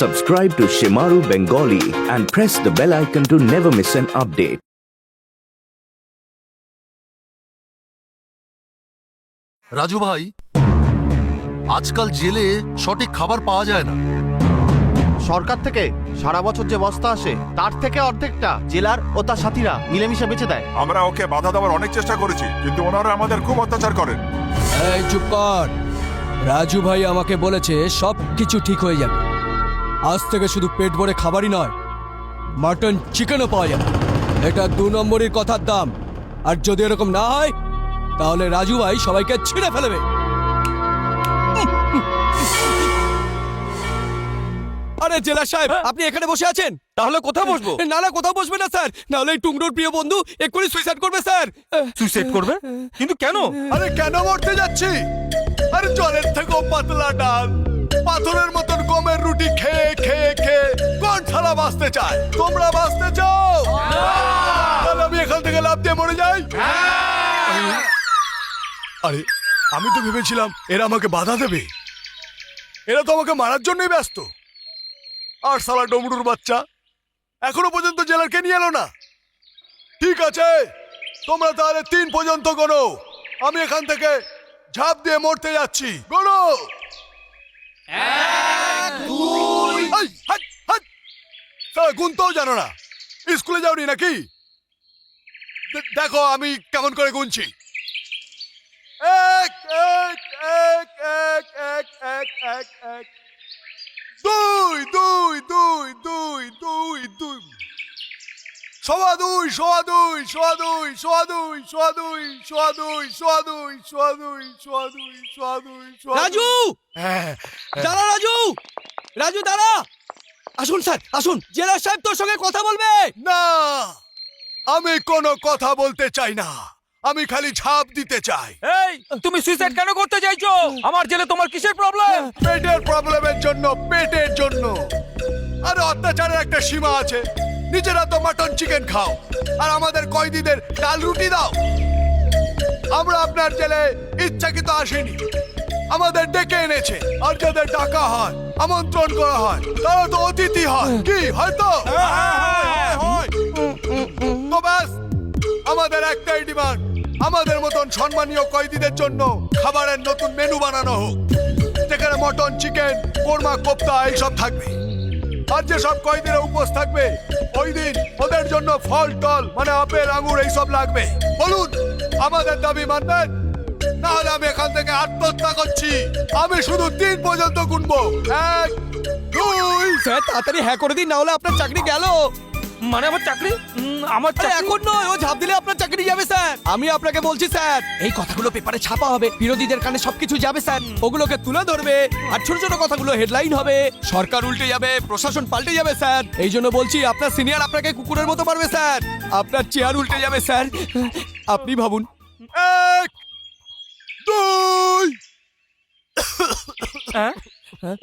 Subscribe to Shimaru Bengali and press the bell icon to never miss an update. Raju ভাই, আজকাল জেলে সঠিক খাবার পাওয়া যায় না। সরকার থেকে সারা বছর যে বস্তা আসে তার থেকে অর্ধেকটা জেলার ও তার সাথীরা মিলেমিশে বেঁচে দেয়। আমরা ওকে বাধা দেওয়ার অনেক চেষ্টা করেছি, কিন্তু ওনারা আমাদের খুব অত্যাচার করেন। এই চুপ কর। রাজু ভাই আমাকে বলেছে সব কিছু ঠিক হয়ে যাবে। আজ থেকে শুধু পেট ভরে খাবারই নয়, মাটন চিকেনও পাওয়া যাবে। এটা 2 নম্বরের কথার দাম। আর যদি এরকম না হয় তাহলে রাজু ভাই সবাইকে ছিঁড়ে ফেলবে। আরে জেলা সাহেব, আপনি এখানে বসে আছেন, তাহলে কোথায় বসবো? না না, কোথাও বসবে না স্যার, নাহলে এই টুংরোর প্রিয় বন্ধু এক্ষুনি সুইসাইড করবে স্যার। সুইসাইড করবে? কিন্তু কেন? আরে কেন মরতে যাচ্ছি? আরে জলের থেকেও পাতলা ডাল, পাথরের মতন গমের রুটি খেয়ে খেয়ে খেয়ে কোন শালা বাঁচতে চায়? তোমরা বাঁচতে চাও? তাহলে আমি এখান থেকে লাফ দিয়ে মরে যাই? আরে আমি তো ভেবেছিলাম এরা আমাকে বাধা দেবে। এরা তো আমাকে মারার জন্যই ব্যস্ত। আর শালা ডমরুর বাচ্চা এখনো পর্যন্ত জেলারকে নিয়ে এলো না। ঠিক আছে, তোমরা তাহলে 3 পর্যন্ত গোনো। আমি এখান থেকে ঝাঁপ দিয়ে মরতে যাচ্ছি। গোনো। 1 2 হাট হাট। শালা গুনতেও জানো না? স্কুলে যাওনি নাকি? দেখো আমি কেমন করে গুনছি। 1 1 1 1 1 1 1 1 2 2 2 2 2 2 সোয়া দুই সোয়া দুই সোয়া দুই সোয়া দুই সোয়া দুই সোয়া দুই সোয়া দুই সোয়া দুই সোয়া দুই সোয়া দুই সোয়া রাজু, দাঁড়া রাজু, রাজু দাঁড়া। আসুন স্যার, আসুন, জেলা সাহেব তোর সঙ্গে কথা বলবে। না, আমি কোনো কথা বলতে চাই না, আমি খালি ঝাঁপ দিতে চাই। এই, তুমি সুইসাইড কেন করতে চাইছো? আমার জেলে তোমার কিসের প্রবলেম? পেটের প্রবলেমের জন্য, পেটের জন্য। আর অত্যাচারের একটা সীমা আছে। নিজেরা তো মাটন চিকেন খাও আর আমাদের কয়েদিদের ডাল রুটি দাও। আমরা আপনার জেলে ইচ্ছাকৃত আসিনি, আমাদের ডেকে এনেছে। আর যাদের ডাকা হয়, আমন্ত্রণ করা হয়, তারা তো অতিথি হয়। কি হয়তো? তো ব্যাস, আমাদের একটাই ডিমান্ড, আমাদের মতন সম্মানীয় কয়েদিদের জন্য খাবারের নতুন মেনু বানানো হোক, যেখানে মটন চিকেন কোরমা কোপ্তা এইসব থাকবে। আর যেসব কয়েদিরা উপোস থাকবে ওই দিন ওদের জন্য ফল টল মানে আপেল আঙুর এইসব লাগবে। বলুন, আমাদের দাবি মানবেন? না হলে আমি এখান থেকে আত্মহত্যা করছি। আমি শুধু 3 পর্যন্ত গুনবো। 1 2। স্যার তাড়াতাড়ি হ্যাঁ করে দিন, না হলে আপনার চাকরি গেল। মানে আমার চাকরি? আমার আরে চাকরি এখন নয়, ও ঝাঁপ দিলে আপনার চাকরি যাবে স্যার। আমি আপনাকে বলছি স্যার, এই কথাগুলো পেপারে ছাপা হবে, বিরোধীদের কানে সবকিছু যাবে স্যার। ওগুলোকে তুলে ধরবে, আর ছোট ছোট কথাগুলো হেডলাইন হবে। সরকার উল্টে যাবে, প্রশাসন পাল্টে যাবে স্যার। এই জন্য বলছি, আপনার সিনিয়র আপনাকে কুকুরের মতো মারবে স্যার, আপনার চেয়ার উল্টে যাবে স্যার। আপনি ভাবুন। 1 2। হ্যাঁ?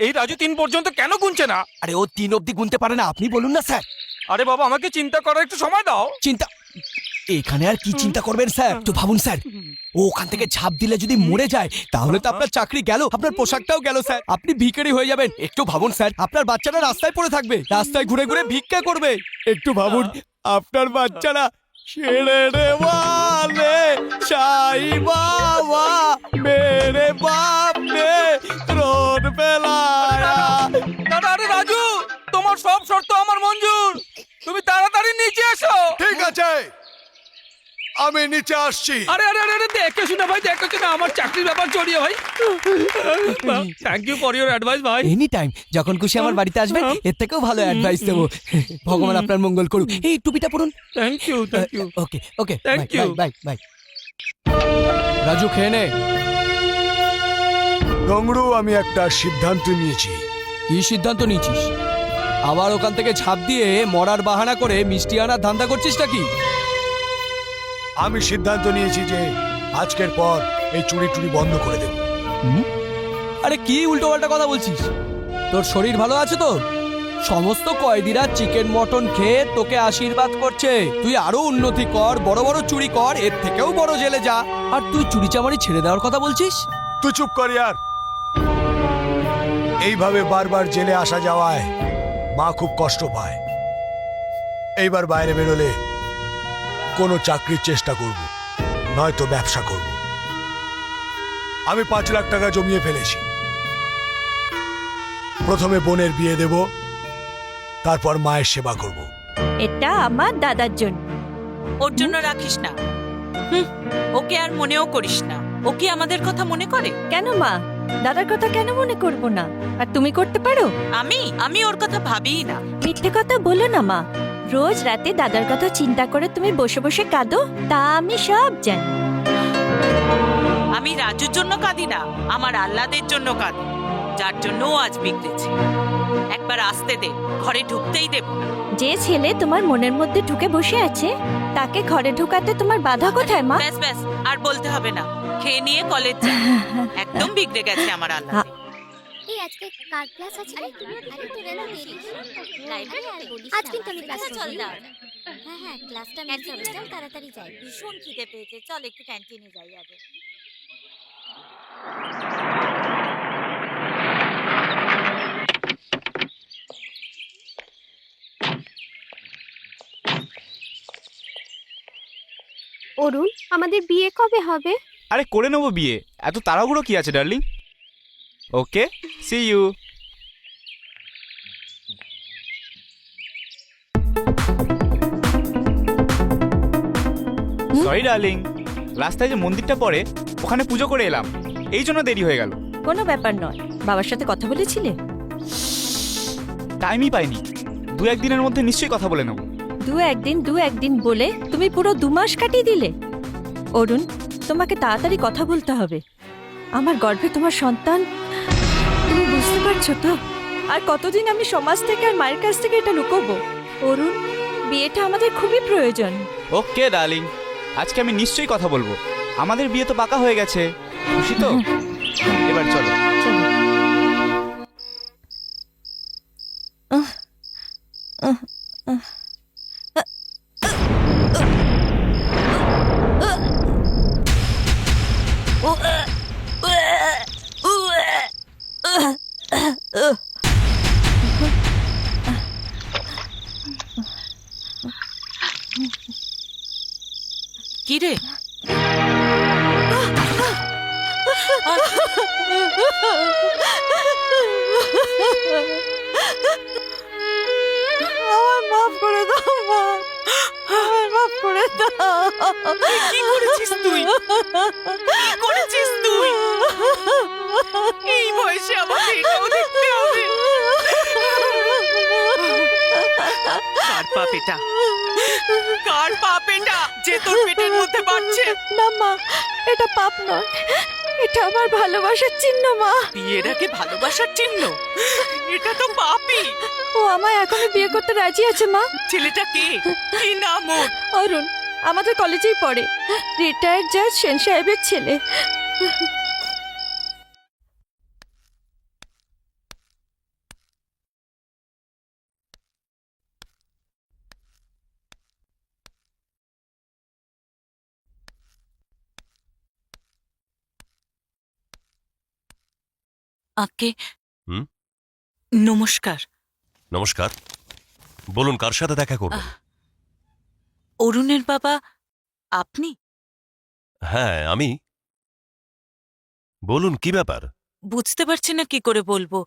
এই রাজু 3 পর্যন্ত কেন গুনছে না? আরে ও 3 অবধি গুনতে পারে না, আপনি বলুন না স্যার। আরে বাবা, আমাকে চিন্তা করার একটু সময় দাও। চিন্তা? এখানে আর কি চিন্তা করবেন স্যার? তো ভাবুন স্যার, ও ওখান থেকে ঝাঁপ দিলে যদি মরে যায় তাহলে তো আপনার চাকরি গেল, আপনার পোশাকটাও গেল স্যার। আপনি ভিখারি হয়ে যাবেন। একটু ভাবুন স্যার, আপনার বাচ্চারা রাস্তায় পড়ে থাকবে, রাস্তায় ঘুরে ঘুরে ভিক্ষা করবে। একটু ভাবুন, আপনার বাচ্চারা ছেড়ে রে ওয়ালে সাই বাবা মেরে বাপ নে রোড पे लाया। দাদা, আরে রাজু, তোমার সব শর্ত আমার মঞ্জুর, তুমি তাড়াতাড়ি নিচে এসো। ঠিক আছে, আমি নিচে আসছি। আরে আরে আরে আরে, দেখে শুনে ভাই, দেখে শুনে, আমার চাকরির ব্যাপার জড়িয়ে ভাই। Thank you for your advice ভাই। এনি টাইম যখন খুশি আমার বাড়িতে আসবেন, এর থেকেও ভালো অ্যাডভাইস দেবো। ভগবান আপনার মঙ্গল করুক। এই টুপিটা পরুন। Thank you, thank you. Okay okay, Thank you. Bye bye. Raju খেয়ে নে। ডমরু, আমি একটা সিদ্ধান্ত নিয়েছি। কি সিদ্ধান্ত নিয়েছিস? আবার ওখান থেকে ঝাঁপ দিয়ে মরার বাহানা করে মিষ্টি আনার ধান্দা করছিস নাকি? আমি সিদ্ধান্ত নিয়েছি যে আজকের পর এই চুরি টুরি বন্ধ করে দেব। আরে কি উল্টো পাল্টা কথা বলছিস? তোর শরীর ভালো আছে তো? সমস্ত কয়েদিরা চিকেন মটন খেয়ে তোকে আশীর্বাদ করছে। তুই আরো উন্নতি কর, বড় বড় চুরি কর, এর থেকেও বড় জেলে যা। আর তুই চুরি চামারি ছেড়ে দেওয়ার কথা বলছিস? তুই চুপ কর ইয়ার। এইভাবে বারবার জেলে আসা যাওয়ায় মা খুব কষ্ট পায়। এইবার বাইরে বেরোলে কোনো চাকরির চেষ্টা করব, নয়তো ব্যবসা করব। আমি 5 লাখ টাকা জমিয়ে ফেলেছি। প্রথমে বোনের বিয়ে দেব, তারপর মায়ের সেবা করব। এটা আমার দাদার জন্য। ওর জন্য রাখিস না। ওকে আর মনেও করিস না। ও কি আমাদের কথা মনে করে? কেন মা, দাদার কথা কেন মনে করব না? আর তুমি করতে পারো? আমি ওর কথা ভাবিই না। মিথ্যে কথা বলো না মা। রোজ রাতে দাদার কথা চিন্তা করে তুমি বসে বসে কাঁদো, তা আমি সব জানি। আমি রাজুর জন্য কাঁদি না, আমার আহ্লাদের জন্য কাঁদি, যার জন্য ও আজ বিগড়েছে। একবার আসতে দে, ঘরে ঢুকতেই দেব না। যে ছেলে তোমার মনের মধ্যে ঢুকে বসে আছে, তাকে ঘরে ঢুকাতে তোমার বাধা কোথায় মা? ব্যাস ব্যাস, আর বলতে হবে না। খেয়ে নিয়ে কলেজ যা। একদম বিগড়ে গেছে আমার আহ্লাদে। এই আজকে কার ক্লাস আছে? আরে তুই না দেরি লাইব্রেরি আর বলিস আজ কিন্তু আমি ক্লাস চল না। হ্যাঁ ক্লাসটা মিস হবে, চল তাড়াতাড়ি যাই। ভীষণ খিদে পেয়েছে, চল একটু ক্যান্টিনে যাই আগে। অরুণ, আমাদের বিয়ে কবে হবে? আরে করে নেবো বিয়ে, এত তাড়াহুড়ো কি আছে darling? Okay, see you. Sorry darling, রাস্তায় যে মন্দিরটা পড়ে ওখানে পুজো করে এলাম, এই জন্য দেরি হয়ে গেল। কোনো ব্যাপার নয়। বাবার সাথে কথা বলেছিলে? টাইমই পাইনি, 2-1 দিনের মধ্যে নিশ্চয়ই কথা বলে নেবো। দু একদিন বলে তুমি পুরো 2 মাস কাটিয়ে দিলে। অরুণ, তোমাকে তাড়াতাড়ি কথা বলতে হবে। আমার গর্ভে তোমার সন্তান, তুমি বুঝতে পারছো তো? আর কতদিন আমি সমাজ থেকে আর মায়ের কাছ থেকে এটা লুকোবো? অরুণ, বিয়েটা আমাদের খুবই প্রয়োজন। ওকে ডার্লিং, আজকে আমি নিশ্চয়ই কথা বলবো। আমাদের বিয়ে তো পাকা হয়ে গেছে, খুশি তো? এবার চলো। চলো। কি রে? আমার মাফ করে দাও মা, আমার মাফ করে দাও। কি করেছিস তুই? কি করেছিস তুই? এই বয়সে আমাকে এটাও দেখতে হবে? কার পাপ এটা? কার পাপ এটা যে তোর পেটের মধ্যে বাড়ছে? না মা, এটা পাপ নয়, এটা আমার ভালোবাসার চিহ্ন মা। বিয়েটাকে ভালোবাসার চিহ্ন? এটা তো পাপই। ও আমায় এখনই বিয়ে করতে রাজি আছে মা। ছেলেটা কে? কি নাম ওর? অরুণ, আমাদের কলেজেই পড়ে, রিটায়ার্ড জাজ সেন সাহেবের ছেলে। আঁকে হুম? নমস্কার। নমস্কার, বলুন কার সাথে দেখা করবেন? অরুণের বাবা আপনি? হ্যাঁ আমি। বলুন কি ব্যাপার? বুঝতে পারছি না কি করে বলবো।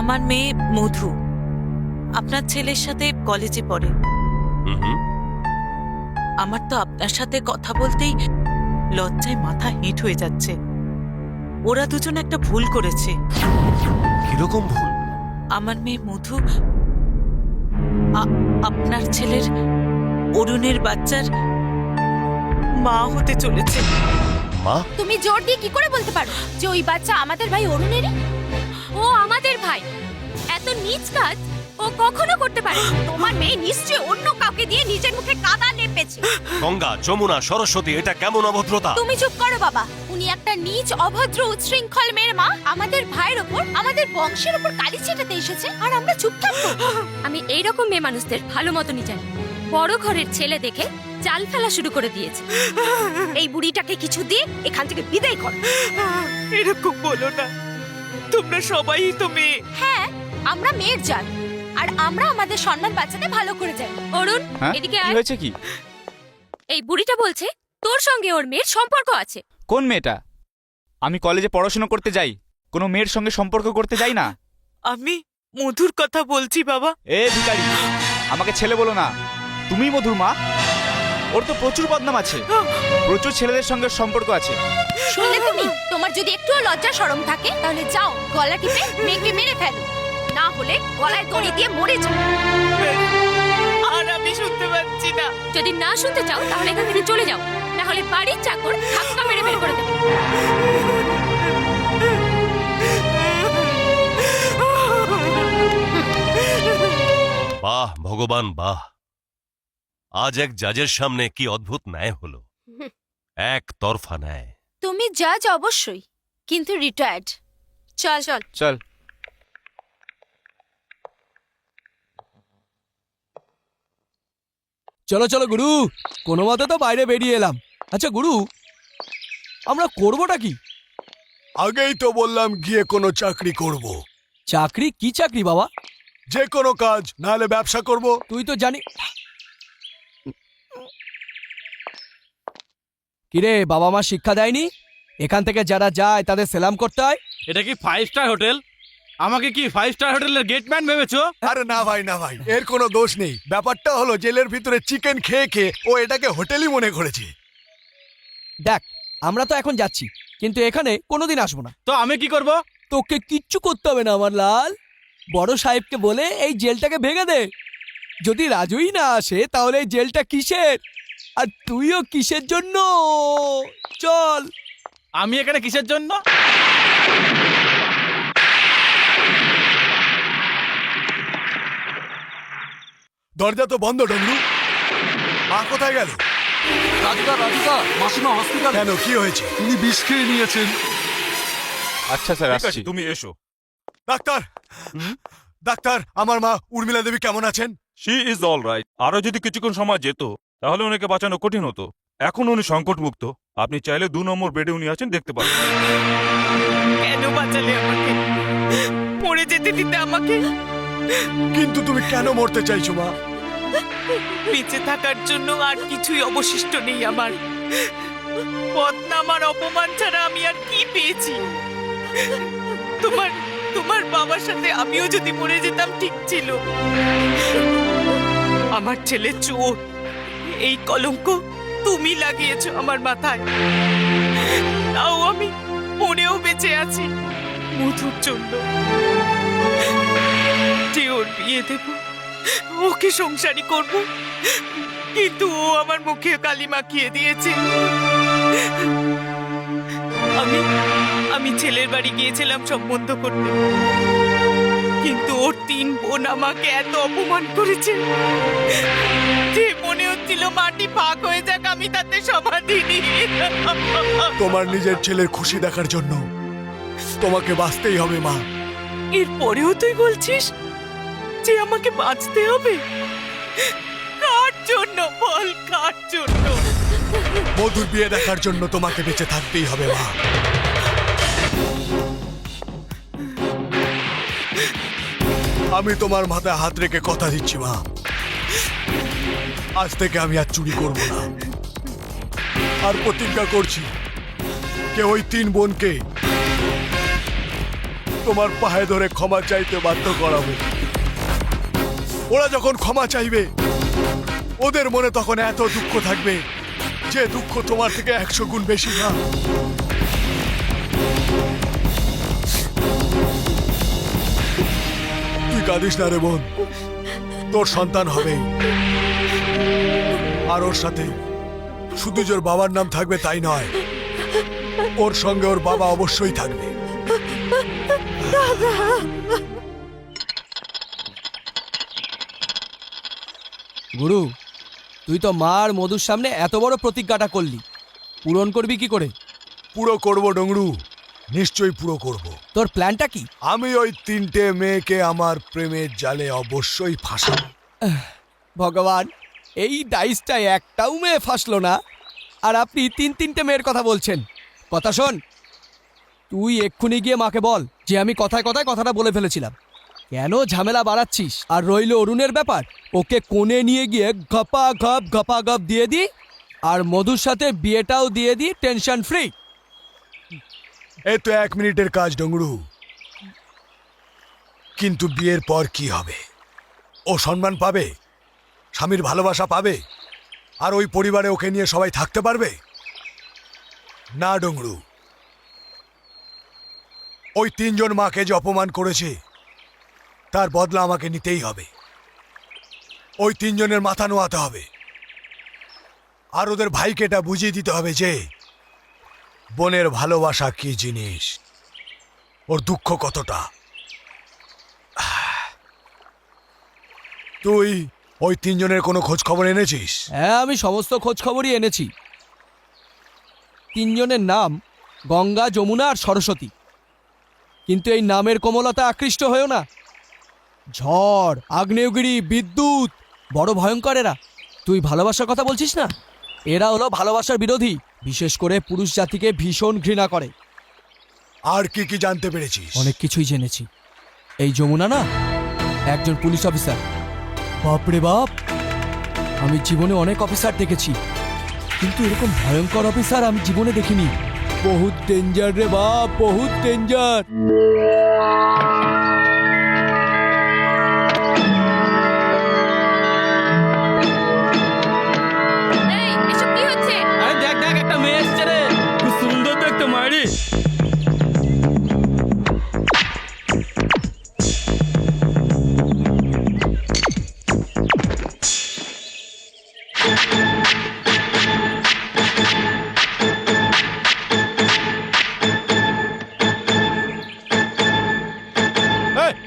আমার মেয়ে মধু আপনার ছেলের সাথে কলেজে পড়ে। হুম। আমার তো আপনার সাথে কথা বলতেই লজ্জায় মাথা হেঁট হয়ে যাচ্ছে। ওরা দুজন একটা ভুল করেছে। কিরকম ভুল? আমার মেয়ে মধু আপনার ছেলের অরুণের বাচ্চার মা হতে চলেছে। মা? তুমি জোর দিয়ে কি করে বলতে পারো যে ওই বাচ্চা আমাদের ভাই অরুণেরই? ও আমাদের ভাই। এত নীচ কাজ ও কখনো করতে পারে না। তোমার মেয়ে নিশ্চয়ই অন্য কাউকে দিয়ে নিজের মুখে কাদা লেপেছে। গঙ্গা, যমুনা, সরস্বতী, এটা কেমন অভদ্রতা? তুমি চুপ করো বাবা। উনি একটা নীচ, অভদ্র, উচ্ছৃঙ্খল মেয়ের মা আমাদের ভাইয়ের ওপর, আমাদের বংশের ওপর কালি ছেটাতে এসেছে, আর আমরা চুপ থাকবো? আমি এইরকম মেয়ে মানুষদের ভালো মতনই জানি। বড় ঘরের ছেলে দেখে জাল ফেলা শুরু করে দিয়েছে। এই বুড়িটাকে কিছু দিয়ে এখান থেকে বিদায় কর। এরকম বলো না। তোমরা সবাই তো মেয়ে। হ্যাঁ, আমরা মেয়ের জাত, আর আমরা আমাদের সম্মান বাঁচাতে ভালো করে যাই। অরুণ, হ্যাঁ এদিকে কি আয়। হয়েছে কি? এই বুড়িটা বলছে তোর সঙ্গে ওর মেয়ের সম্পর্ক আছে। কোন মেয়েটা? আমি কলেজে পড়াশোনা করতে যাই, কোনো মেয়ের সঙ্গে সম্পর্ক করতে যাই না। আমি মধুর কথা বলছি বাবা। এ ভিখারি, আমাকে ছেলে বলো না। তুমি মধুর মা? ওর তো প্রচুর বদনাম আছে, প্রচুর ছেলেদের সঙ্গে সম্পর্ক আছে। শুনলে তুমি? তোমার যদি একটুও লজ্জা শরম থাকে তাহলে যাও গলা টিপে মেয়েকে মেরে ফেলো, না হলে গলায় দড়ি দিয়ে মরে যাও। আর আমি শুনতে পাচ্ছি না। যদি না শুনতে চাও তাহলে এখান থেকে চলে যাও, না হলে বাড়ির চাকর ধাক্কা মেরে বের করে দেবে। বাহ ভগবান বাহ, আজ এক জাজের সামনে কি অদ্ভুত ন্যায় হলো। এক তরফা ন্যায়। তুমি জাজ অবশ্যই, কিন্তু রিটায়ার্ড। চল চল চল। চলো চলো গুরু, কোনো মতে তো বাইরে বেরিয়ে এলাম। আচ্ছা গুরু, আমরা করবোটা কি? আগেই তো বললাম গিয়ে কোনো চাকরি করব। চাকরি? কি চাকরি বাবা? যে কোনো কাজ, নাহলে ব্যবসা করব। তুই তো জানি। কিরে, বাবা মা শিক্ষা দেয়নি এখান থেকে যারা যায় তাদের সেলাম করতে হয়? এটা কি 5 স্টার হোটেল? আমাকে কি 5 স্টার হোটেলের গেটম্যান ভেবেছো? আরে না ভাই, না ভাই, এর কোনো দোষ নেই। ব্যাপারটা হলো জেলের ভিতরে চিকেন খেয়ে খেয়ে ও এটাকে হোটেলই মনে করেছে। দেখ, আমরা তো এখন যাচ্ছি, কিন্তু এখানে কোনোদিন আসবো না। তো আমি কি করব? তোকে কিচ্ছু করতে হবে না আমার লাল। বড় সাহেবকে বলে এই জেলটাকে ভেঙে দে। যদি রাজুই না আসে তাহলে এই জেলটা কিসের? আর তুইও কিসের জন্য? চল। আমি এখানে কিসের জন্য? দরজা তো বন্ধ। ডমরু, মা কোথায় গেল? রাধিকা, রাধিকা, মাসিমা হসপিটাল। কেন, কি হয়েছে? উনি বিষ খেয়ে নিয়েছেন। আচ্ছা স্যার, ঠিক আছে, আসছি। তুমি এসো। ডাক্তার, ডাক্তার, আমার মা উর্মিলা দেবী কেমন আছেন? She is all right. আরো যদি কিছুক্ষণ সময় যেত তাহলে ওনাকে বাঁচানো কঠিন হতো। এখন উনি সংকট মুক্ত। আপনি চাইলে 2 নম্বর বেডে উনি আছেন, দেখতে পারেন। কেন বাঁচালে আমাকে? মরে যেতে দিতে আমাকে। কিন্তু তুমি কেন মরতে চাইছো মা? বেঁচে থাকার জন্য আর কিছুই অবশিষ্ট নেই আমার। বদনাম আর অপমান ছাড়া আমি আর কি পেয়েছি? তোমার তোমার বাবার সাথে আমিও যদি মরে যেতাম ঠিক ছিল। আমার ছেলে চোর, এই কলঙ্ক তুমি লাগিয়েছো আমার মাথায়। তাও আমি মনেও বেঁচে আছি মধুর জন্য। যে ওর বিয়ে দেব, ওকে সংসারী করব, কিন্তু ও আমার মুখে কালি মাখিয়ে দিয়েছে। আমি ছেলের বাড়ি গিয়েছিলাম সম্বন্ধ করতে, কিন্তু ওর 3 বোন আমাকে এত অপমান করেছে যে মনে হচ্ছিল মাটি ফাঁক হয়ে যাক, আমি তাতে সমাধি নিই। তোমার নিজের ছেলের খুশি দেখার জন্য তোমাকে বাঁচতেই হবে মা। এরপরেও তুই বলছিস যে আমাকে বাঁচতে হবে? কার জন্য বল, কার জন্য? মধুর বিয়ে দেখার জন্য তোমাকে বেঁচে থাকতেই হবে মা। আমি তোমার মাথায় হাত রেখে কথা দিচ্ছি মা, আজ থেকে আমি আর চুরি করব না। আর প্রতিজ্ঞা করছি যে ওই 3 বোনকে তোমার পায়ে ধরে ক্ষমা চাইতে বাধ্য করাবো। ওরা যখন ক্ষমা চাইবে ওদের মনে তখন এত দুঃখ থাকবে যে দুঃখ তোমার থেকে 100 গুণ বেশি না। তুই কাঁদিস না রে বোন, তোর সন্তান হবে। আর ওর সাথে শুধু যে ওর বাবার নাম থাকবে তাই নয়, ওর সঙ্গে ওর বাবা অবশ্যই থাকবে। গুরু, তুই তো মার মধুর সামনে এত বড় প্রতিজ্ঞাটা করলি, পূরণ করবি কি করে? পুরো করব ডংরু, নিশ্চয়ই পুরো করব। তোর প্ল্যানটা কি? আমি ওই 3টে মেয়েকে আমার প্রেমের জালে অবশ্যই ফাঁসাবো। ভগবান, এই ডাইসটা একটাও মেয়ে ফাঁসলো না, আর আপনি 3 মেয়ের কথা বলছেন। কথা শোন, তুই এক্ষুনি গিয়ে মাকে বল যে আমি কথায় কথায় কথাটা বলে ফেলেছিলাম। কেন ঝামেলা বাড়াচ্ছিস? আর রইল অরুণের ব্যাপার, ওকে কোণে নিয়ে গিয়ে ঘপা ঘপ দিয়ে দি, আর মধুর সাথে বিয়েটাও দিয়ে দি, টেনশন ফ্রি। এ তো 1 মিনিটের কাজ ডঙ্গরু, কিন্তু বিয়ের পর কি হবে? ও সম্মান পাবে, স্বামীর ভালোবাসা পাবে, আর ওই পরিবারে ওকে নিয়ে সবাই থাকতে পারবে না ডঙ্গরু। ওই 3 জন মাকে যে অপমান করেছে তার বদলা আমাকে নিতেই হবে। ওই 3 জনের মাথা নোয়াতে হবে, আর ওদের ভাইকে এটা বুঝিয়ে দিতে হবে যে বোনের ভালোবাসা কি জিনিস, ওর দুঃখ কতটা। তুই ওই 3 জনের কোনো খোঁজ খবর এনেছিস? হ্যাঁ, আমি সমস্ত খোঁজ খবরই এনেছি। 3 জনের নাম গঙ্গা, যমুনা আর সরস্বতী। কিন্তু এই নামের কোমলতা আকৃষ্ট হয়েও না। ঝড়, আগ্নেয়গিরি, বিদ্যুৎ, বড় ভয়ঙ্কর এরা। তুই ভালোবাসার কথা বলছিস না, এরা হলো ভালোবাসার বিরোধী। বিশেষ করে পুরুষ জাতিকে ভীষণ ঘৃণা করে। আর কি কি জানতে পেরেছিস? অনেক কিছুই জেনেছি। এই যমুনা না একজন পুলিশ অফিসার। বাপরে বাপ, আমি জীবনে অনেক অফিসার দেখেছি, কিন্তু এরকম ভয়ঙ্কর অফিসার আমি জীবনে দেখিনি। বহুত ডেঞ্জার রে বাপ, বহুত ডেঞ্জার। এই এসব কি হচ্ছে? আরে দেখ দেখ, একটা মেয়ে এসছে রে, খুব সুন্দর দেখতে মায়েরি।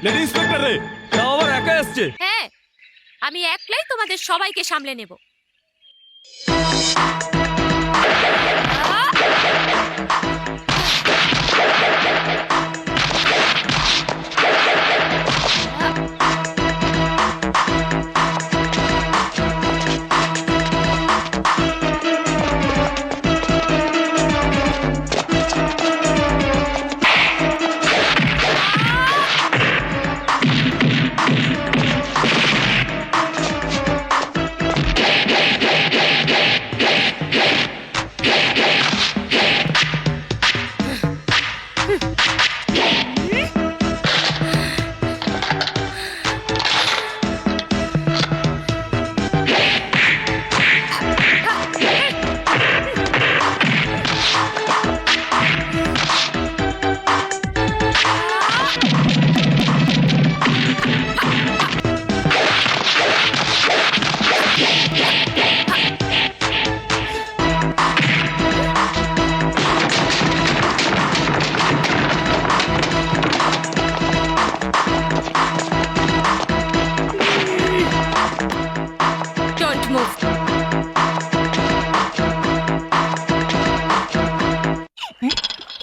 লেডি ইন্সপেক্টর রে, তাও আবার একা এসছে। হ্যাঁ, আমি একলাই তোমাদের সবাইকে সামলে নেব। Don't move.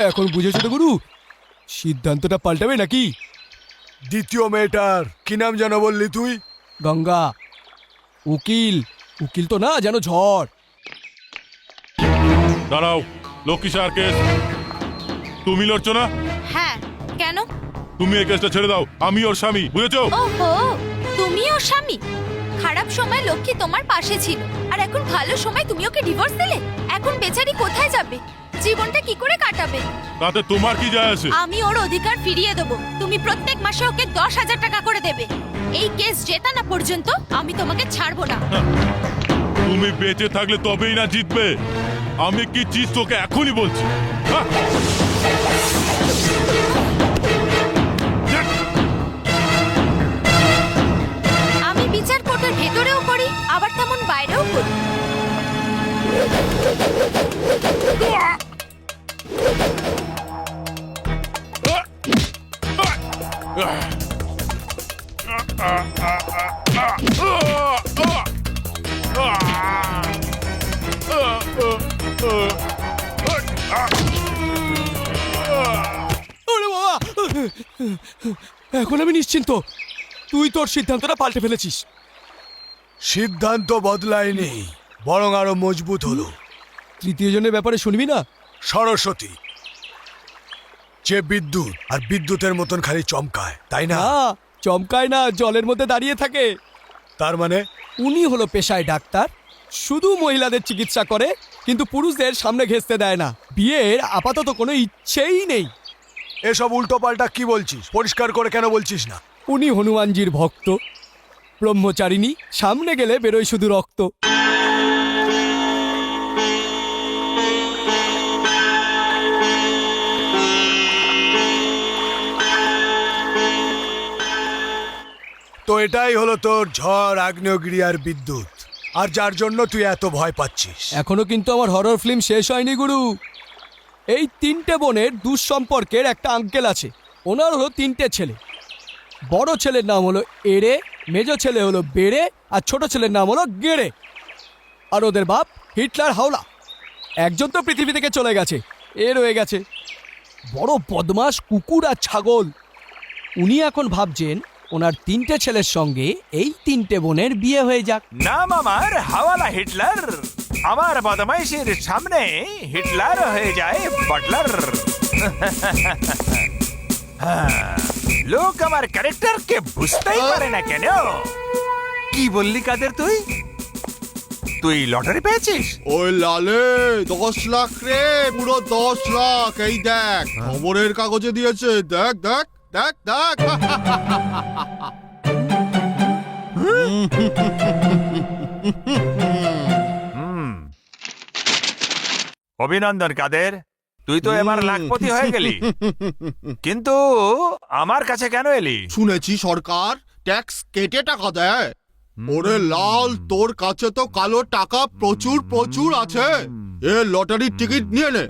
এখন বুঝেছো তো গুরু, সিদ্ধান্তটা পাল্টাবে নাকি? দ্বিতীয় মেয়েটার কি নাম যেন বললি তুই? গঙ্গা। উকিল, উকিল তো না, যেন ঝড়। দাঁড়াও, লক্ষ্মী স্যার কেস তুমি লড়ছো না? হ্যাঁ, কেন? তুমি এই কেসটা ছেড়ে দাও, আমি ওর স্বামী, বুঝেছো? ওহো, তুমি ওর স্বামী? খারাপ সময় লক্ষ্মী তোমার পাশে ছিল, আর এখন ভালো সময় তুমি ওকে ডিভোর্স দিলে। এখন বেচারি কোথায় যাবে? জীবনটা কি করে কাটাবে? তাতে তোমার কি যায় আসে? আমি ওর অধিকার ফিরিয়ে দেবো। তুমি প্রত্যেক মাসে ওকে 10,000 টাকা করে দেবে। এই কেস জেতানো পর্যন্ত আমি তোমাকে ছাড়বো না। তুমি বেঁচে থাকলে তবেই না জিতবে। আমি কি চিজ তোকে এখনই বলছি। হ্যাঁ? আমি বিচার কোর্টের ভেতরেও করি, আবার তেমন বাইরেও করি। ওরে বাবা, এখন আমি নিশ্চিন্ত। তুই তোর সিদ্ধান্তটা পাল্টে ফেলেছিস। সিদ্ধান্ত বদলায়নি, বরং আরো মজবুত হলো। তৃতীয় জনের ব্যাপারে শুনবি না? সরস্বতী, যে বিদ্যুৎ আর বিদ্যুতের মতন খালি চমকায়, তাই না? না, চমকায় না, জলের মধ্যে দাঁড়িয়ে থাকে। তার মানে উনি হলো পেশায় ডাক্তার, শুধু মহিলাদের চিকিৎসা করে, কিন্তু পুরুষদের সামনে ঘেঁচতে দেয় না। বিয়ের আপাতত কোনো ইচ্ছেই নেই। এসব উল্টোপাল্টা কি বলছিস? পরিষ্কার করে কেন বলছিস না? উনি হনুমানজির ভক্ত, ব্রহ্মচারিণী, সামনে গেলে বেরোয় শুধু রক্ত। তো এটাই হলো তোর ঝড়, আগ্নেয়গিরি আর বিদ্যুৎ, আর যার জন্য তুই এত ভয় পাচ্ছিস। এখনো কিন্তু আমার হরর ফিল্ম শেষ হয়নি গুরু। এই 3টে বোনের দুঃসম্পর্কের একটা আঙ্কেল আছে। ওনার হলো 3টে ছেলে। বড় ছেলের নাম হলো এড়ে, মেজো ছেলে হলো বেড়ে, আর ছোট ছেলের নাম হলো গেড়ে। আর ওদের বাপ হিটলার হাওলা। একজন তো পৃথিবী থেকে চলে গেছে, এ রয়ে গেছে বড় বদমাস কুকুর আর ছাগল। উনি এখন ভাবছেন ওনার 3টে ছেলের সঙ্গে এই 3টে বোনের বিয়ে হয়ে যাক। নাম আমার হাওয়ালা হিটলার, আমার বদমাইশির সামনে হিটলার হয়ে যায় বাটলার। লোক আমার ক্যারেক্টারকে বুঝতেই পারে না কেন। কি বললি কাদের তুই? তুই লটারি পেয়েছিস? ওই লালে 10 লাখ রে, পুরো 10 লাখ। এই দেখ, খবরের কাগজে দিয়েছে, দেখ দেখ দেখ দেখ। অভিনন্দন কাদের, তুই তো এবার লাখপতি হয়ে গেলি। কিন্তু আমার কাছে কেন এলি? শুনেছি সরকার ট্যাক্স কেটে টাকা দেয়। ওরে লাল, তোর কাছে তো কালো টাকা প্রচুর প্রচুর আছে। এ লটারির টিকিট নিয়ে নে,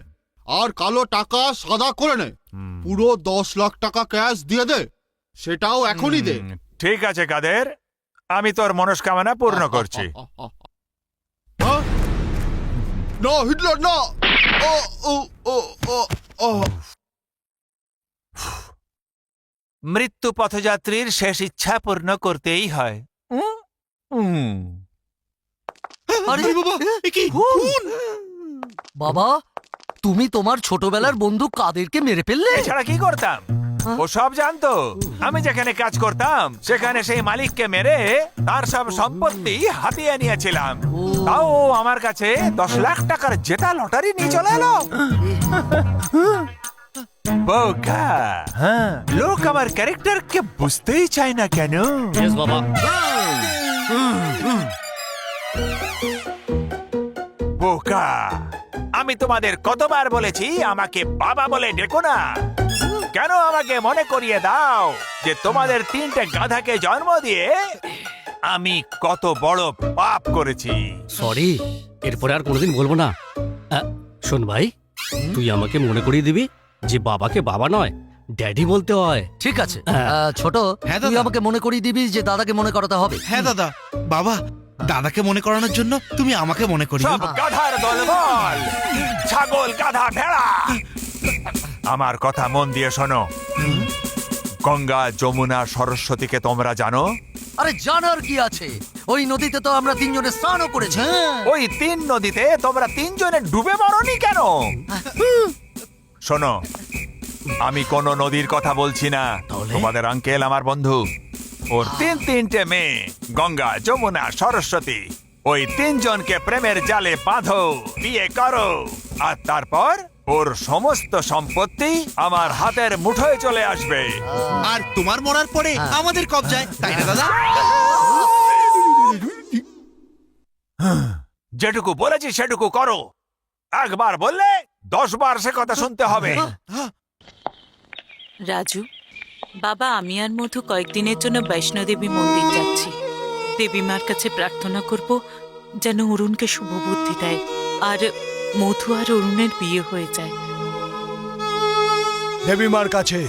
আর কালো টাকা সাদা করে নে। পুরো 10 লাখ টাকা ক্যাশ দিয়ে দে, সেটাও এখনই দে। ঠিক আছে কাদের, আমি তোর মনস্কামনা পূর্ণ করছি। না হিটলার না। ও ও ও ও ও। মৃত্যু পথযাত্রীর শেষ ইচ্ছা পূর্ণ করতেই হয়। বাবা, তুমি তোমার ছোটবেলার বন্ধু কাদেরকে মেরে ফেললে? এছাড়া কি করতাম? ও সব জানতো। আমি যেখানে কাজ করতাম সেখানে সেই মালিককে মেরে তার সব সম্পত্তি হাতিয়ে নিয়েছিলাম। তাও ও আমার কাছে 10 লাখ টাকার জেতা লটারি নিয়ে চলে এলো। বোকা, লোক আমার ক্যারেক্টারকে বুঝতেই চায় না কেন? বাবা, বোকা, আমি তোমাদের কতবার বলেছি আমাকে বাবা বলে ডেকো না। কেন আমাকে মনে করিয়ে দাও যে তোমাদের 3টে গাধাকে জন্ম দিয়ে আমি কত বড় পাপ করেছি। সরি, এরপরে আর কোনোদিন বলবো না। শোন ভাই, তুই আমাকে মনে করিয়ে দিবি যে বাবাকে বাবা নয়, ড্যাডি বলতে হয়। ঠিক আছে ছোট, তুই আমাকে মনে করিয়ে দিবি যে দাদাকে মনে করাতে হবে। হ্যাঁ দাদা, বাবা দাদাকে মনে করানোর জন্য তুমি আমাকে মনে করিও। সব গাধার দলবল, ছাগল, গাধা, ভেড়া, আমার কথা মন দিয়ে শোনো। গঙ্গা, যমুনা, সরস্বতীকে তোমরা জানো? আরে জানার কি আছে, ওই নদীতে তো আমরা 3 জনে স্নানও করেছি। ওই 3 নদীতে তোমরা 3 জনে ডুবে মরনি কেন? শোনো, আমি কোন নদীর কথা বলছি না। তোমাদের আঙ্কেল আমার বন্ধু, ওর 3টে মেয়ে, গঙ্গা, যমুনা, সরস্বতী। ওই 3 জনকে প্রেমের জালে বাঁধো, বিয়ে করো, আর তারপর ওর সমস্ত সম্পত্তি আমার হাতের মুঠোয় চলে আসবে। আর তোমার মরার পরে আমাদের কবজায়, তাই না দাদা? যেটুকু বলেছি সেটুকু করো। একবার বললে 10 বার সে কথা শুনতে হবে। রাজু, বাবা, আমি আর মধু কয়েকদিনের জন্য বৈষ্ণোদেবী মন্দির যাচ্ছি। দেবী মার কাছে প্রার্থনা করব যেন অরুণকে শুভ বুদ্ধি দেয়, আর মধু আর অরুণের বিয়ে হয়ে যায়। দেবী মার কাছে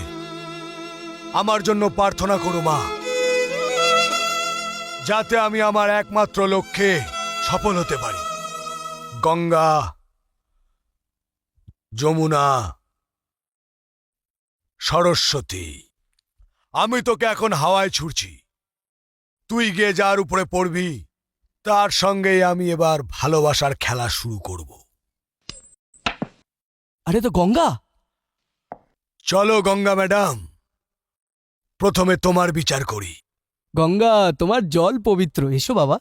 আমার জন্য প্রার্থনা করো মা, যাতে আমি আমার একমাত্র লক্ষ্যে সফল হতে পারি। গঙ্গা, যমুনা, সরস্বতী, আমি তোকে এখন হাওয়ায় ছুড়ছি। তুই গিয়ে যার উপরে পড়বি তার সঙ্গেই আমি এবার ভালোবাসার খেলা শুরু করব। আরে তো গঙ্গা। চলো গঙ্গা ম্যাডাম, প্রথমে তোমার বিচার করি। গঙ্গা তোমার জল পবিত্র, এসো বাবা।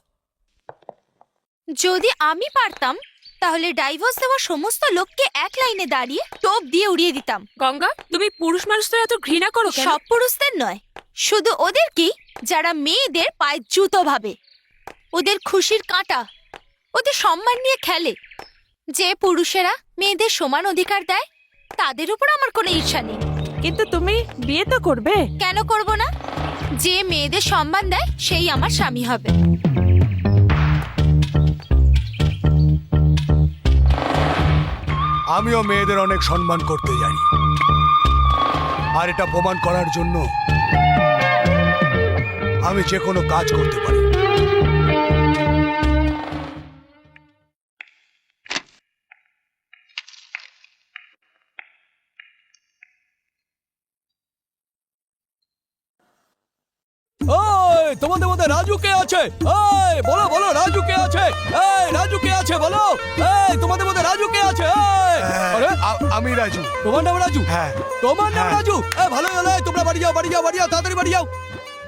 যদি আমি পারতাম তাহলে ডাইভোর্স দেওয়া সমস্ত লোককে এক লাইনে দাঁড়িয়ে টোপ দিয়ে উড়িয়ে দিতাম। গঙ্গা, তুমি পুরুষ মানুষদের এত ঘৃণা করো কেন? সব পুরুষদের নয়, শুধু ওদেরকেই যারা মেয়েদের পায়ে জুতো ভাবে, ওদের খুশির কাঁটা, ওদের সম্মান নিয়ে খেলে। যে পুরুষেরা মেয়েদের সমান অধিকার দেয় তাদের উপর আমার কোনো ঈর্ষা নেই। কিন্তু তুমি বিয়ে তো করবে। কেন করব না? যে মেয়েদের সম্মান দেয় সেই আমার স্বামী হবে। আমিও মেয়েদের অনেক সম্মান করতে জানি, আর এটা প্রমাণ করার জন্য আমি যে কোনো কাজ করতে পারি। ওই তোমাদের মধ্যে রাজু কে আছে? এই বলো বলো, রাজু কে আছে? এই রাজু কে আছে বলো? এই তোমাদের মধ্যে রাজু কে আছে? এই আরে আমি রাজু। তোমার নাম রাজু? হ্যাঁ। তোমার নাম হ্যাঁ। রাজু? ভালো হলো, তোমরা বাড়ি যাও বাড়ি যাও বাড়ি যাও, তাড়াতাড়ি বাড়ি যাও।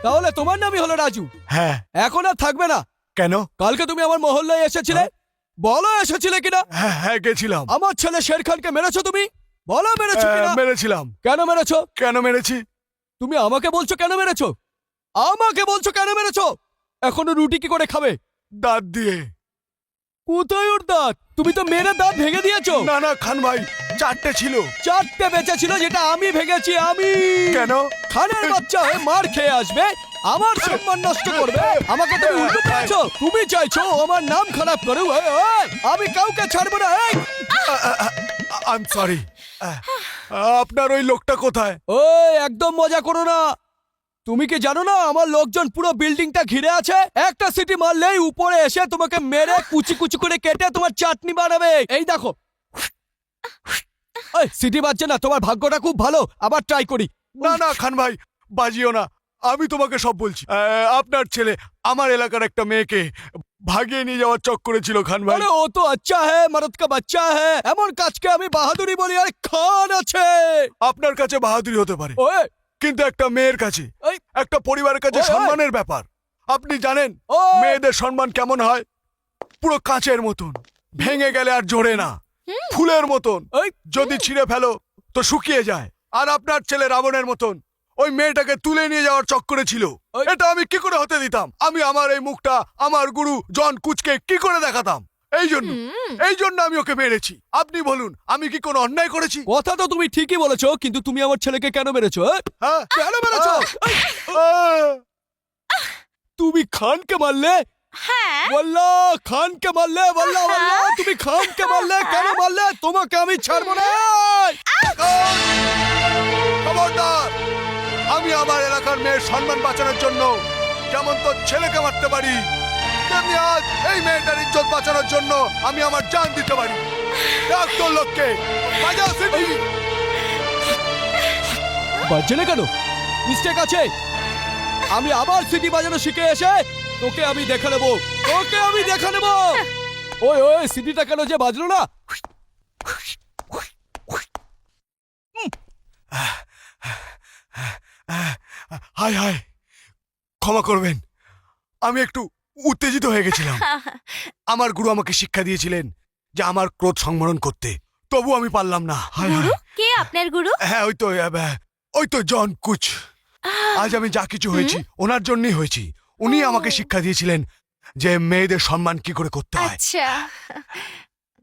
তাহলে তোমার নামই হলো রাজু। হ্যাঁ। এখন আর থাকবে না। কেন? কালকে তুমি আমার মহল্লায় এসেছিলে, বলো এসেছিলে কিনা? হ্যাঁ হ্যাঁ গেছিলাম। আমার ছেলে শের খানকে মেরেছো তুমি? বলো মেরেছো কিনা? মেরেছিলাম। কেন মেরেছো? কেন মেরেছি? তুমি আমাকে বলছো কেন মেরেছো? আমাকে বলছো কেন মেরেছো? এখনো রুটি কি করে খাবে? দাঁত দিয়ে। কোথায় ওর দাঁত? তুমি তো মেরে দাঁত ভেঙে দিয়েছো। না না খান ভাই, 4টে ছিল। 4টে বেঁচে ছিল, যেটা আমি ভেঙেছি। আমি কেন? খানের বাচ্চা হয়ে মার খেয়ে আসবে, আমার সম্মান নষ্ট করবে। আমাকে তুমি উল্টো পেয়েছো। তুমি চাইছো ও আমার নাম খারাপ করুক। আমি কাউকে ছাড়বো না। I am sorry. আপনার ওই লোকটা কোথায়? ওই একদম মজা করো না। তুমি কি জানো না আমার লোকজন পুরো বিল্ডিংটা ঘিরে আছে? একটা সিটি মারলেই উপরে এসে তোমাকে মেরে কুচি কুচি করে কেটে তোমার চাটনি বানাবে। এই দেখো, ওই সিটি বাজছে না। তোমার ভাগ্যটা খুব ভালো। আবার ট্রাই করি। না না খান ভাই, বাজিও না। আমি তোমাকে সব বলছি। আপনার ছেলে আমার এলাকার একটা মেয়েকে ভাগিয়ে নিয়ে যাওয়ার চক্করে ছিল খান ভাই। আরে ও তো আচ্ছা হ্যাঁ, মরদ কা বাচ্চা হ্যাঁ। এমন কাজকে আমি বাহাদুরি বলি। আর খান আছে। আপনার কাছে বাহাদুরি হতে পারে, ওই কিন্তু একটা মেয়ের কাছে, ওই একটা পরিবারের কাছে ওই, ওই। সম্মানের ব্যাপার। আপনি জানেন ওই। মেয়েদের সম্মান কেমন হয়? পুরো কাঁচের মতন, ভেঙে গেলে আর জোড়ে না। ফুলের মতন, ওই। যদি ছিঁড়ে ফেলো তো শুকিয়ে যায়। আর আপনার ছেলে রাবণের মতন ওই মেয়েটাকে তুলে নিয়ে যাওয়ার চক্করে ছিল। ওই। এটা আমি কি করে হতে দিতাম? আমি আমার এই মুখটা আমার গুরু জন কুচকে কি করে দেখাতাম? এই জন্য আমি ওকে মেরেছি। আপনি বলুন, আমি কি কোনো অন্যায় করেছি? কথা তো তুমি ঠিকই বলেছো, কিন্তু তুমি আমার ছেলেকে কেন মেরেছো? হ্যাঁ? কেন মেরেছো? তুমি খানকে মারলে? হ্যাঁ, বল্লা খানকে মারলে? বল্লা বল্লা তুমি খানকে মারলে? কেন মারলে? তোমাকে আমি ছাড়বো না। খবরদার! আমি আমার এলাকার মেয়ের সম্মান বাঁচানোর জন্য যেমন তোর ছেলেকে মারতে পারি, তেমনি আজ এই মেয়েটার ইজ্জত বাঁচানোর জন্য আমি আমার জান দিতে পারি। ডাক তোর লোককে, বাজা সিটি। বাজছে না কেন? মিস্টেক আছে। আমি আবার সিটি বাজানো শিখে এসে তোকে আমি দেখে নেবো। তোকে আমি দেখে নেবো। ওই ওই সিটিটা কেন যে বাজলো না? হায় হায়, ক্ষমা করবেন, আমি একটু উত্তেজিত হয়ে গেছিলাম। আমার গুরু আমাকে শিক্ষা দিয়েছিলেন যে আমার ক্রোধ সংবরণ করতে, তবু আমি পারলাম না। হায় গুরু? হায়। কে আপনার গুরু? হ্যাঁ ওই তো জন কুচ। আজ আমি যা কিছু হয়েছি ওনার জন্যই হয়েছি। উনি আমাকে শিক্ষা দিয়েছিলেন যে মেয়েদের সম্মান কি করে করতে হয়। আচ্ছা,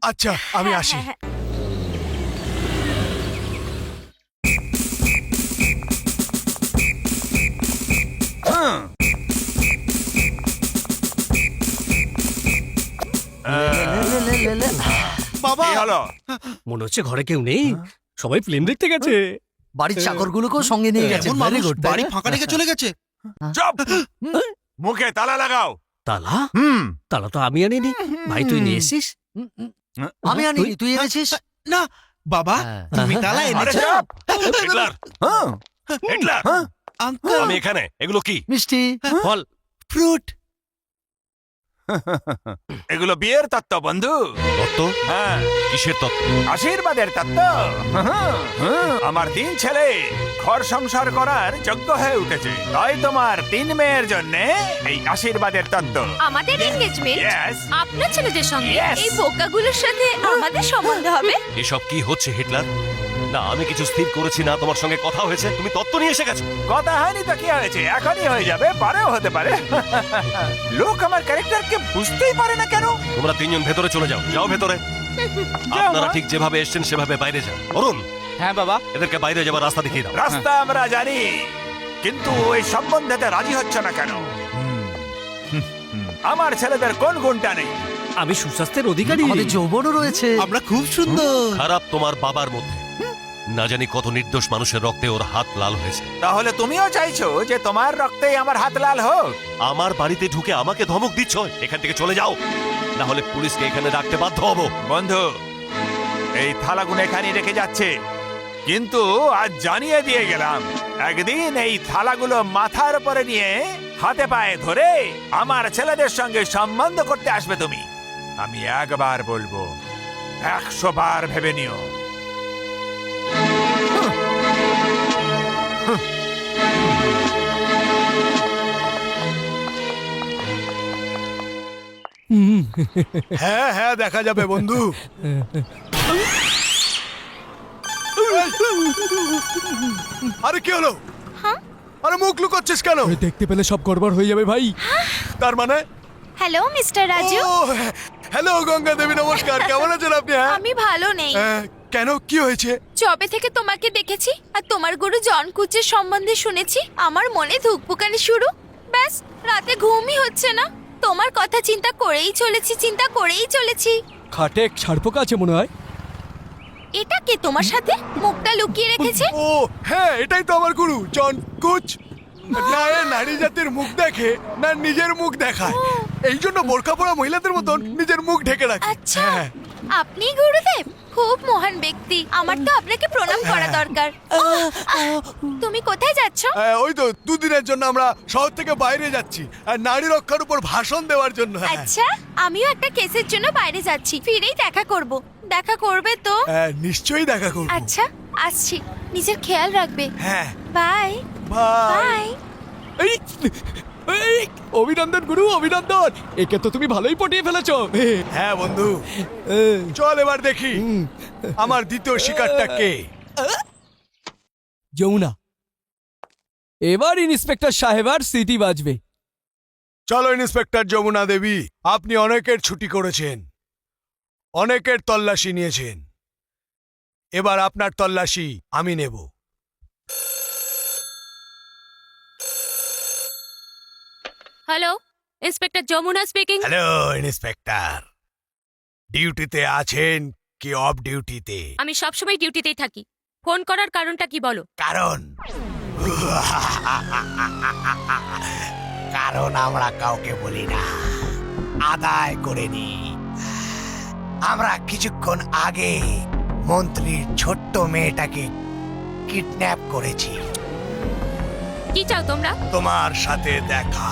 আচ্ছা আমি আসি। হ্যাঁ, বাবা, কি হলো? মনে হচ্ছে ঘরে কেউ নেই, সবাই ফিল্ম দেখতে গেছে। বাড়ির চাকরগুলোকেও সঙ্গে নিয়ে এমন মানুষ বাড়ি ফাঁকা রেখে চলে গেছে। চুপ! মুখে তালা লাগাও। তালা? তালা তো আমি আনিনি। ভাই তুই নিয়ে এসিস? আমি আনিনি, তুই এনেছিস? না বাবা, তুমি তালা আরে এনেছো? চুপ! হিটলার! হিটলার! আঙ্কেল, আমি এখানে, এগুলো কি? মিষ্টি, ফল। ফ্রুট। এগুলো বিয়ের তত্ত্ব বন্ধু। তত্ত্ব? হ্যাঁ, কিসের তত্ত্ব? আশীর্বাদের তত্ত্ব। আমার 3 ছেলে ঘর সংসার করার যোগ্য হয়ে উঠেছে, তাই তোমার 3 মেয়ের জন্য এই আশীর্বাদের তত্ত্ব। আমাদের এনগেজমেন্ট Yes. আপনার ছেলেদের সঙ্গে Yes. এই বোকাগুলোর সাথে আমাদের সম্বন্ধ হবে? এসব কি হচ্ছে হিটলার? না আমি কিছু স্থির করেছি না, তোমার সঙ্গে কথা হয়েছে, তুমি তত্ত্ব নিয়ে এসে গেছো। কথা হয়নি তো কি হয়েছে, এখনই হয়ে যাবে, পরেও হতে পারে। লোক আমার ক্যারেক্টারকে বুঝতেই পারে না কেন। তোমরা 3 জন ভেতরে চলে যাও, যাও ভেতরে। আপনারা ঠিক যেভাবে এসেছেন সেভাবে বাইরে যান। অরুণ, হ্যাঁ বাবা। এদেরকে বাইরে যাবার রাস্তা দেখিয়ে দাও। রাস্তা আমরা জানি, কিন্তু ওই সম্বন্ধেতে রাজি হচ্ছে না কেন? আমার ছেলেদের কোন গুণটা নেই? আমি সুস্বাস্থ্যের অধিকারী। আমাদের যৌবনও রয়েছে। আমরা খুব সুন্দর। খারাপ তোমার বাবার মধ্যে। না জানি কত নির্দোষ মানুষের রক্তে ওর হাত লাল হয়েছে। তাহলে তুমিও চাইছো যে তোমার রক্তেই আমার হাত লাল হোক? আমার বাড়িতে ঢুকে আমাকে ধমক দিচ্ছ, এখান থেকে চলে যাও, না হলে পুলিশকে এখানে রাখতে বাধ্য হব। বন্ধু, এই থালাগুলো এখানেই রেখে যাচ্ছে, কিন্তু আজ জানিয়ে দিয়ে গেলাম, একদিন এই থালাগুলো মাথার উপরে নিয়ে হাতে পায়ে ধরে আমার ছেলেদের সঙ্গে সম্বন্ধ করতে আসবে তুমি। আমি একবার বলবো, 100 বার ভেবে নিও। হ্যাঁ হ্যাঁ, দেখা যাবে বন্ধু। আরে কি হলো? আরে মুখ লুকোচ্ছিস কেন? দেখতে পেলে সব গড়বড় হয়ে যাবে ভাই। তার মানে? Hello mister Raju. Hello Ganga Devi, নমস্কার। কেমন আছেন আপনি? আমি ভালো নেই। কেন, কি হয়েছে? যবে থেকে তোমাকে দেখেছি আর তোমার গুরু জন কুচের সম্বন্ধে শুনেছি, আমার মনে ধুকপুকানি শুরু। ব্যাস, রাতে ঘুমই হচ্ছে না। তোমার কথা চিন্তা করেই চলেছি। খাটে ছাড়পোকা আছে মনে হয়। এটা কে তোমার সাথে মুখটা লুকিয়ে রেখেছে? ও হ্যাঁ, এটাই তো আমার গুরু জন কুচ। না এ নারী জাতির মুখ দেখে, না নিজের মুখ দেখায়, এই জন্য বোরকা পরা মহিলাদের মতন নিজের মুখ ঢেকে রাখে। আচ্ছা, আপনি গুরুদেব? খুব মহান ব্যক্তি, আমার তো আপনাকে প্রণাম করা দরকার। তুমি কোথায় যাচ্ছ? ওই তো 2 দিনের জন্য আমরা শহর থেকে বাইরে যাচ্ছি, আর নারী রক্ষার উপর ভাষণ দেওয়ার জন্য। আচ্ছা, আমিও একটা কেসের জন্য বাইরে যাচ্ছি, ফিরেই দেখা করব। দেখা করবে তো? নিশ্চয়ই দেখা করব। আচ্ছা, আসছি। নিজের খেয়াল রাখবে। হ্যাঁ, বাই বাই। বাই। অভিনন্দন গুরু, অভিনন্দন। একে তো তুমি ভালোই পটিয়ে ফেলেছো। হ্যাঁ বন্ধু, চল এবার দেখি আমার দ্বিতীয় শিকারটা কে। যমুনা, এবার ইন্সপেক্টর সাহেবার সিটি বাজবে। চলো ইন্সপেক্টর যমুনা দেবী, আপনি অনেকের ছুটি করেছেন, অনেকের তল্লাশি নিয়েছেন, এবার আপনার তল্লাশি আমি নেব। Hello, inspector Jamuna speaking. Hello inspector, ডিউটিতে আছেন কি অফ ডিউটিতে? আমি সবসময় ডিউটিতেই থাকি। ফোন করার কারণটা কি বলো? কারণ কারণ আমরা কাউকে বলি না, আদায় করে নি। আমরা কিছুক্ষণ আগে মন্ত্রীর ছোট্ট মেয়েটাকে কিডন্যাপ করেছি। কি চাও তোমরা? তোমার সাথে দেখা।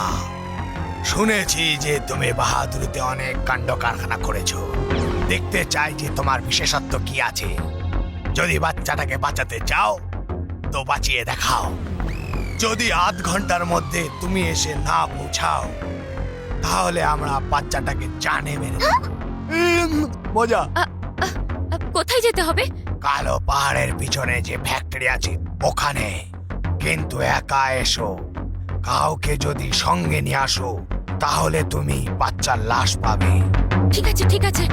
শুনেছি যে তুমি বাহাদুরিতে অনেক কাণ্ড কারখানা করেছো। দেখতে চাই যে তোমার বিশেষত্ব কি আছে। যদি বাচ্চাটাকে বাঁচাতে চাও তো বাঁচিয়ে দেখাও। যদি আধ ঘন্টার মধ্যে তুমি এসে না পৌঁছাও, তাহলে আমরা বাচ্চাটাকে জানে মেরে দেব। মজা। কোথায় যেতে হবে? কালো পাহাড়ের পিছনে যে ফ্যাক্টরি আছে ওখানে, কিন্তু একা এসো। কাউকে যদি সঙ্গে নিয়ে আসো তাহলে তুমি বাচ্চার লাশ পাবে। ঠিক আছে, ঠিক আছে।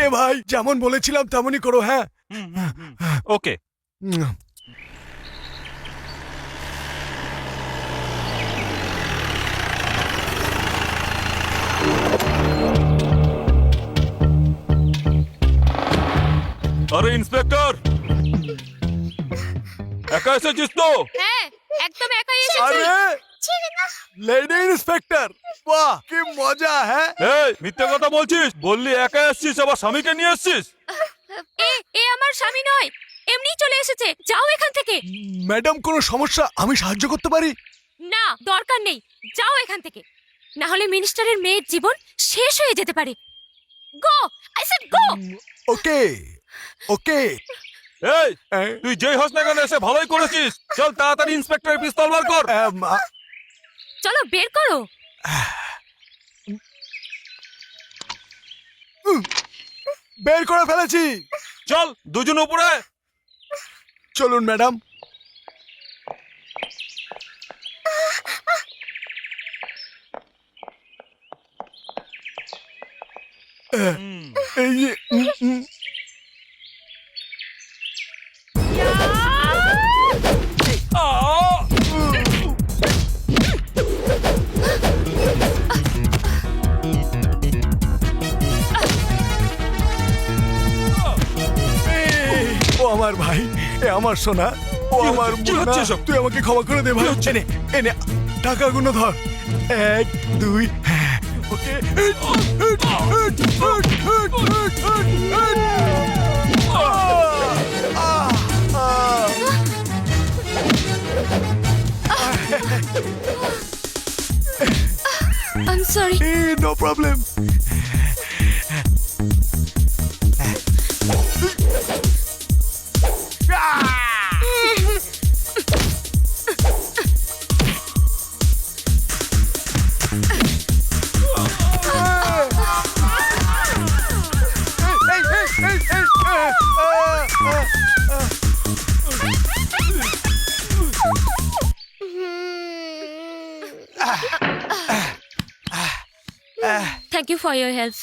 এ ভাই, যেমন বলেছিলাম তেমনই করো। হ্যাঁ, ওকে। আরে ইন্সপেক্টর, একা এসেছিস তো? হ্যাঁ, একদম একাই আরে এসেছি। লেডি ইন্সপেক্টর, বাহ কি মজা। হ্যাঁ, এই মিথ্যে কথা বলছিস? বললি একা এসেছিস, আবার স্বামীকে নিয়ে এসেছিস। এ আমার স্বামী নয়, এমনি চলে এসেছে। যাও এখান থেকে। ম্যাডাম কোনো সমস্যা, আমি সাহায্য করতে পারি। না, দরকার নেই, যাও এখান থেকে। না হলে মিনিস্টারের মেয়ের জীবন শেষ হয়ে যেতে পারে। গো, আই সেড গো। ওকে ওকে এই তুই যেই হোস না কেন এসে ভালোই করেছিস। চল তাড়াতাড়ি ইন্সপেক্টরের পিস্তল বার কর। চলো বের করো। বের করে ফেলেছি। চল দুজন উপরে। চলুন ম্যাডাম। এই যে, ও আমার ভাই, এ আমার সোনা, ও আমার কি মুন্না। হচ্ছে এসব? তুই আমাকে ক্ষমা করে দে ভাই। এনে এনে টাকাগুলো ধর। 1 2 okay. I'm sorry. No problem. Thank you for your help.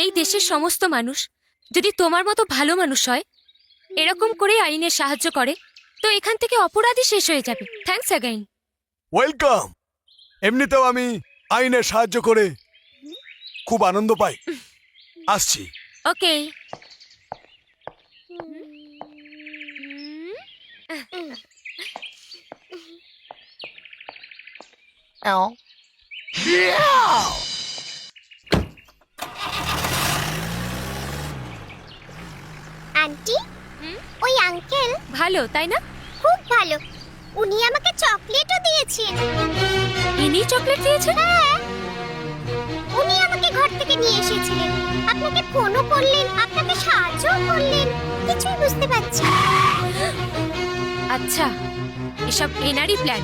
এই দেশের সমস্ত মানুষ যদি তোমার মতো ভালো মানুষ হয়, এরকম করে আইনের সাহায্য করে, তো এখান থেকে অপরাধী শেষ হয়ে যাবে। Thanks again. ওয়েলকাম। এমনিতেও আমি আইনের সাহায্য করে খুব আনন্দ পাই। আসছি। ওকে। আন্টি, ওই আঙ্কেল ভালো, তাই না? খুব ভালো। উনি আমাকে চকলেটও দিয়েছেন। ইনি চকলেট দিয়েছেন? হ্যাঁ। উনি আমাকে ঘর থেকে নিয়ে এসেছিলেন। আপনাকে ফোনও করলেন, আপনাকে সাহায্যও করলেন। কিছুই বুঝতে পারছি না। আচ্ছা, এসব এনারই প্ল্যান।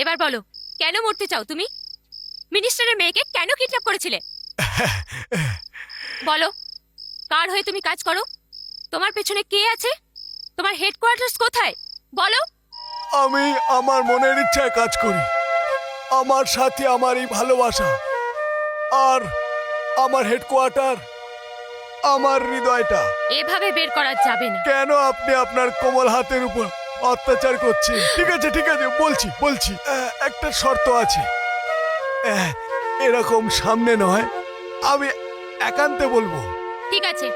এবার বলো, কেন মরতে চাও তুমি? মিনিস্টারের মেয়েকে কেন কিডন্যাপ করেছিলে? বলো, কার হয়ে তুমি কাজ করো? তোমার পেছনে কে আছে? তোমার হেডকোয়ার্টার্স কোথায়? বলো। আমি আমার মনের ইচ্ছায় কাজ করি। আমার সাথে আমার এই ভালোবাসা, আর আমার হেডকোয়ার্টার আমার হৃদয়টা। এভাবে বের করা যাবে না। কেন আপনি আপনার কোমল হাতের উপর অত্যাচার করছেন? ঠিক আছে ঠিক আছে, বলছি বলছি। একটা শর্ত আছে। এরকম সামনে নয়, আমি একান্তে বলবো। ঠিক আছে,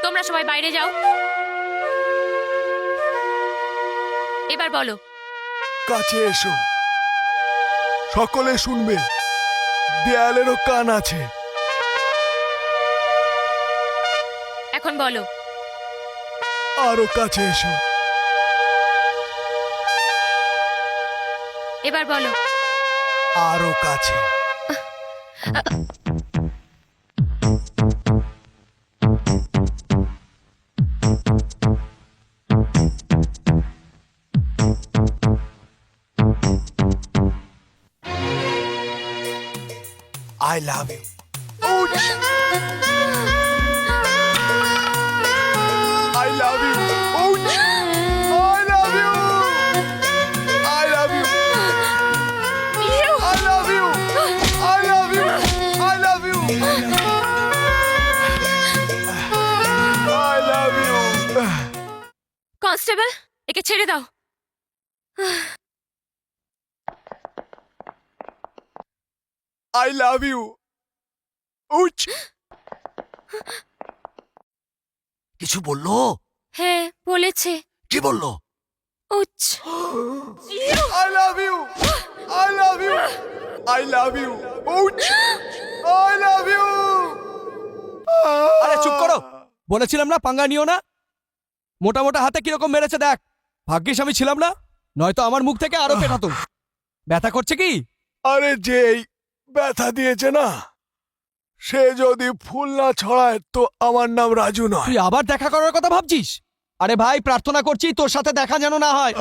তোমরা সবাই বাইরে যাও। এবার বলো। কাছে এসো, সকলে শুনবে। দেয়ালেরও কান আছে। এখন বলো। আরো কাছে এসো। এবার বলো। আরো কাছে। I love you. Ouch! I love you. Ouch! I love you. I love you. I love you. I love you. I love you. I love you. Constable, একে ছেড়ে দাও। I love you. Ouch! কিছু বললো? হ্যাঁ, বলেছে। কি বললো? উচ্চ। I love you. I love you. I love you. Ouch! I love you. আরে চুপ করো, বলেছিলাম না পাঙ্গা নিও না। মোটা মোটা হাতে কিরকম মেরেছে দেখ। ভাগ্যিস আমি ছিলাম না, নয়তো আমার মুখ থেকে আরো পেটাতো। ব্যথা করছে কি? আরে যেই ব্যথা দিয়েছে না, সে যদি ফুল না ছড়ায় তো আমার নাম রাজু নয়। তুই আবার দেখা করার কথা ভাবছিস? আরে ভাই, প্রার্থনা করছি তোর সাথে দেখা যেন না হয়।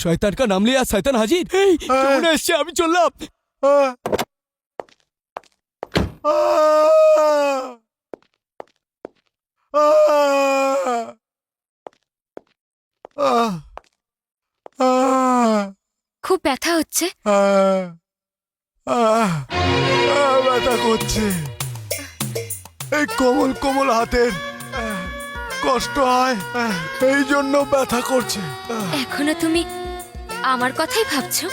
শয়তান কা নাম লিয়া শয়তান হাজির। এই কেমন এসছে, আমি চললাম। খুব ব্যথা হচ্ছে। ব্যথা করছে, এই কোমল কোমল হাতের কষ্ট হয়, এই জন্য ব্যথা করছে। এখনো তুমি আমার কথাই ভাবছো?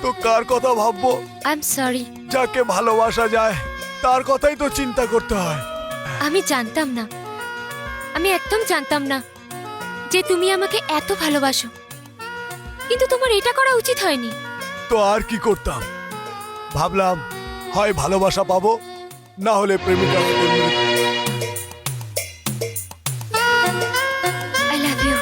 তো কার কথা ভাববো? I am sorry. যাকে ভালোবাসা যায় তার কথাই তো চিন্তা করতে হয়। আমি জানতাম না, আমি একদম জানতাম না যে তুমি আমাকে এত ভালোবাসো। কিন্তু তোমার এটা করা উচিত হয়নি। তো আর কি করতাম? ভাবলাম হয় ভালোবাসা পাবো, না হলে প্রেমিকা হতে মৃত্যু। I love you.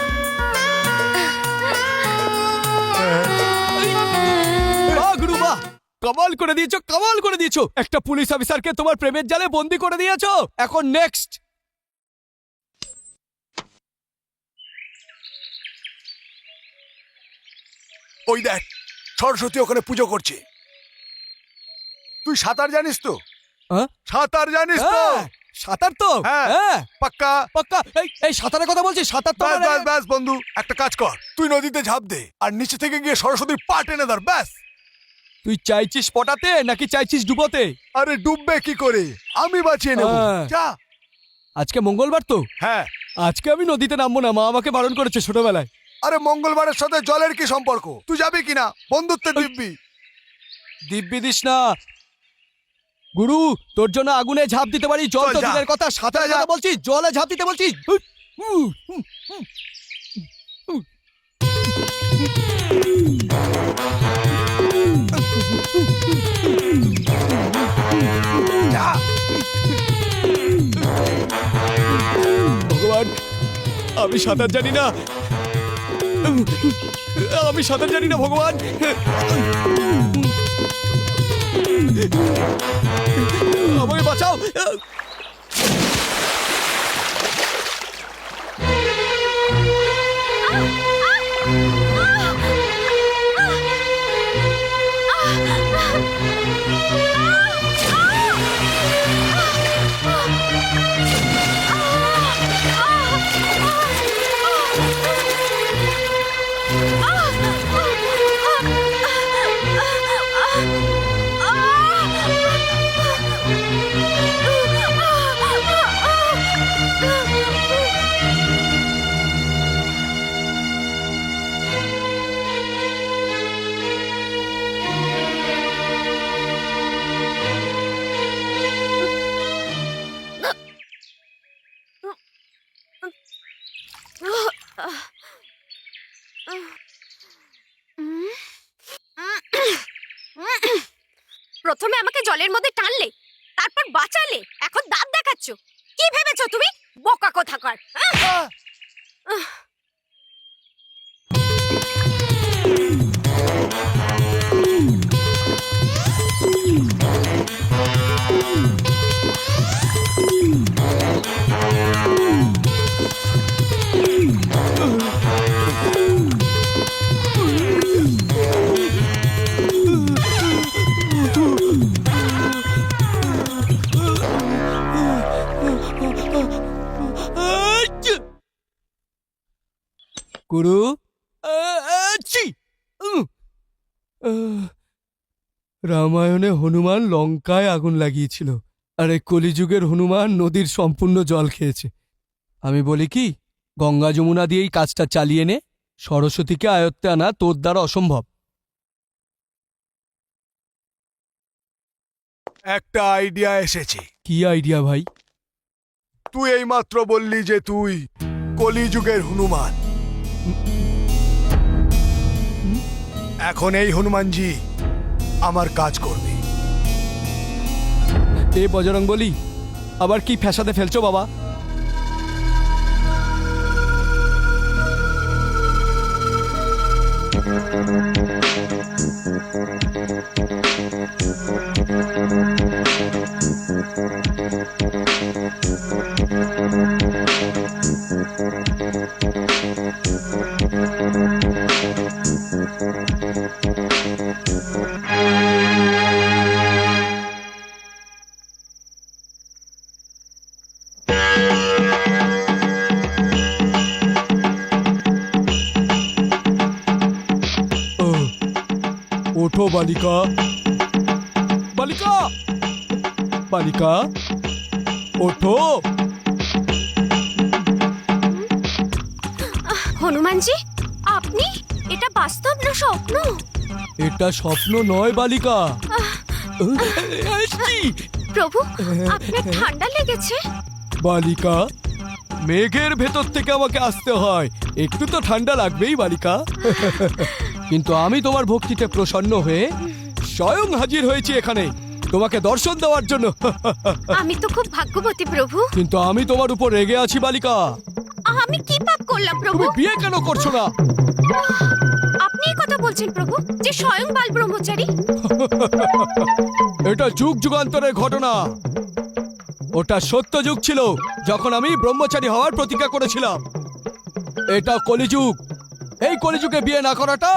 গুরু বাহ, কামাল করে দিয়েছো, কামাল করে দিয়েছো। একটা পুলিশ অফিসারকে তোমার প্রেমের জালে বন্দি করে দিয়েছো। এখন নেক্সট। ওই দেখ, সরস্বতী ওখানে পুজো করছে। তুই সাঁতার জানিস তো? হ্যাঁ? সাঁতার জানিস তো? সাঁতার তো? হ্যাঁ। হ্যাঁ, পাক্কা পাক্কা। এই সাঁতারের কথা বলছিস? সাঁতার তো ব্যাস মানে- ব্যাস ব্যাস বন্ধু, একটা কাজ কর, তুই নদীতে ঝাঁপ দে আর নিচে থেকে গিয়ে সরস্বতীর পা টেনে ধর, ব্যাস। তুই চাইছিস পটাতে নাকি চাইছিস ডুবোতে? আরে ডুববে কি করে, আমি বাঁচিয়ে নেব। হ্যাঁ। যা। আজকে মঙ্গলবার তো? হ্যাঁ। আজকে আমি নদীতে নামবো না, মা আমাকে বারণ করেছে ছোটবেলায়। আরে মঙ্গলবারের সাথে জলের কি সম্পর্ক? তুই যাবি কিনা? বন্ধুত্বের দিব্যি। দিব্যি দিস না গুরু, তোর জন্য আগুনে ঝাঁপ দিতে পারি, জল চল তো যা। দূরের কথা, সাঁতার যা। কথা বলছিস, জলে ঝাঁপ দিতে বলছিস। ভগবান, আমি সাঁতার জানি না, আমি সাঁতার জানি না ভগবান। আমাকে বাঁচাও। প্রথমে আমাকে জলের মধ্যে টানলে, তারপর বাঁচালে, এখন দাঁত দেখাচ্ছ। কি ভেবেছো তুমি? বোকা কোথাকার। গুরু, রামায়ণে হনুমান লঙ্কায় আগুন লাগিয়েছিল, আর এই কলিযুগের হনুমান নদীর সম্পূর্ণ জল খেয়েছে। আমি বলি কি, গঙ্গা যমুনা দিয়েই কাজটা চালিয়ে নে, সরস্বতীকে আয়ত্তে আনা তোর দ্বারা অসম্ভব। একটা আইডিয়া এসেছে। কি আইডিয়া ভাই? তুই এইমাত্র বললি যে তুই কলিযুগের হনুমান। এখন এই হনুমানজি আমার কাজ করবে। এ বজরং বলি, আবার কি ফ্যাসাদে ফেলছো বাবা? ওঠো বালিকা, বালিকা, বালিকা, ওঠো। হনুমানজি, আপনি? এটা বাস্তব না স্বপ্ন? এটা স্বপ্ন নয় বালিকা। প্রভু, আপনার ঠান্ডা লেগেছে? বালিকা, মেঘের ভেতর থেকে আমাকে আসতে হয়, একটু তো ঠান্ডা লাগবেই বালিকা। কিন্তু আমি তোমার ভক্তিতে প্রসন্ন হয়ে স্বয়ং হাজির হয়েছি এখানে তোমাকে দর্শন দেওয়ার জন্য। আমি তো খুব ভাগ্যবতী প্রভু। কিন্তু আমি তোমার উপর রেগে আছি বালিকা। আমি কি পাপ করলাম প্রভু? তুমি বিয়ে কেন করছো না? আপনি এই কথা বলছেন প্রভু, যে স্বয়ং বাল ব্রহ্মচারী? এটা যুগ যুগান্তরের ঘটনা। ওটা সত্য যুগ ছিল, যখন আমি ব্রহ্মচারী হওয়ার প্রতিজ্ঞা করেছিলাম। এটা কলিযুগ। এই কলিযুগে বিয়ে না করাটা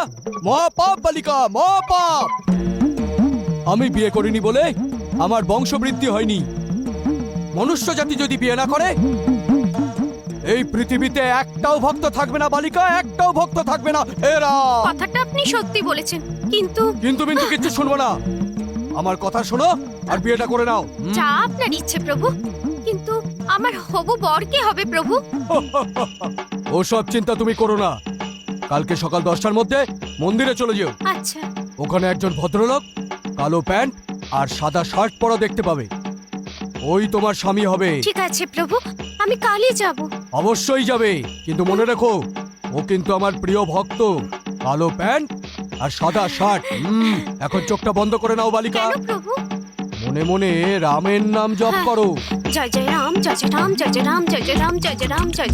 মহাপাপ বালিকা, মহাপাপ। আমি বিয়ে করিনি বলে আমার বংশবৃদ্ধি হয়নি। মনুষ্য জাতি যদি বিয়ে না করে, এই পৃথিবীতে একটাও ভক্ত থাকবে না বালিকা, একটাও ভক্ত থাকবে না। এরা কথাটা আপনি সত্যি বলেছেন, কিন্তু কিন্তু কিচ্ছু শুনবো না। আমার কথা শোনো আর বিয়েটা করে নাও। যা আপনার ইচ্ছে প্রভু, কিন্তু আমার হবু বর কে হবে প্রভু? ওসব চিন্তা তুমি করো না। কালকে সকাল 10টার মধ্যে মন্দিরে চলে যেও। আচ্ছা। ওখানে একজন ভদ্রলোক কালো প্যান্ট আর সাদা শার্ট পরা দেখতে পাবে, ওই তোমার স্বামী হবে। ঠিক আছে প্রভু, আমি কালই যাব। অবশ্যই যাবে, কিন্তু মনে রেখো ও কিন্তু আমার প্রিয় ভক্ত। কালো প্যান্ট আর সাদা শার্ট। এখন চোখটা বন্ধ করে নাও বালিকা। কেন প্রভু? মনে মনে রামের নাম জপ করো। জয় জয় রাম, জয় জয় রাম, জয় জয় রাম, জয় জয় রাম, জয় জয় রাম, জয়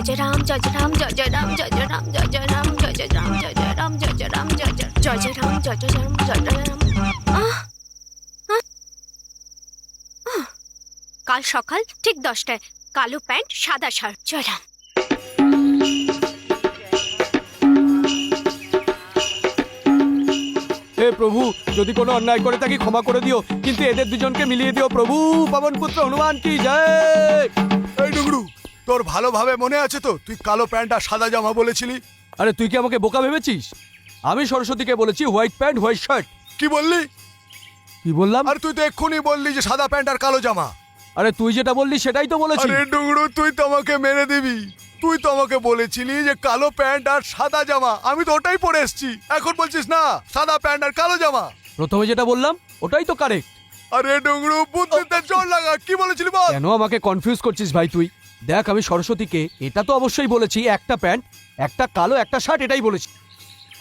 জয় রাম, জয় জয় রাম, জয় জয় রাম, জয় জয় রাম, জয় জয় রাম, জয় জয় রাম, জয় জয় রাম, জয় জয় রাম, জয় জয় রাম, জয় জয় জয় জয় রাম, জয় জয় রাম, জয় জয় রাম। কাল সকাল ঠিক 10টায়, কালো প্যান্ট সাদা শার্ট। জয় রাম। হে প্রভু, যদি কোনো অন্যায় করে থাকি ক্ষমা করে দিও, কিন্তু এদের দুজনকে মিলিয়ে দিও প্রভু। পবন পুত্র হনুমান কি জয়। এই ডুগরু, তোর ভালোভাবে মনে আছে তো তুই কালো প্যান্ট আর সাদা জামা বলেছিলি? আরে তুই কি আমাকে বোকা ভেবেছিস? আমি সরস্বতীকে বলেছি হোয়াইট প্যান্ট হোয়াইট শার্ট। কি বললি? কি বললাম? আর তুই তো এক্ষুনি বললি যে সাদা প্যান্ট আর কালো জামা। আরে তুই যেটা বললি সেটাই তো বলেছি। আরে ডুগরু, তুই তো আমাকে মেরে দিবি। তুই তো আমাকে বলেছিলি যে কালো প্যান্ট আর সাদা জামা, আমি তো ওটাই পরে এসেছি। এখন বলছিস না সাদা প্যান্ট আর কালো জামা। প্রথমে যেটা বললাম ওটাই তো কারেক্ট। আরে ডুগরু, বুদ্ধিতে জোর লাগা। কি বলেছিলি বল? কেন আমাকে কনফিউজ করছিস ভাই তুই? দেখ, আমি সরস্বতীকে এটা তো অবশ্যই বলেছি একটা প্যান্ট একটা কালো একটা শার্ট, এটাই বলেছি।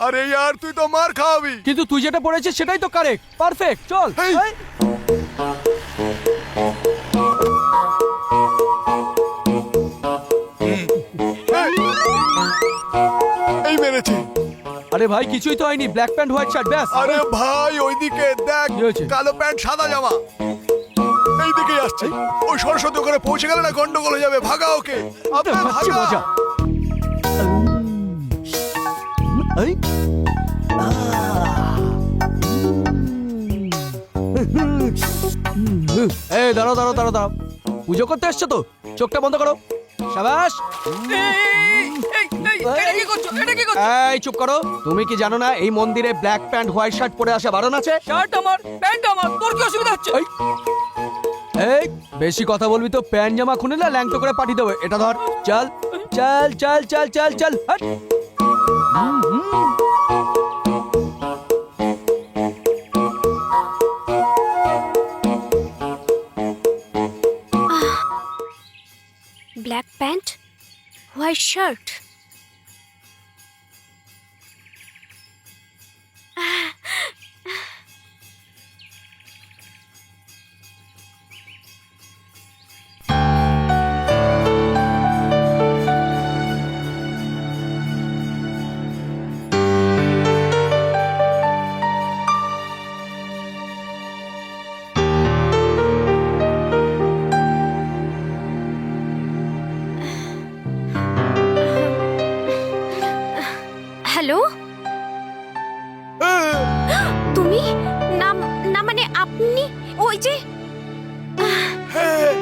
আরে यार, তুই তো মার খাওয়াবি। কিন্তু তুই যেটা পড়েছিস সেটাই তো কারেক্ট, পারফেক্ট। চল। এই মেরেছে। আরে ভাই কিছুই তো হয়নি, ব্ল্যাক প্যান্ট হোয়াইট শার্ট ব্যাস। আরে ভাই, ওইদিকে দেখ, কালো প্যান্ট সাদা জামা এইদিকে আসছে। ওই সরস্বতী ওখানে পৌঁছে গেলে না গন্ডগোল হয়ে যাবে। ভাগা ওকে। মজা। এই দাঁড়াও দাঁড়াও দাঁড়াও দাঁড়াও, পুজো করতে এসছো তো? চোখটা বন্ধ করো। শাবাশ। এই চুপ করো। তুমি কি জানো না এই মন্দিরে ব্ল্যাক প্যান্ট হোয়াইট শার্ট পরে আসা বারণ আছে? শার্ট আমার, প্যান্ট আমার, তোর কি অসুবিধা হচ্ছে? এই বেশি কথা বলবি তো প্যান্ট জামা খুলে না ল্যাংটো করে পাঠিয়ে দেবো। এটা ধর। চল চল চল চল চল চল। হাট। Black pant white shirt. Hello, তুমি? না না, মানে আপনি ওই যে হ্যাঁ,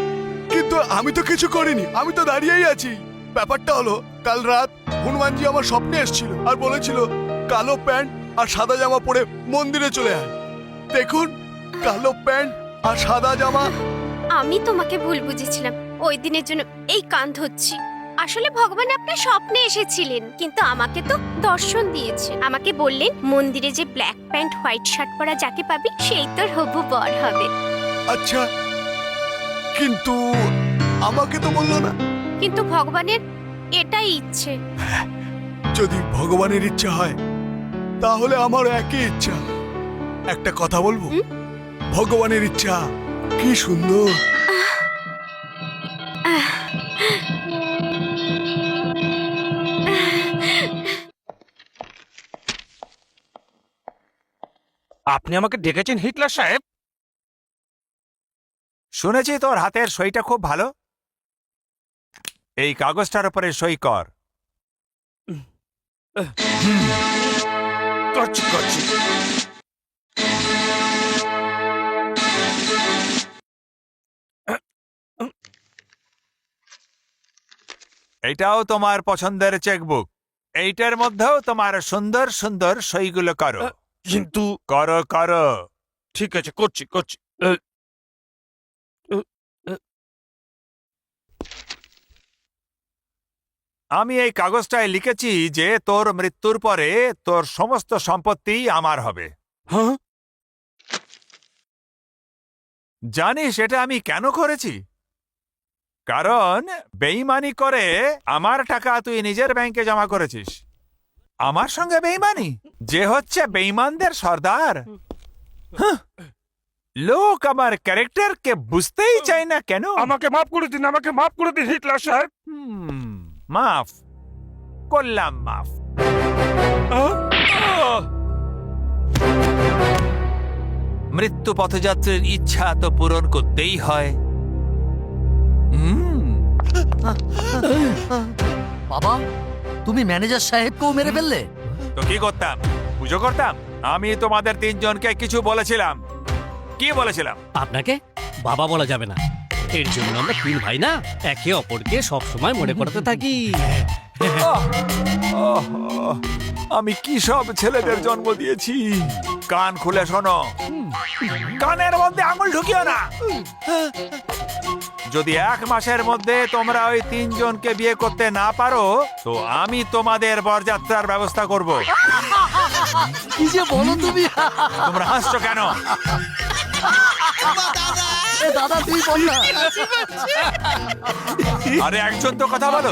কিন্তু আমি তো কিছু করিনি, আমি তো দাঁড়িয়েই আছি। ব্যাপারটা হলো, কাল রাত হনুমানজি আমার স্বপ্নে এসেছিল আর বলেছিল কালো প্যান্ট আর সাদা জামা পরে মন্দিরে চলে আয়। দেখুন, কালো প্যান্ট আর সাদা জামা। আমি তোমাকে ভুল বুঝেছিলাম, ওই দিনের জন্য এই কান ধরছি। আসলে ভগবান আপনার স্বপ্নে এসেছিলেন, কিন্তু আমাকে তো দর্শন দিয়েছে। আমাকে বললেন মন্দিরে যে ব্ল্যাক প্যান্ট হোয়াইট শার্ট পরা যাকে পাবি সেই তোর হবু বর হবে। আচ্ছা, কিন্তু আমাকে তো বললো না। কিন্তু ভগবানের এটাই ইচ্ছে। যদি ভগবানের ইচ্ছা হয় তাহলে আমারও একই ইচ্ছা। একটা কথা বলবো, ভগবানের ইচ্ছা কি সুন্দর। আপনি আমাকে ডেকেছেন হিটলার সাহেব? শুনেছি তোর হাতের সইটা খুব ভালো। এই কাগজটার উপরে সই কর। করছি করছি। এটাও তোমার পছন্দের চেকবুক। এইটার মধ্যেও তোমার সুন্দর সুন্দর সইগুলো করো। কিন্তু করো করো। ঠিক আছে, করছি করছি। আমি এই কাগজটায় লিখেছি যে তোর মৃত্যুর পরে তোর সমস্ত সম্পত্তি আমার হবে। হ্যাঁ? জানিস এটা আমি কেন করেছি? কারণ বেইমানি করে আমার টাকা তুই নিজের ব্যাংকে জমা করেছিস। আমার সঙ্গে বেইমানি, যে হচ্ছে বেইমানদের সর্দার। হাহ, লোক আমার ক্যারেক্টারকে বুঝতেই চায় না কেন? আমাকে মাফ করে দিন, আমাকে মাফ করে দিন হিটলার সাহেব। মাফ করলাম, মাফ। মৃত্যু পথযাত্রীর ইচ্ছা তো পূরণ করতেই হয়। বাবা, তুমি ম্যানেজার সাহেবকেও মেরে ফেললে? তো কি করতাম? পুজো করতাম? আমি তোমাদের তিনজনকে কিছু বলেছিলাম। কি বলেছিলাম? আপনাকে বাবা বলা যাবে না। এর জন্য আমরা তিন ভাই না, একে অপরকে সব সময় মনে করাতে থাকি। আমি কি সব ছেলেদের জন্ম দিয়েছি। কান খুলে শোনো, কানের মধ্যে আঙুল ঢুকিও না। যদি 1 মাসের মধ্যে তোমরা ওই তিনজনকে বিয়ে করতে না পারো, তো আমি তোমাদের বরযাত্রার ব্যবস্থা করব। কি যে বলো তুমি! তোমরা হাসছো কেন? দাদা, তুই বল না। আরে একজন তো কথা বলো।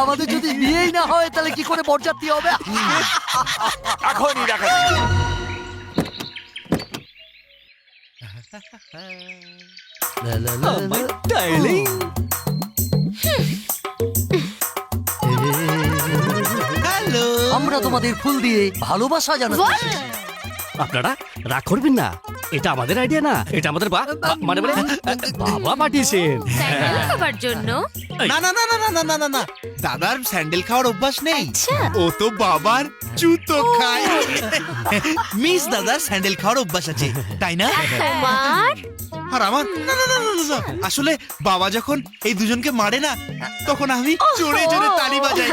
আমাদের যদি বিয়েই না হয় তাহলে কি করে বরযাত্রী হবে? এখনই দেখাচ্ছি। হ্যালো, আমরা তোমাদের ফুল দিয়ে ভালোবাসা জানাতে এসেছি। আপনারা রাগ করবেন না, এটা আমাদের আইডিয়া না, এটা আমাদের মানে বাবা পাঠিয়েছেন। স্যান্ডেল খাবার জন্য। না না না না না না না না না, দাদার স্যান্ডেল খাওয়ার অভ্যাস নেই। আচ্ছা। ও তো বাবার জুতো খায়। মিস দাদার স্যান্ডেল খাওয়ার অভ্যাস আছে, তাই না? তোমার? আর আমার না না না না না, না। আসলে বাবা যখন এই দুজনকে মারে না, তখন আমি জোরে জোরে তালি বাজাই,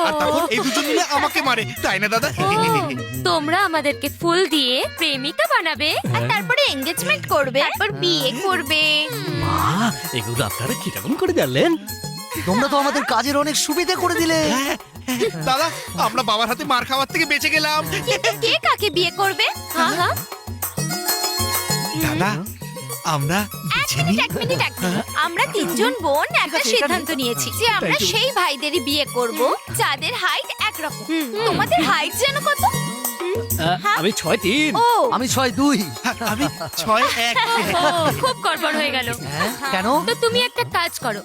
আর তখন এই দুজন মিলে আমাকে মারে, তাই না দাদা? তোমরা আমাদেরকে ফুল দিয়ে প্রেমিকা বানাবে, আর তারপরে এনগেজমেন্ট করবে, তারপর বিয়ে করবে। মা, এগুলো আপনারা কিরকম করে জানলেন? তোমরা তো আমাদের কাজের অনেক সুবিধা করে দিলে। দাদা, আমরা বাবার হাতে মার খাওয়ার থেকে বেঁচে গেলাম। কিন্তু কে কাকে বিয়ে করবে? হ্যাঁ হ্যাঁ, দাদা, আমরা এক মিনিট। আমরা তিনজন বোন একটা সিদ্ধান্ত নিয়েছি যে আমরা সেই ভাইদেরই বিয়ে করব যাদের হাইট একরকম। তোমাদের হাইট যেন কত? আমি 6'3। ও, আমি 6'2। আমি 6'1। খুব গড়বড় হয়ে গেল। কেন? তো তুমি একটা কাজ করো,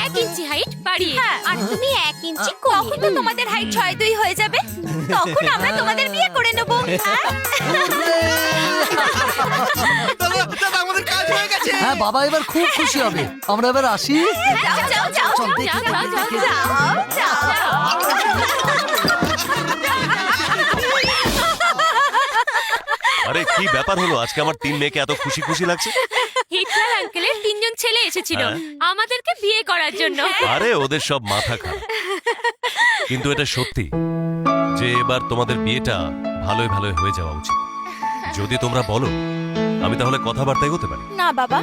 1 ইঞ্চি হাইট বাড়িয়ে, আর তুমি 1 ইঞ্চি কমিয়ে। তখন তো তোমাদের হাইট 6'2 হয়ে যাবে। তখন আমরা তোমাদের বিয়ে করে নেব। দাদা, দাদা, আমাদের কাজ হয়ে গেছে। হ্যাঁ, বাবা এবার খুব খুশি হবে। আমরা এবার আসি। যাও যাও যাও চল, যাও দেখি, যাও দেখি, যাও দেখি। যাও যাও। কি ব্যাপার হলো আজকে আমার 3 মেয়েকে এত খুশি খুশি লাগছে? হিটলার আঙ্কেলের 3জন ছেলে এসেছিল আমাদেরকে বিয়ে করার জন্য। আরে ওদের সব মাথা খারাপ। কিন্তু এটা সত্যি যে এবার তোমাদের বিয়েটা ভালোই ভালোই হয়ে যাওয়া উচিত। যদি তোমরা বলো আমি তাহলে কথাবার্তায় হতে পারি। না বাবা,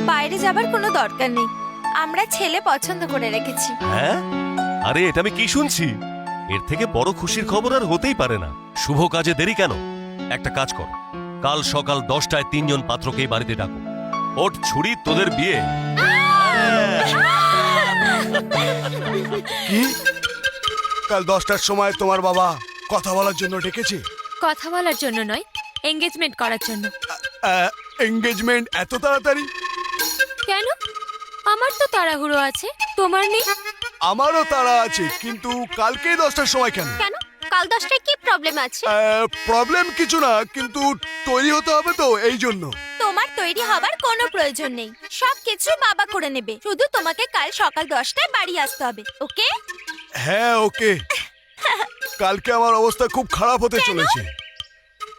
বাইরে যাবার কোনো দরকার নেই, আমরা ছেলে পছন্দ করে রেখেছি। হ্যাঁ? আরে এটা আমি কি শুনছি? এর থেকে বড় খুশির খবর আর হতেই পারে না। শুভ কাজে দেরি কেন? একটা কাজ কর, কাল সকাল 10টায় 3জন পাত্রকেই বাড়িতে ডাকো। ওঠ ছুরি, তোদের বিয়ে। কি কাল 10টার সময় তোমার বাবা কথা বলার জন্য ডেকেছে? কথা বলার জন্য নয়, এঙ্গেজমেন্ট করার জন্য। এঙ্গেজমেন্ট এত তাড়াতাড়ি? কেন? আমার তো তাড়াহুড়ো আছে, তোমার নেই? আমারও তাড়া আছে, কিন্তু কালকেই 10টার সময় কেন? কেন? কাল 10টায় কি প্রবলেম আছে? প্রবলেম কিছু না, কিন্তু তৈরি হতে হবে তো, এই জন্য। তোমার তৈরি হবার কোনো প্রয়োজন নেই, সবকিছু বাবা করে নেবে। শুধু তোমাকে কাল সকাল 10টায় বাড়ি আসতে হবে, ওকে? হ্যাঁ ওকে। কালকে আমার অবস্থা খুব খারাপ হতে চলেছে।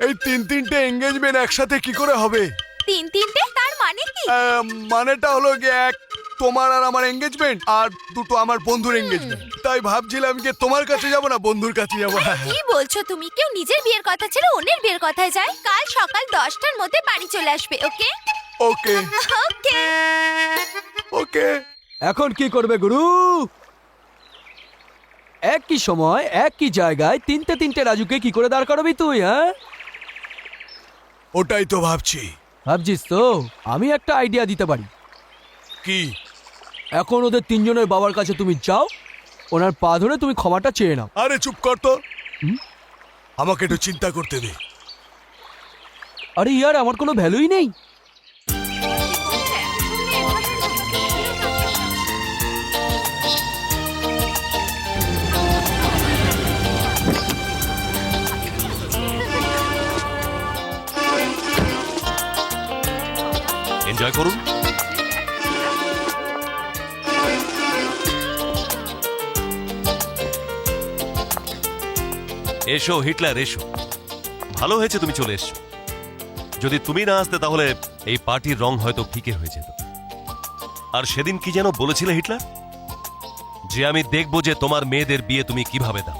এই 3-3টে এঙ্গেজমেন্ট একসাথে কি করে হবে? 3-3টে? তার মানে কি? মানেটা হলো গিয়ে, এক তোমার আর আমার এঙ্গেজমেন্ট, আর দুটো আমার বন্ধুর এঙ্গেজমেন্ট। তাই ভাবছিলাম যে তোমার কাছে যাব না বন্ধুর কাছে যাব। কি বলছো তুমি? কেউ নিজের বিয়ের কথা ছেড়ে অন্যের বিয়ের কথায় যায়? কাল সকাল 10টার মধ্যে বাড়ি চলে আসবে, ওকে? ওকে ওকে ওকে। এখন কি করবে গুরু? একই সময় একই জায়গায় তিনটে রাজুকে কি করে দাঁড় করাবি তুই? হ্যাঁ, ওটাই তো ভাবছি। ভাবছিস তো? আমি একটা আইডিয়া দিতে পারি। কি? এখন ওদের 3জনের বাবার কাছে তুমি যাও, ওনার পা ধরে তুমি ক্ষমাটা চেয়ে নাও। আরে চুপ কর তো, আমাকে একটু চিন্তা করতে দে। আরে ইয়ার, আমার কোনো ভ্যালুই নেই। এনজয় করুন। এসো হিটলার, এসো। ভালো হয়েছে তুমি চলে এসছো। যদি তুমি না আসতে তাহলে এই পার্টির রং হয়তো ফিকে হয়ে যেত। আর সেদিন কি যেন বলেছিলে হিটলার? যে আমি দেখব যে তোমার মেয়েদের বিয়ে তুমি কিভাবে দাও।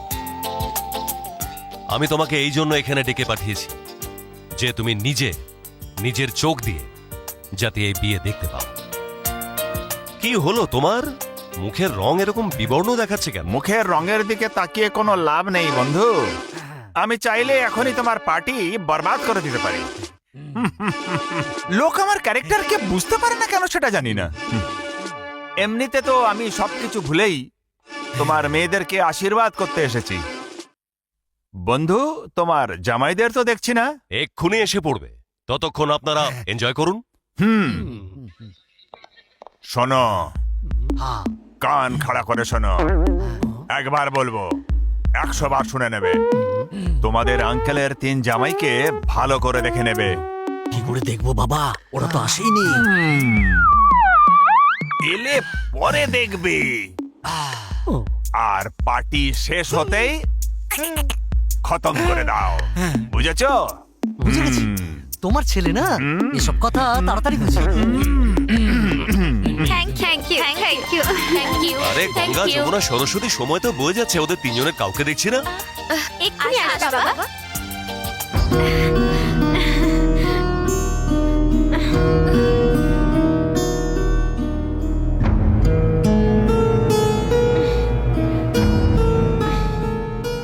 আমি তোমাকে এই জন্য এখানে ডেকে পাঠিয়েছি যে তুমি নিজের চোখ দিয়ে যাতে এই বিয়ে দেখতে পাও। কি হলো তোমার? মুখের রং এরকম বিবর্ণ দেখাচ্ছে কেন? মুখের রঙের দিকে তাকিয়ে কোনো লাভ নেই বন্ধু। আমি চাইলে এখনই তোমার পার্টি বরবাদ করে দিতে পারি। লোক আমার ক্যারেক্টারকে বুঝতে পারে না কেন সেটা জানি না। এমনিতে তো আমি সবকিছু ভুলেই তোমার মেয়েদেরকে আশীর্বাদ করতে এসেছি। বন্ধু, তোমার জামাইদের তো দেখছি না। এক্ষুনি এসে পড়বে, ততক্ষণ আপনারা এনজয় করুন। শোনো, কান খাড়া করে শোনো, একবার বলবো 100 বার শুনে নেবে। তোমাদের আঙ্কেলের 3 জামাইকে ভালো করে দেখে নেবে। কি করে দেখবো বাবা? ওরা তো আসেইনি। এলে পরে দেখবি। আর পার্টি শেষ হতেই খতম করে দাও, বুঝেছো? বুঝে গেছি। তোমার ছেলে না এসব কথা তাড়াতাড়ি বুঝে। Thank you. আরে গঙ্গা, যমুনা, সরস্বতী, সময় তো বয়ে যাচ্ছে, ওদের 3জনের কাউকে দেখছি না। এক্ষুনি আসবে বাবা।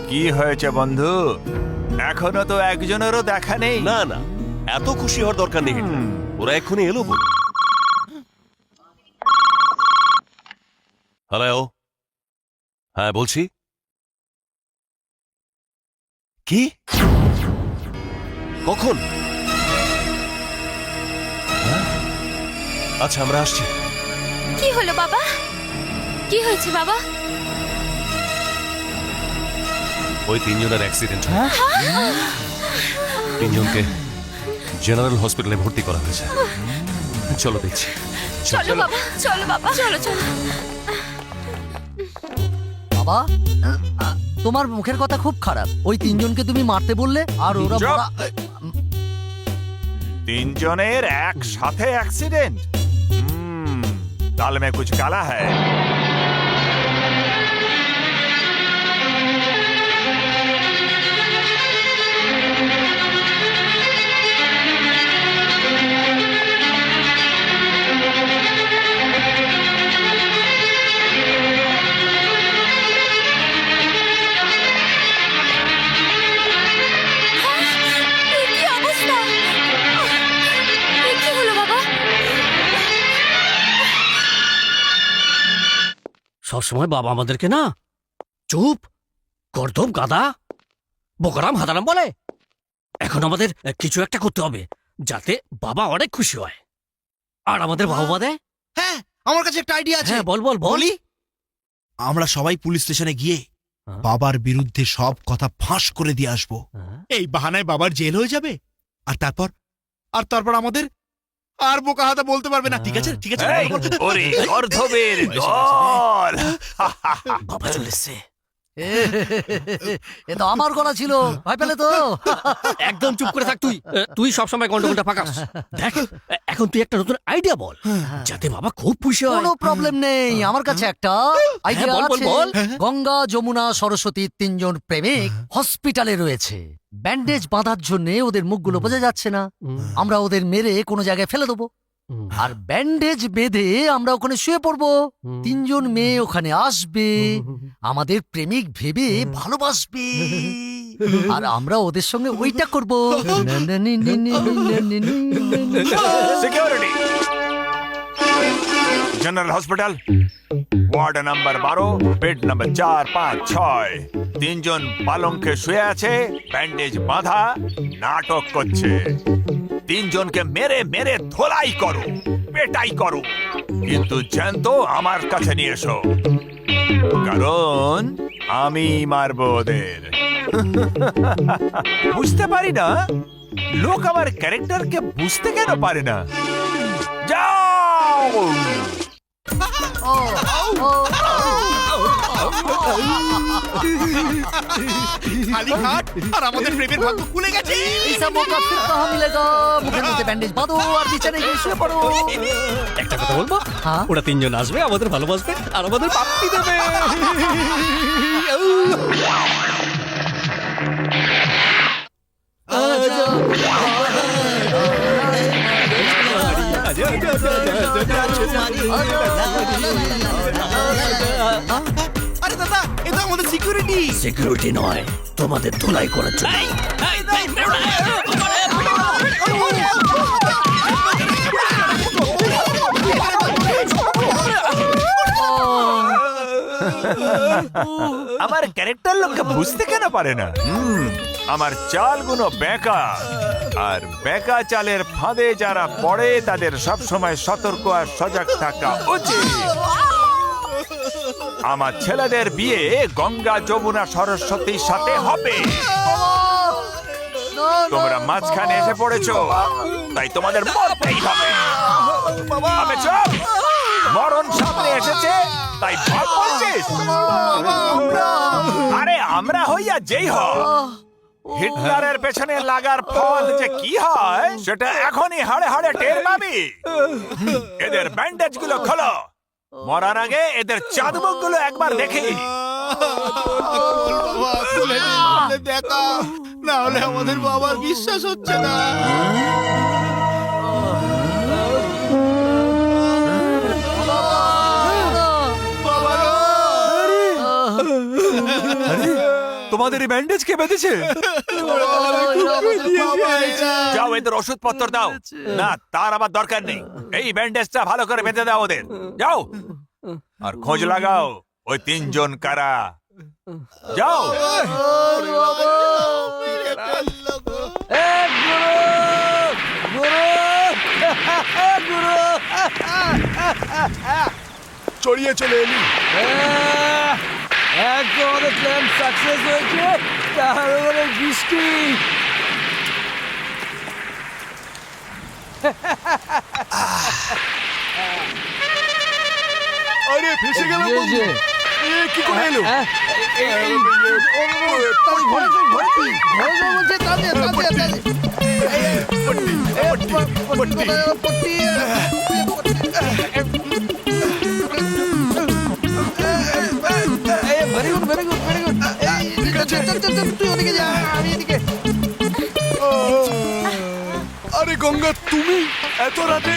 কি হয়েছে বন্ধু? এখনো তো একজনেরও দেখা নেই। না না, এত খুশি হওয়ার দরকার নেই হিটলার। ওরা এক্ষুনি এলো বলে। হ্যালো, হ্যাঁ বলছি। কি? কখন? আচ্ছা, আমরা আসছি। কি হলো বাবা? কি হয়েছে বাবা? ওই 3জনের অ্যাক্সিডেন্ট। 3জনকে জেনারেল হসপিটালে ভর্তি করা হয়েছে। চলো দেখছি। চলো বাবা, চলো বাবা, চলো। বাবা, তোমার মুখের কথা খুব খারাপ। ওই 3জনকে তুমি মারতে বললে আর ওরা চুপ! তিনজনের একসাথে অ্যাক্সিডেন্ট दाल में कुछ काला है কি অবস্থা? কি হলো বাবা? সবসময় বাবা আমাদেরকে না চুপ গর্দব গাদা বোকারাম হাদারাম বলে। এখন আমাদের কিছু একটা করতে হবে যাতে বাবা অনেক খুশি হয় আর আমাদের বাবা দেয়। হ্যাঁ, আমার কাছে একটা আইডিয়া আছে। হ্যাঁ বল বল বল। বলি, আমরা সবাই পুলিশ স্টেশনে গিয়ে হ্যাঁ। বাবার বিরুদ্ধে সব কথা ফাঁস করে দিয়ে আসবো। হ্যাঁ। এই বাহানায় বাবার জেল হয়ে যাবে আর তারপর আমাদের আর বোকা হাতা বলতে পারবে না। ঠিক আছে ঠিক আছে। এই, ওরে গর্ধবের দল বাবা চলে এসছে। এ তো আমার গলা ছিল, ভয় পেলে তো। একদম চুপ করে থাক তুই। তুই সবসময় গন্ডগোলটা ফাঁকাস। দেখ এখন তুই একটা নতুন আইডিয়া বল যাতে বাবা খুব খুশি হয়। কোনো প্রবলেম নেই, আমার কাছে একটা আইডিয়া বল, বল, আছে। বল। গঙ্গা যমুনা সরস্বতী তিনজন প্রেমিক হসপিটালে রয়েছে। ব্যান্ডেজ বাঁধার জন্য ওদের মুখগুলো বোঝা যাচ্ছে না। আমরা ওদের মেরে কোনো জায়গায় ফেলে দেবো আর ব্যান্ডেজ বেঁধে আমরা ওখানে শুয়ে পড়বো। তিনজন মেয়ে ওখানে আসবে, আমাদের প্রেমিক ভেবে ভালোবাসবে আর আমরা ওদের সঙ্গে ওইটা করবো। Security general hospital ward number 12 bed number 4, 5, 6 তিনজন পালঙ্কে শুয়ে আছে, ব্যান্ডেজ বাঁধা, নাটক করছে। তিনজনকে মেরে মেরে ধোলাই করো, পেটাই করো, কিন্তু জ্যান্ত আমার কাছে নিয়ে এসো, কারণ আমি মারবো ওদের। বুঝতে পারি না লোক আমার ক্যারেক্টারকে বুঝতে কেন পারে না। যাও খালি খাট আর আমাদের প্রেমের ভাগ্য খুলে গেছে। এইসব মৌকা ফির কাহা মিলেগা। মুখের মধ্যে ব্যান্ডেজ বাঁধো আর বিছানায় গিয়ে শুয়ে পড়ো। একটা কথা বলবো, হ্যাঁ? ওরা তিনজন আসবে, আমাদের ভালোবাসবে আর আমাদের পাপ্পি দেবে। আরে দাদা, এটা আমাদের সিকিউরিটি। সিকিউরিটি নয়, তোমাদের ধুলাই করার জন্য। আমার ক্যারেক্টার লোককে বুঝতে কেন পারে না। আমার চালগুলো বেঁকা, আর বেঁকা চালের ফাঁদে যারা পড়ে তাদের সব সময় সতর্ক আর সজাগ থাকা উচিত। আমার ছেলেদের বিয়ে গঙ্গা যমুনা সরস্বতীর সাথে হবে। তোমরা মাঝখানে এসে পড়েছো, তাই তোমাদের মরতেই হবে। আমি চুপ, মরণ সামনে এসেছে তাই ভাব বলছিস। আরে আমরা হইয়া যেই হয়, হিটলারের পেছনে লাগার ফল যে কি হয় সেটা এখনই হাড়ে হাড়ে টের পাবি। এদের ব্যান্ডেজ গুলো খোলো, মরার আগে এদের চাঁদমুখ গুলো একবার দেখি। দেখা না হলে আমাদের বাবার বিশ্বাস হচ্ছে না। তোমাদের এই ব্যান্ডেজ কে বেঁধেছে? যাও এদের ওষুধপত্র দাও। না তার আবার দরকার নেই, এই ব্যান্ডেজটা ভালো করে বেঁধে দাও ওদের। যাও আর খোঁজ লাগাও ওই তিনজন কারা। যাও। চড়িয়ে চলে এলি। একদম আমাদের প্ল্যান সাকসেস হয়েছে, তাহলে বৃষ্টি। আরে ফেসে গেলাম বন্ধু। কি করে এলো? ঘরে বলছে very good very good very good. ঠিক আছে। তুই ওদিকে যা, আমি এদিকে। আরে গঙ্গা, তুমি এত রাতে?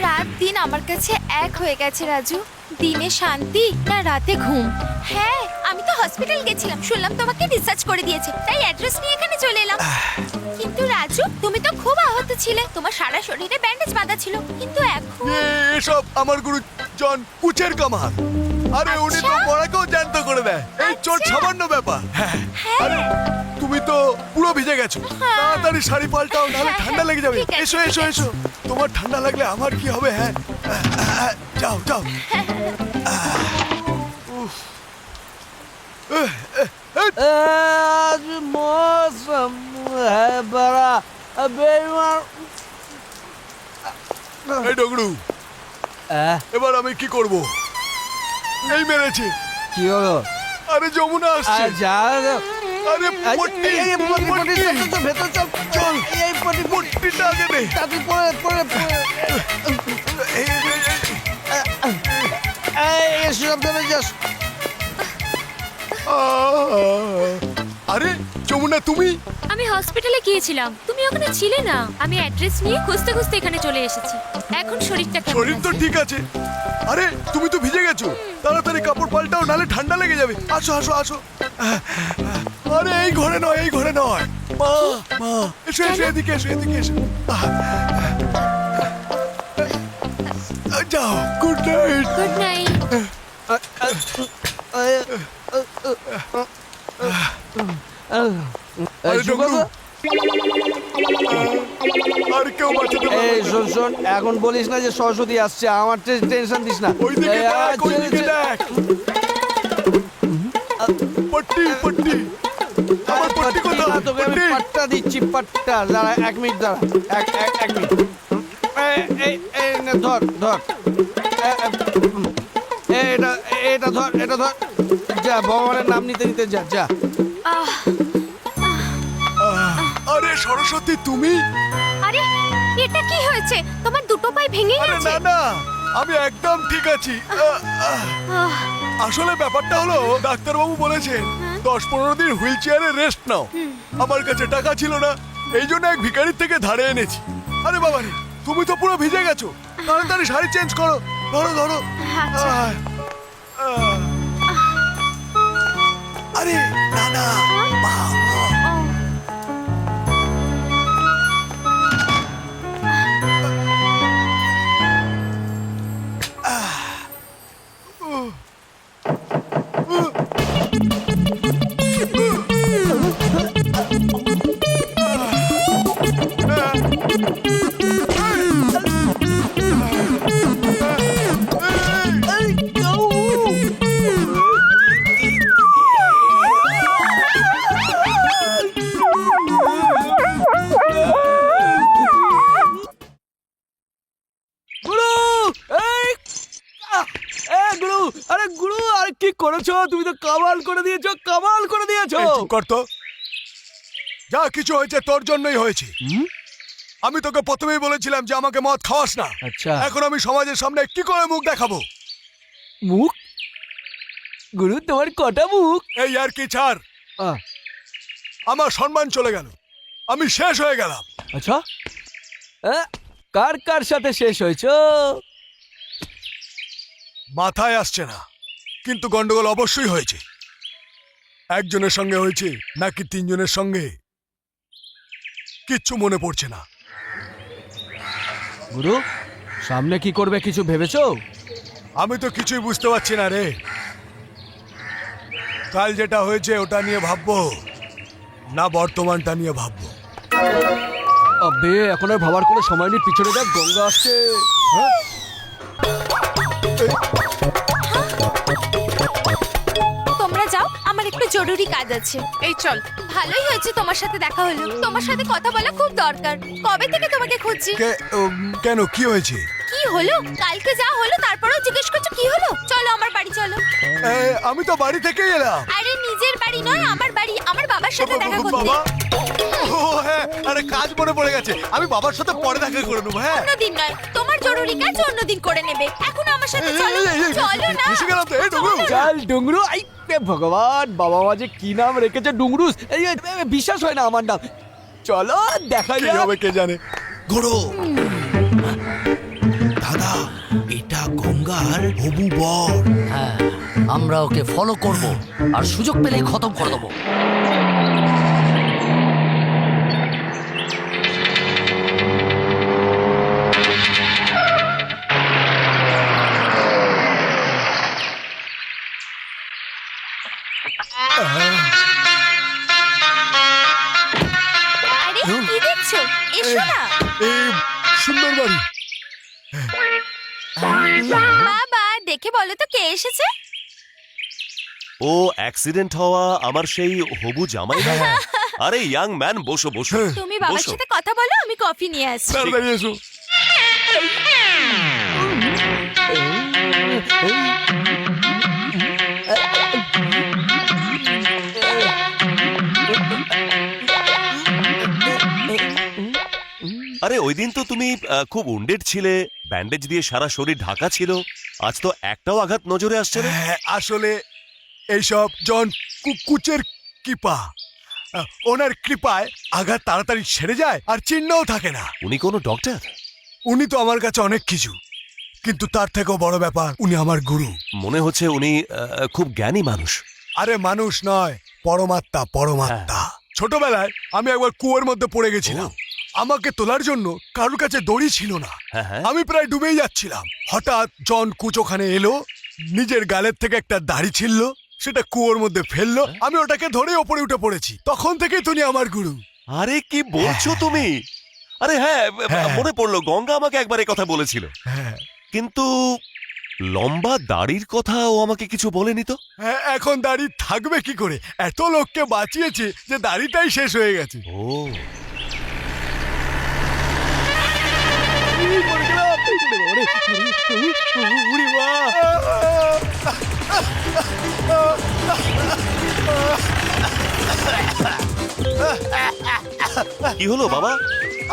রাত দিন আমার কাছে এক হয়ে গেছে রাজু। দিনে শান্তি না রাতে ঘুম। হ্যাঁ, আমি তো হসপিটাল গেছিলাম, শুনলাম তোমাকে ডিসচার্জ করে দিয়েছে, তাই অ্যাড্রেস নিয়ে এখানে চলে এলাম। কিন্তু রাজু, তুমি তো খুব আহত ছিলে, তোমার সারা শরীরে ব্যান্ডেজ বাঁধা ছিল, কিন্তু এখন এসব আমার গুরুজন কুচের কামাল। আরে উনি তো মরাকেও জ্যান্ত করে দেয়, এই চোট সামান্য ব্যাপার। হ্যাঁ, আরে তুমি তো পুরো ভিজে গেছো, তাড়াতাড়ি শাড়ি পাল্টাও, নাহলে ঠান্ডা লেগে যাবে। ঠিক আছে, এসো ঠিক এসো আছে। এসো, তোমার ঠান্ডা লাগলে আমার কি হবে? হ্যাঁ, যাও যাও। आज मौसम है बड़ा बेईमान। এই ডগরু, এবার আমি কি করব? এই মেরেছে। কি হলো? আরে যমুনা আসছে। আরে পট্টি, পট্টি, ভেতর চল চল। এই পটি পট্টিটা আগে দে। তাড়াতাড়ি পড়ে পড়ে এই, এই, এই, এই সাবধানে যাস। আরে যমুনা, তুমি? আমি হসপিটালে গিয়েছিলাম, তুমি ওখানে ছিলে না। আমি অ্যাড্রেস নিয়ে খুঁজতে খুঁজতে এখানে চলে এসেছি। এখন শরীরটা কেমন শরীর তো আছে? ঠিক আছে। আরে তুমি তো ভিজে গেছো, তাড়াতাড়ি কাপড় পাল্টাও, নাহলে ঠান্ডা লেগে যাবে। আসো আসো আসো। আরে এই ঘরে নয়, এই ঘরে নয়। মা, মা, এসো এসো, এদিকে এসো, এদিকে এসো। যাও, গুড নাইট। Good night. আরে ডগরু, আর কেউ বাঁচাতে পারবে এই না। শোন শোন, এখন বলিস না যে সরস্বতী আসছে, আমার টেনশন দিস না। ওইদিকে দেখ, ওইদিকে দেখ। পট্টি, পট্টি, আমার পট্টি কোথায়? তোকে আমি পট্টি। পাট্টা দিচ্ছি, পাট্টা। দাঁড়া, 1 মিনিট দাঁড়া, এক মিনিট। এই নে, ধর ধর। এটা ধর, এটা ধর। যা, ভগবানের নাম নিতে নিতে যা যা। আরে সরস্বতী, তুমি? আরে এটা কি হয়েছে? তোমার দুটো পায়ে ভেঙে আরে গেছে। না না, আমি একদম ঠিক আছি। আসলে ব্যাপারটা হলো, ডাক্তারবাবু বলেছেন 10-15 দিন হুইল চেয়ারে রেস্ট নাও। আমার কাছে টাকা ছিল না, এই জন্য এক ভিখারির থেকে ধারে এনেছি। আরে বাবা রে, তুমি তো পুরো ভিজে গেছো, তাড়াতাড়ি শাড়ি চেঞ্জ করো। ধরো ধরো। আচ্ছা। আরে না না, মা, মা। গুরু, এই গুরু, আরে গুরু, আরে কি করেছো? তুমি তো কামাল করে দিয়েছো, কামাল করে দিয়েছো। এই চুপ কর তো। যা কিছু হয়েছে তোর জন্যই হয়েছে। আমি তোকে প্রথমেই বলেছিলাম যে আমাকে মদ খাওয়াস না। আচ্ছা, এখন আমি সমাজের সামনে কি করে মুখ দেখাবো? মুখ? গুরু, তোমার কটা মুখ? এই আর কি ছাড়। আমার সম্মান চলে গেল, আমি শেষ হয়ে গেলাম। আচ্ছা, কার কার সাথে শেষ হয়েছো? মাথায় আসছে না, কিন্তু গন্ডগোল অবশ্যই হয়েছে। একজনের সঙ্গে হয়েছে নাকি 3 জনের সঙ্গে, কিচ্ছু মনে পড়ছে না। গুরু, সামনে কি করবে কিছু ভেবেছো? আমি তো কিছুই বুঝতে পারছি না রে। কাল যেটা হয়েছে ওটা নিয়ে ভাববো না বর্তমানটা নিয়ে ভাববো? আবে, এখন আর ভাবার কোনো সময় নেই, পিছনে দেখ, গঙ্গা আসছে। হ্যাঁ? তোমরা যাও, আমার একটু জরুরি কাজ আছে। এই চল। ভালোই হয়েছে তোমার সাথে দেখা হলো, তোমার সাথে কথা বলা খুব দরকার। কবে থেকে তোমাকে খুঁজছি। কেন, কি হয়েছে? কি হলো? কালকে যা হলো তারপরেও জিজ্ঞেস করছো কি হলো? চলো আমার বাড়ি চলো। আমি তো বাড়ি থেকেই এলাম। আরে নিজের বাড়ি নয়, আমার বাড়ি, আমার বাবার সাথে দেখা করতে। বাবা, ও হ্যাঁ, আরে কাজ মনে পড়ে গেছে, আমি বাবার সাথে পরে দেখা করে নেবো। হ্যাঁ অন্যদিন নয়, তোমার জরুরি কাজ অন্যদিন করে নেবে। এখন আমার সাথে চলো, চলো না। এসে গেলাম তো, এই ডুগু। চল ডুংরু, আই এ ভগবান, বাবা মা যে কি নাম রেখেছে ডুংরুস, এই বিশ্বাস হয় না আমার নাম। চলো দেখা কি যাবে। হবে কে জানে। ঘোড়ো দাদা, এটা গঙ্গার হবু বর। হ্যাঁ, আমরা ওকে ফলো করব আর সুযোগ পেলেই খতম করে দেবো। আরে কি দেখছো? এসো না। এই সুন্দর বাড়ি। বাবা, দেখে বলো তো কে এসেছে? ও অ্যাক্সিডেন্ট হওয়া আমার সেই হবু জামাই না? আরে ইয়াং ম্যান, বসো বসো তুমি বাবার বসো। সাথে কথা বলো, আমি কফি নিয়ে আসছি। তাড়াতাড়ি এসো। আরে ওই দিন তো তুমি খুব উন্ডেড ছিলে, ব্যান্ডেজ দিয়ে সারা শরীর ঢাকা ছিল, আজ তো একটাও আঘাত নজরে আসছে না। হ্যাঁ, আসলে এইসব জন কুচের কৃপা। ওনার কৃপায় আঘাত তাড়াতাড়ি সেরে যায় আর চিহ্নও থাকে না। উনি কোনো ডক্টর? উনি তো আমার কাছে অনেক কিছু, কিন্তু তার থেকেও বড় ব্যাপার উনি আমার গুরু। মনে হচ্ছে উনি খুব জ্ঞানী মানুষ। আরে মানুষ নয়, পরমাত্মা, পরমাত্মা। ছোটবেলায় আমি একবার কুয়োর মধ্যে পড়ে গেছিলাম। আমাকে তোলার জন্য কারোর কাছে দড়ি ছিল না। হ্যাঁ। আমি প্রায় ডুবেই যাচ্ছিলাম। হঠাৎ জন কুচ ওখানে এলো, নিজের গালের থেকে একটা দাড়ি ছিল, সেটা কুয়োর মধ্যে ফেললো। আমি ওটাকে ধরে ওপরে উঠে পড়েছি। তখন থেকেই তুমি আমার গুরু। আরে কি বলছো তুমি? আরে হ্যাঁ, মনে পড়লো, গঙ্গা আমাকে একবার এই কথা বলেছিল। হ্যাঁ কিন্তু লম্বা দাড়ির কথা ও আমাকে কিছু বলেনি তো। হ্যাঁ, এখন দাড়ি থাকবে কি করে? এত লোককে বাঁচিয়েছে যে দাড়িটাই শেষ হয়ে গেছে। ও কি হলো বাবা?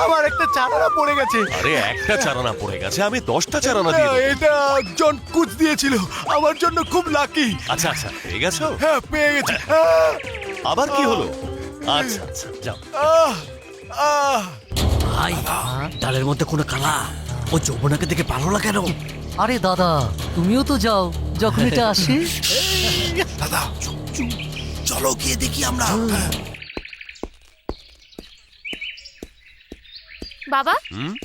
আমার একটা চারা পড়ে গেছে। আরে একটা চারানা পড়ে গেছে, আমি 10টা চারানা দিয়ে দেবো। এটা জন কুচ দিয়েছিল, আমার জন্য খুব লাকি। আচ্ছা আচ্ছা, পেয়ে গেছো? হ্যাঁ, পেয়ে গেছি। আবার কি হলো? আচ্ছা আচ্ছা, যাও। আহ, আহ। ভাই, ডালের মধ্যে কোনো কালা, ও যৌবনাকে দেখে পালো না কেন? আরে দাদা, তুমিও তো যাও যখন এটা আসে। দাদা চলো গিয়ে দেখি আমরা। বাবা,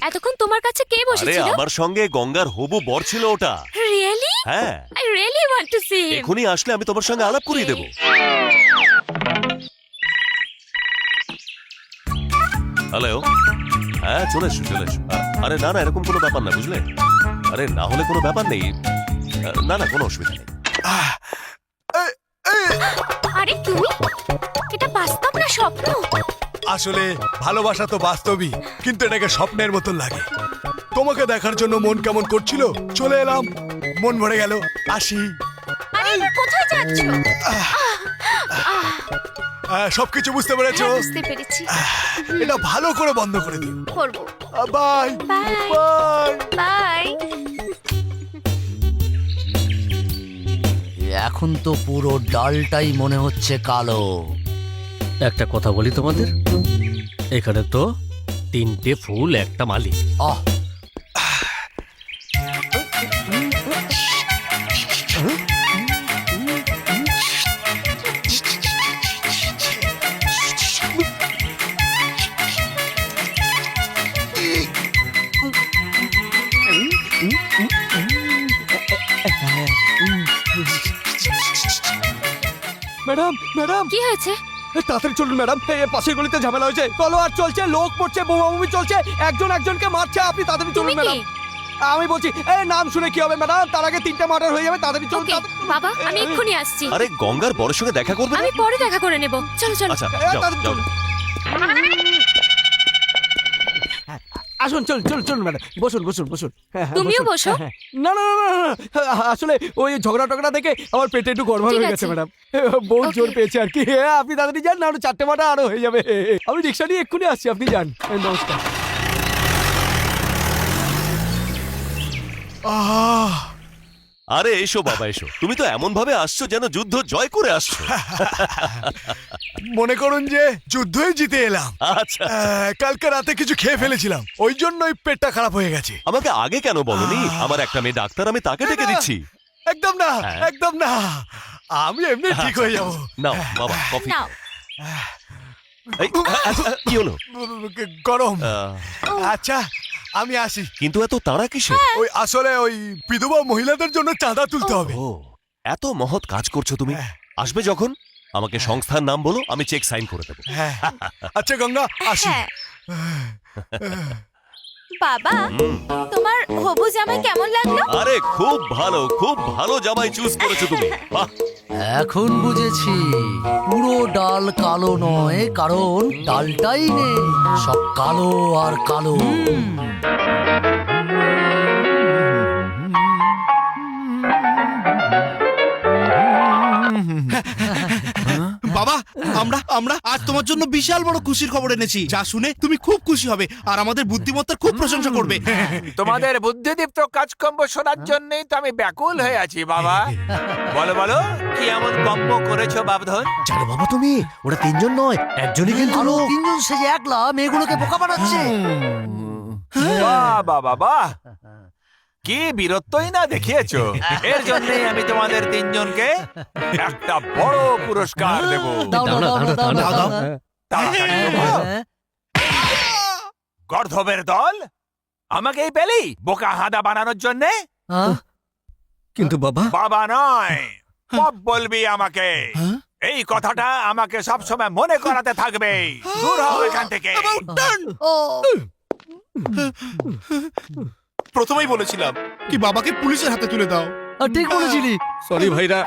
এতক্ষণ তোমার কাছে কে আরে বসেছিল? আমার সঙ্গে গঙ্গার হবু বর ছিল ওটা। রিয়েলি? হ্যাঁ, I really want to see him. এখনই আসলে আমি তোমার সঙ্গে আলাপ করিয়ে দেবো। হ্যালো, হ্যাঁ চলে এসো চলে এসো। আরে না না, এরকম কোনো ব্যাপার না, বুঝলে? আরে না হলে কোনো ব্যাপার নেই। না না, কোনো অসুবিধা নেই। আরে তুমি? এটা বাস্তব না স্বপ্ন? আসলে ভালোবাসা তো বাস্তবই, কিন্তু এটাকে স্বপ্নের মতো লাগে। তোমাকে দেখার জন্য মন কেমন করছিল, চলে এলাম, মন ভরে গেল, আসি। আরে কোথায় যাচ্ছো? সবকিছু বুঝতে পেরেছো? হ্যাঁ, বুঝতে পেরেছি। এটা ভালো করে বন্ধ করে দিও। করবো। Bye bye. বাই। বাই। এখন তো পুরো ডালটাই মনে হচ্ছে কালো। একটা কথা বলি তোমাদের, এখানে তো 3টে ফুল একটা মালি। ম্যাডাম ম্যাডাম, কি হয়েছে? তাড়াতাড়ি চলুন ম্যাডাম, পাশের গলিতে ঝামেলা হয়েছে, তলোয়ার চলছে, লোক পড়ছে, বোমাবুমি চলছে, একজন একজনকে মারছে। আপনি তাড়াতাড়ি চলুন তুমি কি? ম্যাডাম। আমি বলছি, নাম শুনে কি হবে ম্যাডাম? তার আগে 3টে মার্ডার হয়ে যাবে, তাড়াতাড়ি চলুন। ওকে বাবা, আমি এক্ষুনি আসছি। আরে গঙ্গার বরের সঙ্গে দেখা করবে না? আমি পরে দেখা করে নেব। চলো চলো। আচ্ছা যাও তাড়াতাড়ি যাও। চলুন। আসুন চল চল চল ম্যাডাম বসুন বসুন বসুন হ্যাঁ, হ্যাঁ, তুমিও বসুন। বসো। হ্যাঁ, হ্যাঁ। না না না না, না, আসলে ওই ঝগড়া টগড়া দেখে আমার পেটে একটু গড়বড় ঠিক হয়ে গেছে আছে। ম্যাডাম বহুত Okay. জোর পেয়েছে আর কি হ্যাঁ আপনি তাড়াতাড়ি যান না আরো 4টে মাটা আরো হয়ে যাবে আমি রিক্সা নিয়ে এক্ষুনি আসছি আপনি যান নমস্কার আহ আরে এসো বাবা এসো, তুমি তো এমন ভাবে আসছো যেন যুদ্ধ জয় করে আসছো। মনে করুন যে যুদ্ধই জিতে এলাম। আচ্ছা কালকে রাতে কিছু খেয়ে ফেলেছিলাম, ওই জন্যই পেটটা খারাপ হয়ে গেছে। আমাকে আগে কেন বলনি? আমার একটা মেয়ে ডাক্তার, আমি তাকে ডেকে দিচ্ছি। একদম না, হ্যাঁ। একদম না, আমি এমনি ঠিক হয়ে যাবো। নাও বাবা কফি। নাও। এই, কি হলো? গরম। আহ, আচ্ছা আমি আসি। কিন্তু এত তাড়া কিসে? ওই আসলে ওই বিধবা মহিলাদের জন্য চাঁদা তুলতে হবে। ও এত মহৎ কাজ করছো তুমি। হ্যাঁ। আসবে যখন আমাকে সংস্থার নাম বলো, আমি চেক সাইন করে দেবো। হ্যাঁ আচ্ছা গঙ্গা আসি। হ্যাঁ বাবা, তোমার হবু জামাই কেমন লাগলো? আরে খুব ভালো জামাই চুজ করেছো তুমি। বাহ, এখন বুঝেছি পুরো ডাল কালো নয়, কারণ ডালটাই নেই, সব কালো আর কালো। বাবা, আমরা আমরা আজ তোমার জন্য বিশাল বড় খুশির খবর এনেছি, যা শুনে তুমি খুব খুশি হবে আর আমাদের বুদ্ধিমত্তার খুব প্রশংসা করবে। তোমাদের বুদ্ধিদীপ্ত কাজকর্ম শোনার জন্যই তো আমি ব্যাকুল হয়ে আছি বাবা। বলো বলো, কি এমন কম্ব করেছো বাবধন? জানো বাবা তুমি, ওরা তিনজন নয় একজনই, কিন্তু তিনজন সেজে একলা মেয়েগুলোকে বোকা বানাচ্ছে। বাহ বাহ বাহ বাহ, কি বীরত্বই না দেখিয়েছো। এর জন্যই আমি তোমাদের তিনজনকে একটা বড় পুরস্কার দেব। দাও দাও দাও দাও দাও দাও। তাড়াতাড়ি দেবো। গর্ধবের দল আমাকেই পেলি বোকা হাদা বানানোর জন্যে? কিন্তু বাবা বাবা নয়, পপ বলবি আমাকে। এই কথাটা আমাকে সবসময় মনে করাতে থাকবে। দূর হও এখান থেকে। প্রথমেই বলেছিলাম কি বাবাকে পুলিশের হাতে তুলে দাও। ঠিক বলেছিলি। সরি ভাইরা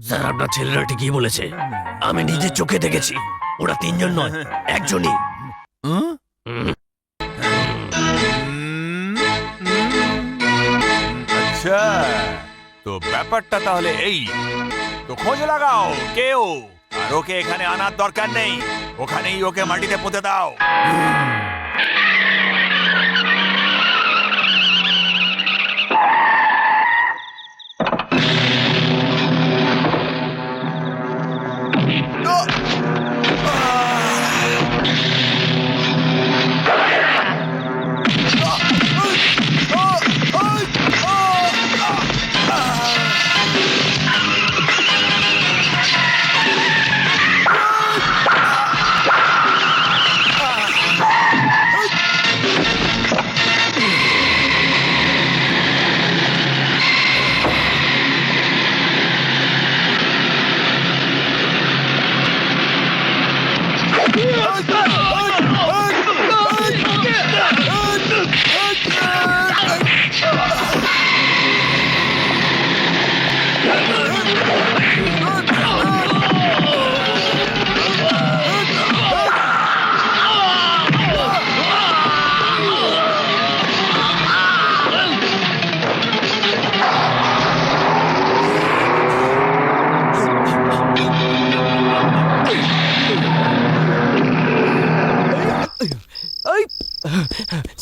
স্যার আপনার ছেলেরা ঠিকই বলেছে, আমি নিজের চোখে দেখেছি ওরা তিনজন নয় একজনই। আচ্ছা, তো ব্যাপারটা তাহলে এই। তো খোঁজ লাগাও কেউ, আর ওকে এখানে আনার দরকার নেই, ওখানেই ওকে মাটিতে পুঁতে দাও।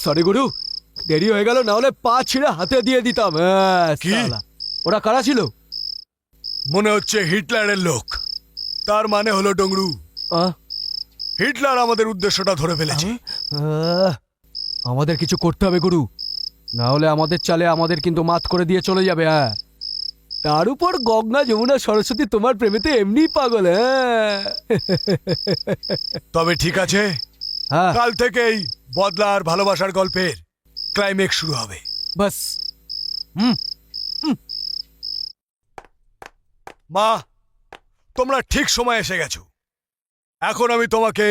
সরি গুরু দেরি হয়ে গেল, না হলে পা ছিঁড়ে হাতে দিয়ে দিতাম। কি? শালা। ওরা কারা ছিল? মনে হচ্ছে হিটলারের লোক। তার মানে হলো ডংরু, হিটলার আমাদের উদ্দেশ্যটা ধরে ফেলেছে। আমাদের কিছু করতে হবে গুরু, না হলে আমাদের চালে আমাদের কিন্তু মাত করে দিয়ে চলে যাবে। হ্যাঁ, তার উপর গঙ্গা যমুনা সরস্বতী তোমার প্রেমেতে এমনি পাগল। হ্যাঁ তবে ঠিক আছে, হ্যাঁ কাল থেকেই বদলা আর ভালোবাসার গল্পের ক্লাইম্যাক্স শুরু হবে। বাস। মা, তোমরা ঠিক সময় এসে গেছো। এখন আমি তোমাকে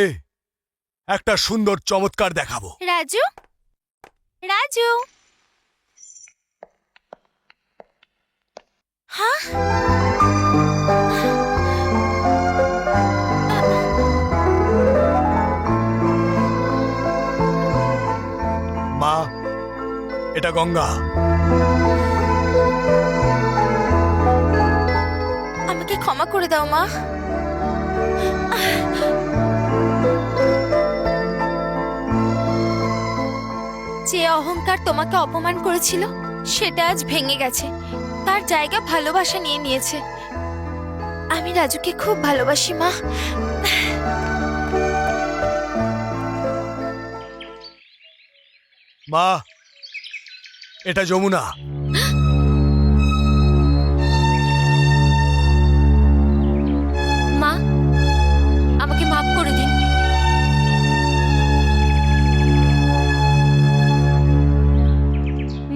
একটা সুন্দর চমৎকার দেখাবো। রাজু, রাজু, হ্যাঁ এটা গঙ্গা। আমাকে ক্ষমা করে দাও মা। যে অহংকার তোমাকে অপমান করেছিল সেটা আজ ভেঙে গেছে, তার জায়গা ভালোবাসা নিয়ে নিয়েছে। আমি রাজুকে খুব ভালোবাসি মা। মা, এটা যমুনা। মা, আমাকে মাফ করে দিন।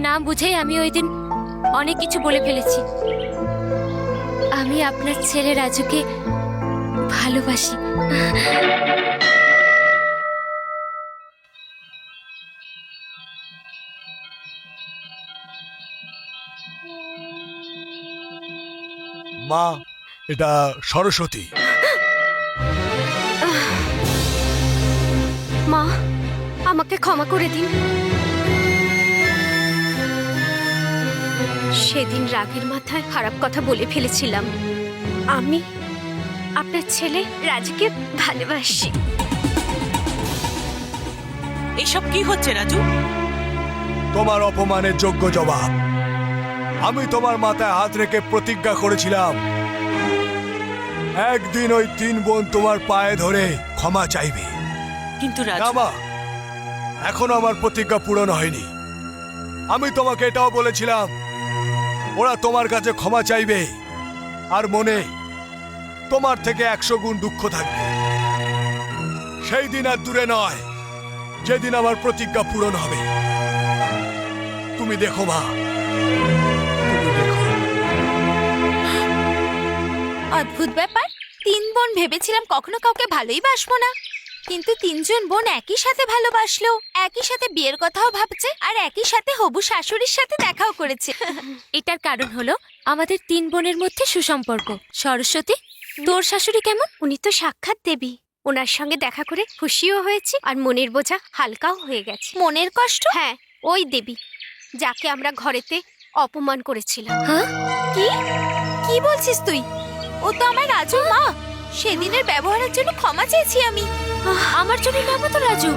না বুঝেই আমি ওই দিন অনেক কিছু বলে ফেলেছি। আমি আপনার ছেলে রাজুকে ভালোবাসি। মা, এটা সরস্বতী। মা, আমাকে ক্ষমা করে দিন। সেদিন রাগের মাথায় খারাপ কথা বলে ফেলেছিলাম। আমি আপনার ছেলে রাজুকে ভালোবাসি। এসব কি হচ্ছে রাজু? তোমার অপমানের যোগ্য জবাব। আমি তোমার মাথায় হাত রেখে প্রতিজ্ঞা করেছিলাম একদিন ওই 3 বোন তোমার পায়ে ধরে ক্ষমা চাইবে। কিন্তু না রাজু, মা, এখনো আমার প্রতিজ্ঞা পূরণ হয়নি। আমি তোমাকে এটাও বলেছিলাম ওরা তোমার কাছে ক্ষমা চাইবে আর মনে তোমার থেকে 100 গুণ দুঃখ থাকবে। সেই দিন আর দূরে নয় যেদিন আমার প্রতিজ্ঞা পূরণ হবে। তুমি দেখো মা, তুমি দেখো। অদ্ভুত ব্যাপার, 3 বোন ভেবেছিলাম কখনো কাউকে ভালোই বাসবো না, কিন্তু 3 জন বোন একই সাথে ভালোবাসলো, একই সাথে বিয়ের কথাও ভাবছে, আর একই সাথে হবু শাশুড়ির সাথে দেখাও করেছে। এটার কারণ হলো আমাদের 3 বোনের মধ্যে সুসম্পর্ক। সরস্বতী, তোর শাশুড়ি কেমন? উনি তো সাক্ষাৎ দেবী। ওনার সঙ্গে দেখা করে খুশিও হয়েছে আর মনের বোঝা হালকাও হয়ে গেছে। মনের কষ্ট? হ্যাঁ, ওই দেবী যাকে আমরা ঘরেতে অপমান করেছিলাম। হ্যাঁ, কি কি বলছিস তুই? ও তো আমার রাজু মা। সেদিনের ব্যবহারের জন্য ক্ষমা চেয়েছি আমি। আমার জন্য নামও তো রাজু,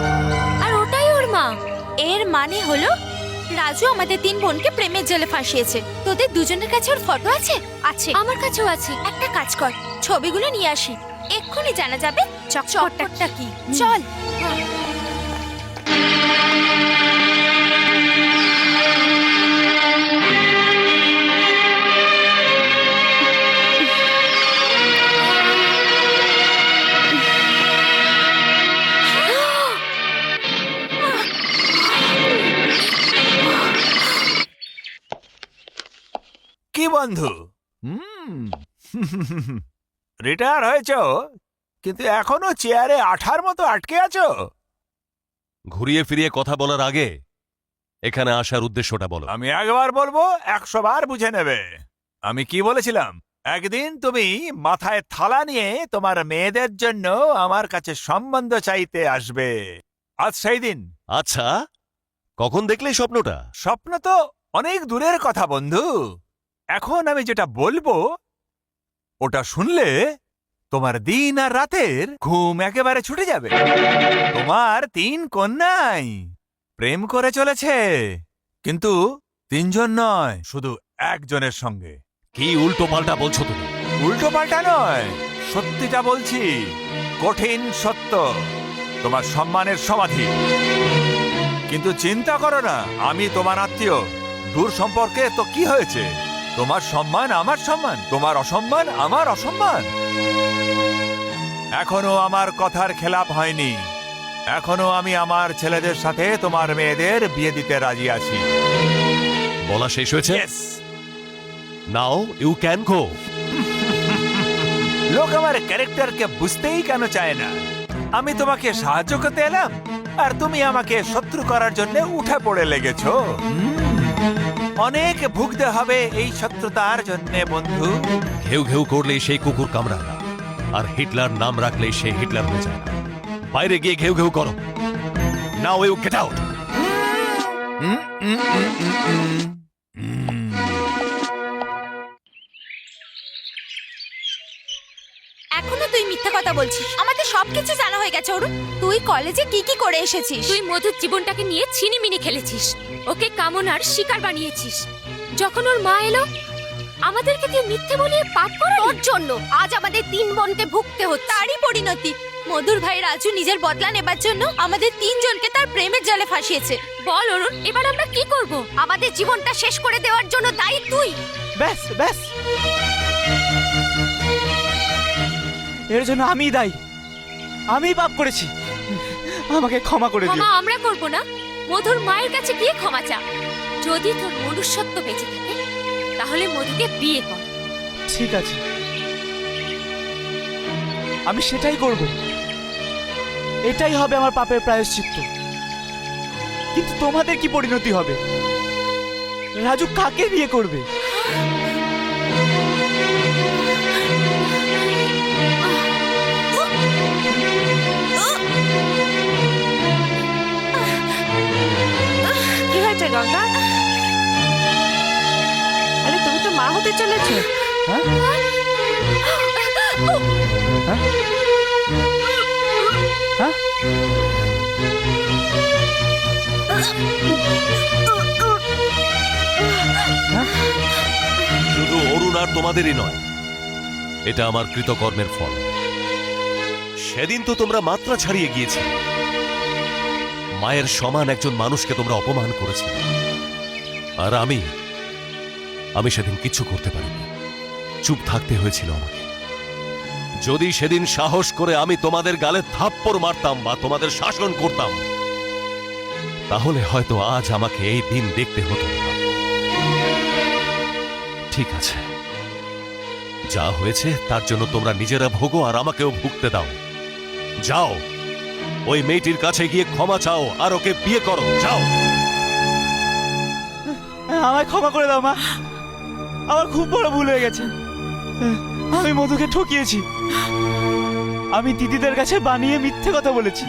আর ওটাই ওর মা। এর মানে হলো রাজু আমাদের 3 বোনকে প্রেমের জালে ফাঁসিয়েছে। তোদের দুজনের কাছে ওর ফটো আছে? আছে, আমার কাছেও আছে। একটা কাজ কর, ছবিগুলো নিয়ে আসি, এক্ষুনি জানা যাবে চকচকটা কি। চল। কি বন্ধু, রিটায়ার হয়েছ কিন্তু এখনো চেয়ারে আঠার মতো আটকে আছো? ঘুরিয়ে ফিরিয়ে কথা বলার আগে এখানে আসার উদ্দেশ্যটা বলো। আমি একবার বলবো 100 বার বুঝে নেবে। আমি কি বলেছিলাম? একদিন তুমি মাথায় থালা নিয়ে তোমার মেয়েদের জন্য আমার কাছে সম্বন্ধ চাইতে আসবে। আজ সেই দিন। আচ্ছা, কখন দেখলে স্বপ্নটা? স্বপ্ন তো অনেক দূরের কথা বন্ধু। এখন আমি যেটা বলবো ওটা শুনলে তোমার দিন আর রাতের ঘুম একেবারে ছুটে যাবে। তোমার 3 কন্যাই প্রেম করে চলেছে, কিন্তু 3 জন নয়, শুধু একজনের সঙ্গে। কি উল্টো পাল্টা বলছো তুমি? উল্টো পাল্টা নয়, সত্যিটা বলছি, কঠিন সত্য। তোমার সম্মানের সমাধি। কিন্তু চিন্তা করো না, আমি তোমার আত্মীয়। দূর সম্পর্কে তো কি হয়েছে? তোমার সম্মান আমার সম্মান, তোমার অসম্মান আমার অসম্মান। এখনো আমার কথার খেলাপ হয়নি। এখনো আমি আমার ছেলেদের সাথে তোমার মেয়েদের বিয়ে দিতে রাজি আছি। বলা শেষ হয়েছে? Yes. Now you can go. লোক আমার ক্যারেক্টারকে বুঝতেই কেন চায় না? আমি তোমাকে সাহায্য করতে এলাম আর তুমি আমাকে শত্রু করার জন্য উঠে পড়ে লেগেছো। অনেক ভুগতে হবে এই শত্রুতার জন্য বন্ধু। ঘেউ ঘেউ করলেই সেই কুকুর কামড়ায় না, আর হিটলার নাম রাখলেই সে হিটলার হয়ে যায় না। বাইরে গিয়ে ঘেউ ঘেউ করো। Now you get out. এখনো তুই মিথ্যা কথা বলছিস। আমাদের সবকিছু জানা হয়ে গেছে অরুণ। তুই কলেজে কি কি করে এসেছিস? তুই মধুর জীবনটাকে নিয়ে ছিনিমিনি খেলেছিস, ওকে কামনার শিকার বানিয়েছিস। যখন ওর মা এলো, আমাদেরকে তুই মিথ্যে বলিয়ে পাপ করালি। তোর জন্য আজ আমাদের 3 বোনকে ভুগতে হচ্ছে। তারই পরিণতি মধুর ভাই রাজু নিজের বদলা নেবার জন্য আমাদের 3 জনকে তার প্রেমের জালে ফাঁসিয়েছে। বল অরুণ, এবার আমরা কি করব? আমাদের জীবনটা শেষ করে দেওয়ার জন্য দায়ী তুই। ব্যাস ব্যাস, এর জন্য আমি দায়ী। আমি পাপ করেছি, আমাকে ক্ষমা করে দিও। ক্ষমা আমরা করব না, মধুর মায়ের কাছে গিয়ে ক্ষমা চা। যদি তোর মনুষ্যত্ব বেঁচে থাকে তাহলে মধুকে বিয়ে কর। ঠিক আছে, আমি সেটাই করব। এটাই হবে আমার পাপের প্রায়শ্চিত্ত। কিন্তু তোমাদের কি পরিণতি হবে? রাজু কাকে বিয়ে করবে? কি হয়েছে গঙ্গা? আরে তুমি তো মা হতে চলেছো। হ্যাঁ? হ্যাঁ? হ্যাঁ? শুধু অরুণ আর তোমাদেরই নয়, এটা আমার কৃতকর্মের ফল। সেদিন তো তোমরা মাত্রা ছাড়িয়ে গিয়েছিলে। মায়ের সমান একজন মানুষকে তোমরা অপমান করেছিলে, আর আমি সেদিন কিছু করতে পারিনি। চুপ থাকতে হয়েছিল আমাকে। যদি সেদিন সাহস করে আমি তোমাদের গালে থাপ্পড় মারতাম বা তোমাদের শাসন করতাম, তাহলে হয়তো আজ আমাকে এই দিন দেখতে হতো না। ঠিক আছে, যা হয়েছে তার জন্য তোমরা নিজেরা ভোগো আর আমাকেও ভুগতে দাও। যাও, ওই মেয়েটির কাছে গিয়ে ক্ষমা চাও আর ওকে বিয়ে করো। যাও। আমায় ক্ষমা করে দাও মা, আমার খুব বড় ভুল হয়ে গেছে। আমি মধুকে ঠকিয়েছি, আমি দিদিদের কাছে বানিয়ে মিথ্যে কথা বলেছি,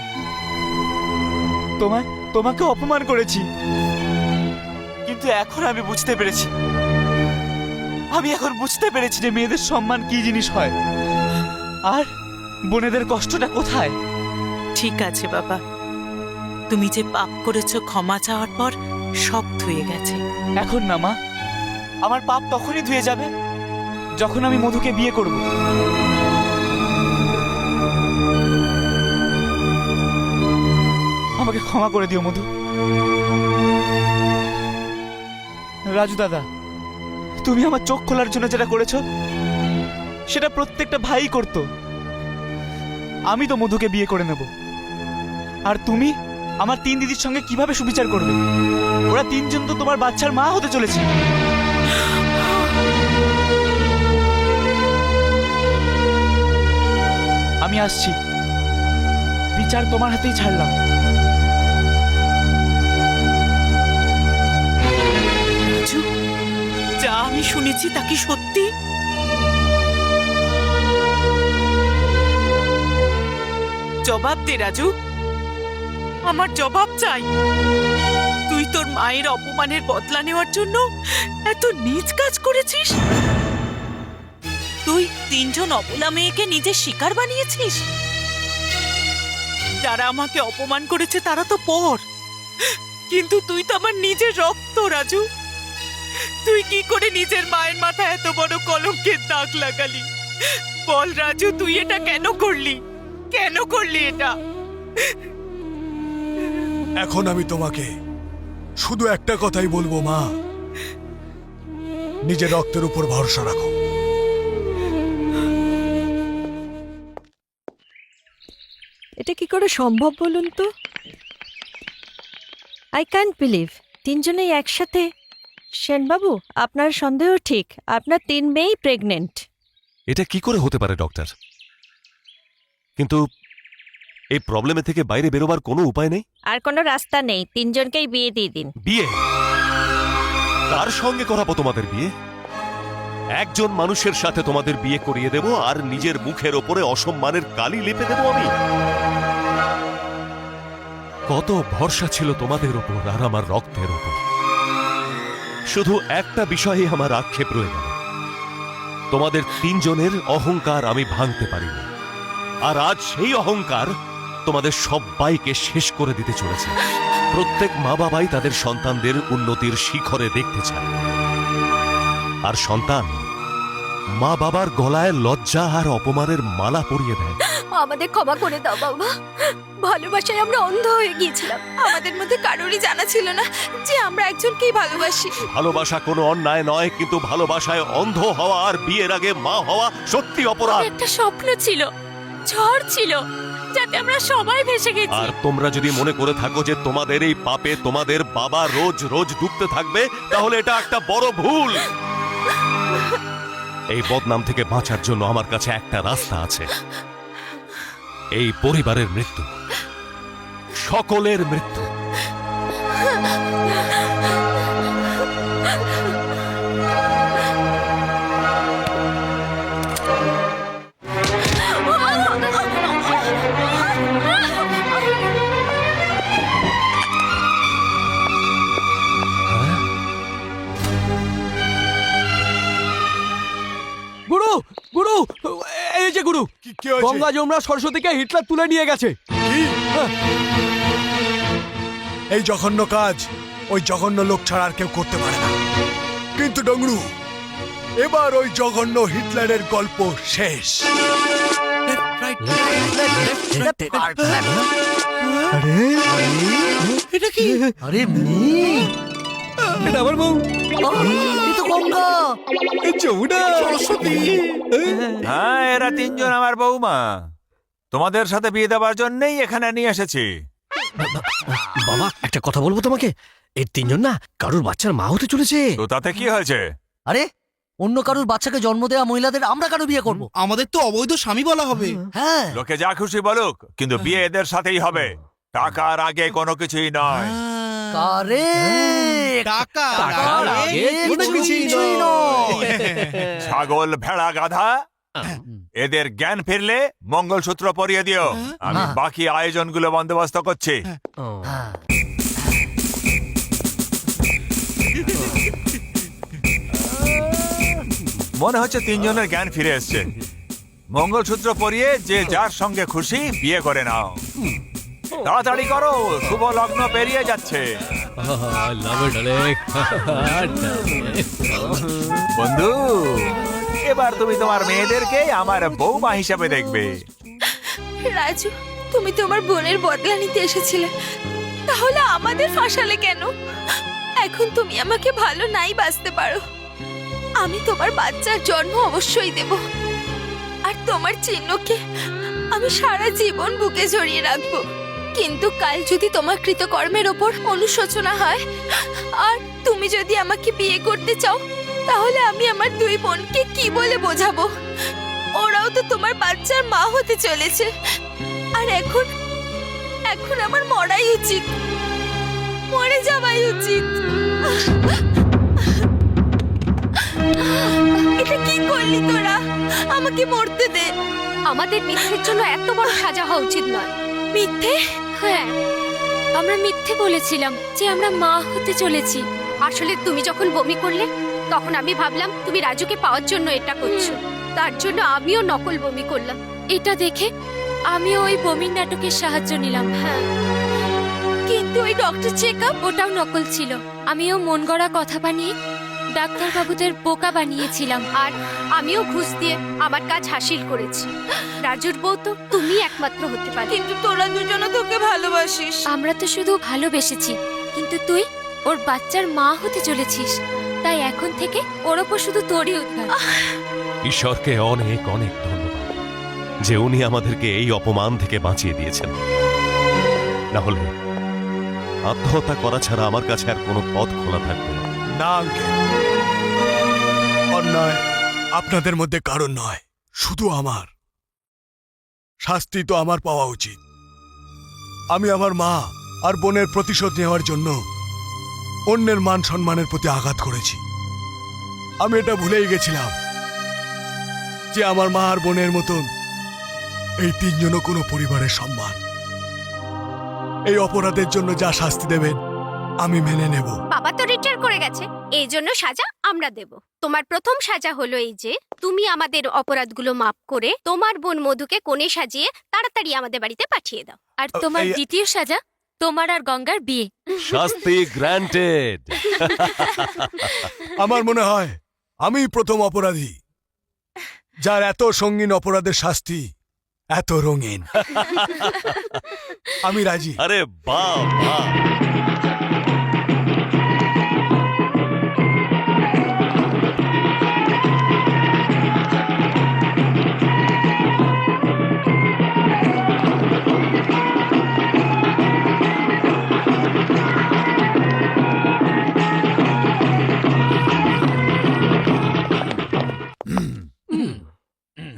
তোমাকে অপমান করেছি। কিন্তু এখন আমি বুঝতে পেরেছি, যে মেয়েদের সম্মান কি জিনিস হয় আর বোনেদের কষ্টটা কোথায়। ঠিক আছে বাবা, তুমি যে পাপ করেছো ক্ষমা চাওয়ার পর সব ধুয়ে গেছে। এখন না মা, আমার পাপ তখনই ধুয়ে যাবে যখন আমি মধুকে বিয়ে করব। আমাকে ক্ষমা করে দিও মধু। রাজু দাদা, তুমি আমার চোখ খোলার জন্য যেটা করেছো সেটা প্রত্যেকটা ভাই করত। আমি তো মধুকে বিয়ে করে নেব, আর তুমি আমার 3 দিদির সঙ্গে কিভাবে সুবিচার করবে? ওরা 3 জন তো তোমার বাচ্চার মা হতে চলেছে। আমি আসছি, বিচার তোমার হাতেই ছাড়লাম। রাজু, যা আমি শুনেছি তা কি সত্যি? জবাব দে রাজু, আমার জবাব চাই। তুই তোর মায়ের অপমানের বদলা নেওয়ার জন্য এত নীচ কাজ করেছিস? তুই 3 জন অবলা মেয়েকে নিজের শিকার বানিয়েছিস? যারা আমাকে অপমান করেছে তারা তো পর, কিন্তু তুই তো আমার নিজের রক্ত। রাজু, তুই কি করে নিজের মায়ের মাথায় এত বড় কলঙ্কের দাগ লাগালি? বল রাজু, তুই এটা কেন করলি? কেন করলি এটা? এখন আমি তোমাকে শুধু একটা কথাই বলবো মা, নিজের রক্তের উপর ভরসা রাখো। এটা কি করে সম্ভব বলুন তো? আই ক্যান্ট বিলিভ 3 জনেই একসাথে। সেনবাবু, আপনার সন্দেহ ঠিক, আপনার 3 মেয়েই প্রেগনেন্ট। এটা কি করে হতে পারে ডক্টর? কিন্তু এই প্রবলেমে থেকে বাইরে বেরোবার কোনো উপায় নেই। আর কোনো রাস্তা নেই, 3 জনকেই বিয়ে দিয়ে দিন। বিয়ে? কার সঙ্গে করাবো তোমাদের বিয়ে? একজন মানুষের সাথে তোমাদের বিয়ে করিয়ে দেব আর নিজের মুখের ওপরে অসম্মানের কালি লেপে দেব আমি? কত ভরসা ছিল তোমাদের ওপর আর আমার রক্তের ওপর। শুধু একটা বিষয়ে আমার আক্ষেপ রয়ে গেল, তোমাদের তিনজনের অহংকার আমি ভাঙতে পারিনি, আর আজ সেই অহংকার তোমাদের সবাইকে শেষ করে দিতে চলেছে। প্রত্যেক মা বাবাই তাদের সন্তানদের উন্নতির শিখরে দেখতে চায়, আর সন্তান মা বাবার গলায় লজ্জা আর অপমানের মালা পরিয়ে দেয়। আমাদের ক্ষমা করে দাও বাবা, ভালোবাসায় আমরা অন্ধ হয়ে গিয়েছিলাম। আমাদের মধ্যে কারোরই জানা ছিল না যে আমরা একজনকেই ভালোবাসি। ভালোবাসা কোনো অন্যায় নয়, কিন্তু ভালোবাসায় অন্ধ হওয়া আর বিয়ের আগে মা হওয়া সত্যি অপরাধ। একটা স্বপ্ন ছিল, ঝড় ছিল, যাতে আমরা সবাই ভেসে গেছি। আর তোমরা যদি মনে করে থাকো যে তোমাদের এই পাপে তোমাদের বাবা রোজ রোজ ডুবতে থাকবে, তাহলে এটা একটা বড় ভুল। এই বদনাম থেকে বাঁচার জন্য আমার কাছে একটা রাস্তা আছে, এই পরিবারের মৃত্যু, সকলের মৃত্যু। গুরু গুরু, এই যে গুরু, কি হয়েছে? গঙ্গা যমুনা সরস্বতীকে হিটলার তুলে নিয়ে গেছে। এই জঘন্য কাজ ওই জঘন্য লোক ছাড়া আর কেউ করতে পারে না। কিন্তু ডংরু, এবার ওই জঘন্য হিটলারের গল্প শেষ। এটা কি? আরে এটা আমার বউ, গঙ্গা, যমুনা, সরস্বতী। হ্যাঁ, এরা তিনজন আমার বৌমা। তোমাদের সাথে বিয়ে দেওয়ার জন্যই এখানে নিয়ে এসেছি। বাবা, একটা কথা বলবো তোমাকে, এই তিনজন না কারুর বাচ্চার মা হতে চলেছে। তো তাতে কি হয়েছে? আরে অন্য কারুর বাচ্চাকে জন্ম দেওয়া মহিলাদের আমরা কেন বিয়ে করব? আমাদের তো অবৈধ স্বামী বলা হবে। হ্যাঁ, লোকে যা খুশি বলুক, কিন্তু বিয়ে এদের সাথেই হবে। টাকার আগে কোনো কিছুই নয়। টাকার আগে কোনো কিছুই নয়। ছাগল, ভেড়া, গাধা, এদের জ্ঞান ফিরলে মঙ্গলসূত্র পরিয়ে দিও। আমি বাকি আয়োজনগুলো বন্দোবস্ত করছি। মনে হচ্ছে তিনজনের জ্ঞান ফিরে এসছে। মঙ্গলসূত্র পরিয়ে যে যার সঙ্গে খুশি বিয়ে করে নাও। তাড়াতাড়ি করো, শুভ লগ্ন পেরিয়ে যাচ্ছে। বন্ধু, এবার তুমি তোমার মেয়েদেরকে আমার বৌমা হিসাবে দেখবে। রাজু, তুমি তোমার বোনের বদলা নিতে এসেছিলে, তাহলে আমাদের ফাঁসালে কেন? এখন তুমি আমাকে ভালো নাই বাসতে পারো, আমি তোমার বাচ্চার জন্ম অবশ্যই দেব, আর তোমার চিহ্নকে আমি সারা জীবন বুকে জড়িয়ে রাখবো। কিন্তু কাল যদি তোমার কৃতকর্মের ওপর অনুশোচনা হয় আর তুমি যদি আমাকে বিয়ে করতে চাও, তাহলে আমি আমার দুই বোনকে কি বলে বোঝাবো? ওরাও তো তোমার বাচ্চার মা হতে চলেছে, আর এখন এখন আমার মরাই উচিত, মরে যাওয়াই উচিত। এটা কি করলি তোরা? আমাকে মরতে দে। আমাদের মিথ্যের জন্য এত বড় সাজা হওয়া উচিত নয়। মিথ্যে? হ্যাঁ, আমরা মিথ্যে বলেছিলাম যে আমরা মা হতে চলেছি। আসলে তুমি যখন বমি করলে, তখন আমি ভাবলাম তুমি রাজুকে পাওয়ার জন্য এটা করছো। তার জন্য আমিও নকল বমি করলাম। এটা দেখে আমিও ওই বমির নাটকের সাহায্য নিলাম। হ্যাঁ, কিন্তু ওই ডক্টর চেকআপ, ওটাও নকল ছিল। আমিও মন গড়া কথা বানিয়ে ডাক্তারবাবুদের বোকা বানিয়েছিলাম, আর আমিও ঘুষ দিয়ে আমার কাজ হাসিল করেছি। রাজুর বউ তো তুমি একমাত্র হতে পারে। কিন্তু তোরা দুজনে তোকে ভালোবাসিস। আমরা তো শুধু ভালোবেসেছি, কিন্তু তুই ওর বাচ্চার মা হতে চলেছিস। তাই এখন থেকে ওর ওপর শুধু তোরই উদ্ধার। ঈশ্বরকে অনেক অনেক ধন্যবাদ যে উনি আমাদেরকে এই অপমান থেকে বাঁচিয়ে দিয়েছেন। না হলে আত্মহত্যা করা ছাড়া আমার কাছে আর কোনো পথ খোলা থাকবে না। না আঙ্কেল, অন্যায় আপনাদের মধ্যে কারণ নয়, শুধু আমার। শাস্তি তো আমার পাওয়া উচিত। আমি আমার মা আর বোনের প্রতিশোধ নেওয়ার জন্য অন্যের মান সম্মানের প্রতি আঘাত করেছি। আমি এটা ভুলেই গেছিলাম যে আমার মা আর বোনের মতন এই তিনজনও কোনো পরিবারের সম্মান। এই অপরাধের জন্য যা শাস্তি দেবেন আমি মেনে নেব। বাবা তো রিটায়ার করে গেছে, এই জন্য সাজা আমরা দেব। তোমার প্রথম সাজা হলো এই যে তুমি আমাদের অপরাধগুলো মাপ করে তোমার বোন মধুকে কোণে সাজিয়ে তাড়াতাড়ি আমাদের বাড়িতে পাঠিয়ে দাও। আর তোমার দ্বিতীয় সাজা তোমার আর গঙ্গার বিয়ে। শাস্তি গ্র্যান্টেড। আমার মনে হয় আমি প্রথম অপরাধী যার এত সঙ্গীন অপরাধের শাস্তি এত রঙিন। আমি রাজি। আরে বাহ বাহ।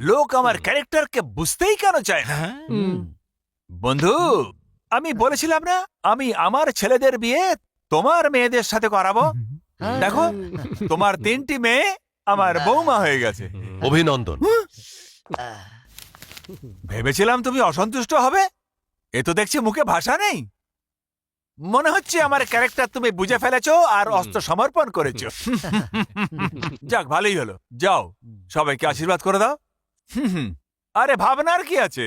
লোক আমার ক্যারেক্টারকে বুঝতেই কেন চায় না? বন্ধু, আমি বলেছিলাম না আমি আমার ছেলেদের বিয়ে তোমার মেয়েদের সাথে করাবো। দেখো, তোমার 3টি মেয়ে আমার বৌমা হয়ে গেছে। অভিনন্দন। ভেবেছিলাম তুমি অসন্তুষ্ট হবে, এ তো দেখছি মুখে ভাষা নেই। মনে হচ্ছে আমার ক্যারেক্টার তুমি বুঝে ফেলেছো আর অস্ত্র সমর্পণ করেছো। যাক, ভালোই হলো। যাও, সবাইকে আশীর্বাদ করে দাও। আরে ভাবনার কি আছে?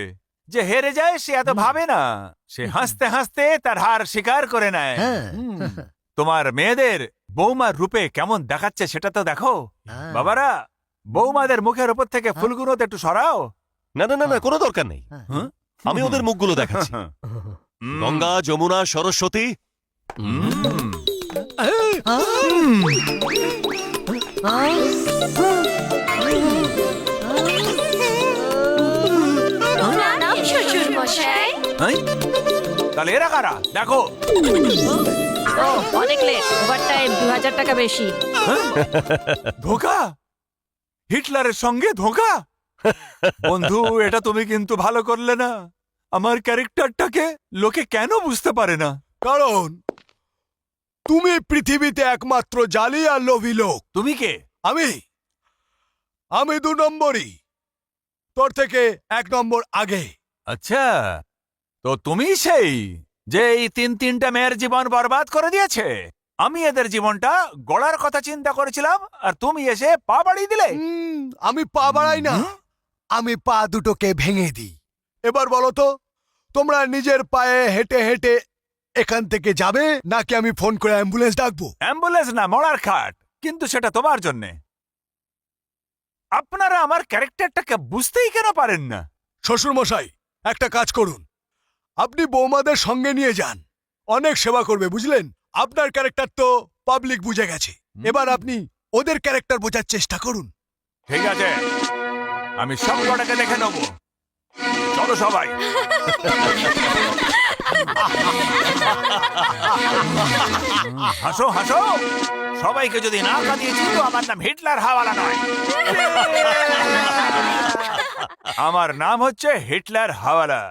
যে হেরে যায় সে এত ভাবে না, সে হাসতে হাসতে তার হার স্বীকার করে নেয়। তোমার মেয়েদের বৌমার রূপে কেমন দেখাচ্ছে সেটা তো দেখো। বাবারা, বৌমাদের মুখের উপর থেকে ফুলগুলো তো একটু সরাও। না না না না, কোনো দরকার নেই। আমি ওদের মুখগুলো দেখাচ্ছি। গঙ্গা, যমুনা, সরস্বতী। নাম শ্বশুর মশাই। তাহলে এরা কারা? দেখো, অনেক লেট, ওভারটাইম 2000 টাকা বেশি। ধোঁকা, হিটলারের সঙ্গে ধোঁকা। বন্ধু, এটা তুমি কিন্তু ভালো করলে না। আমার ক্যারেক্টারটাকে লোকে কেন বুঝতে পারে না? কারণ তুমি পৃথিবীতে একমাত্র জালি আর লোভী লোক। তুমি কে? আমি 2 নম্বরই, তোর থেকে 1 নম্বর আগে। আচ্ছা, তো তুমি সেই যে এই 3টা মেয়ের জীবন বরবাদ করে দিয়েছে। আমি এদের জীবনটা গড়ার কথা চিন্তা করেছিলাম, আর তুমি এসে পা বাড়িয়ে দিলে। আমি পা বাড়াই না, আমি পা দুটোকে ভেঙে দিই। এবার বলো তো, তোমরা নিজের পায়ে হেঁটে হেঁটে এখান থেকে যাবে নাকি আমি ফোন করে অ্যাম্বুলেন্স ডাকবো? অ্যাম্বুলেন্স না, মরার খাট। কিন্তু সেটা তোমার জন্যে। আপনারা আমার ক্যারেক্টারটাকে বুঝতেই কেন পারেন না? শ্বশুর মশাই, একটা কাজ করুন, আপনি বৌমাদের সঙ্গে নিয়ে যান, অনেক সেবা করবে, বুঝলেন? আপনার ক্যারেক্টার তো পাবলিক বুঝে গেছে, এবার আপনি ওদের ক্যারেক্টার বোঝার চেষ্টা করুন। ঠিক আছে, আমি সব কটাকে দেখে নেব। চলো সবাই। হাসো হাসো, সবাইকে যদি না কাঁদিয়েছি তো আমার নাম হিটলার হাওয়ালা নয়। আমার নাম হচ্ছে হিটলার হাওয়ালা।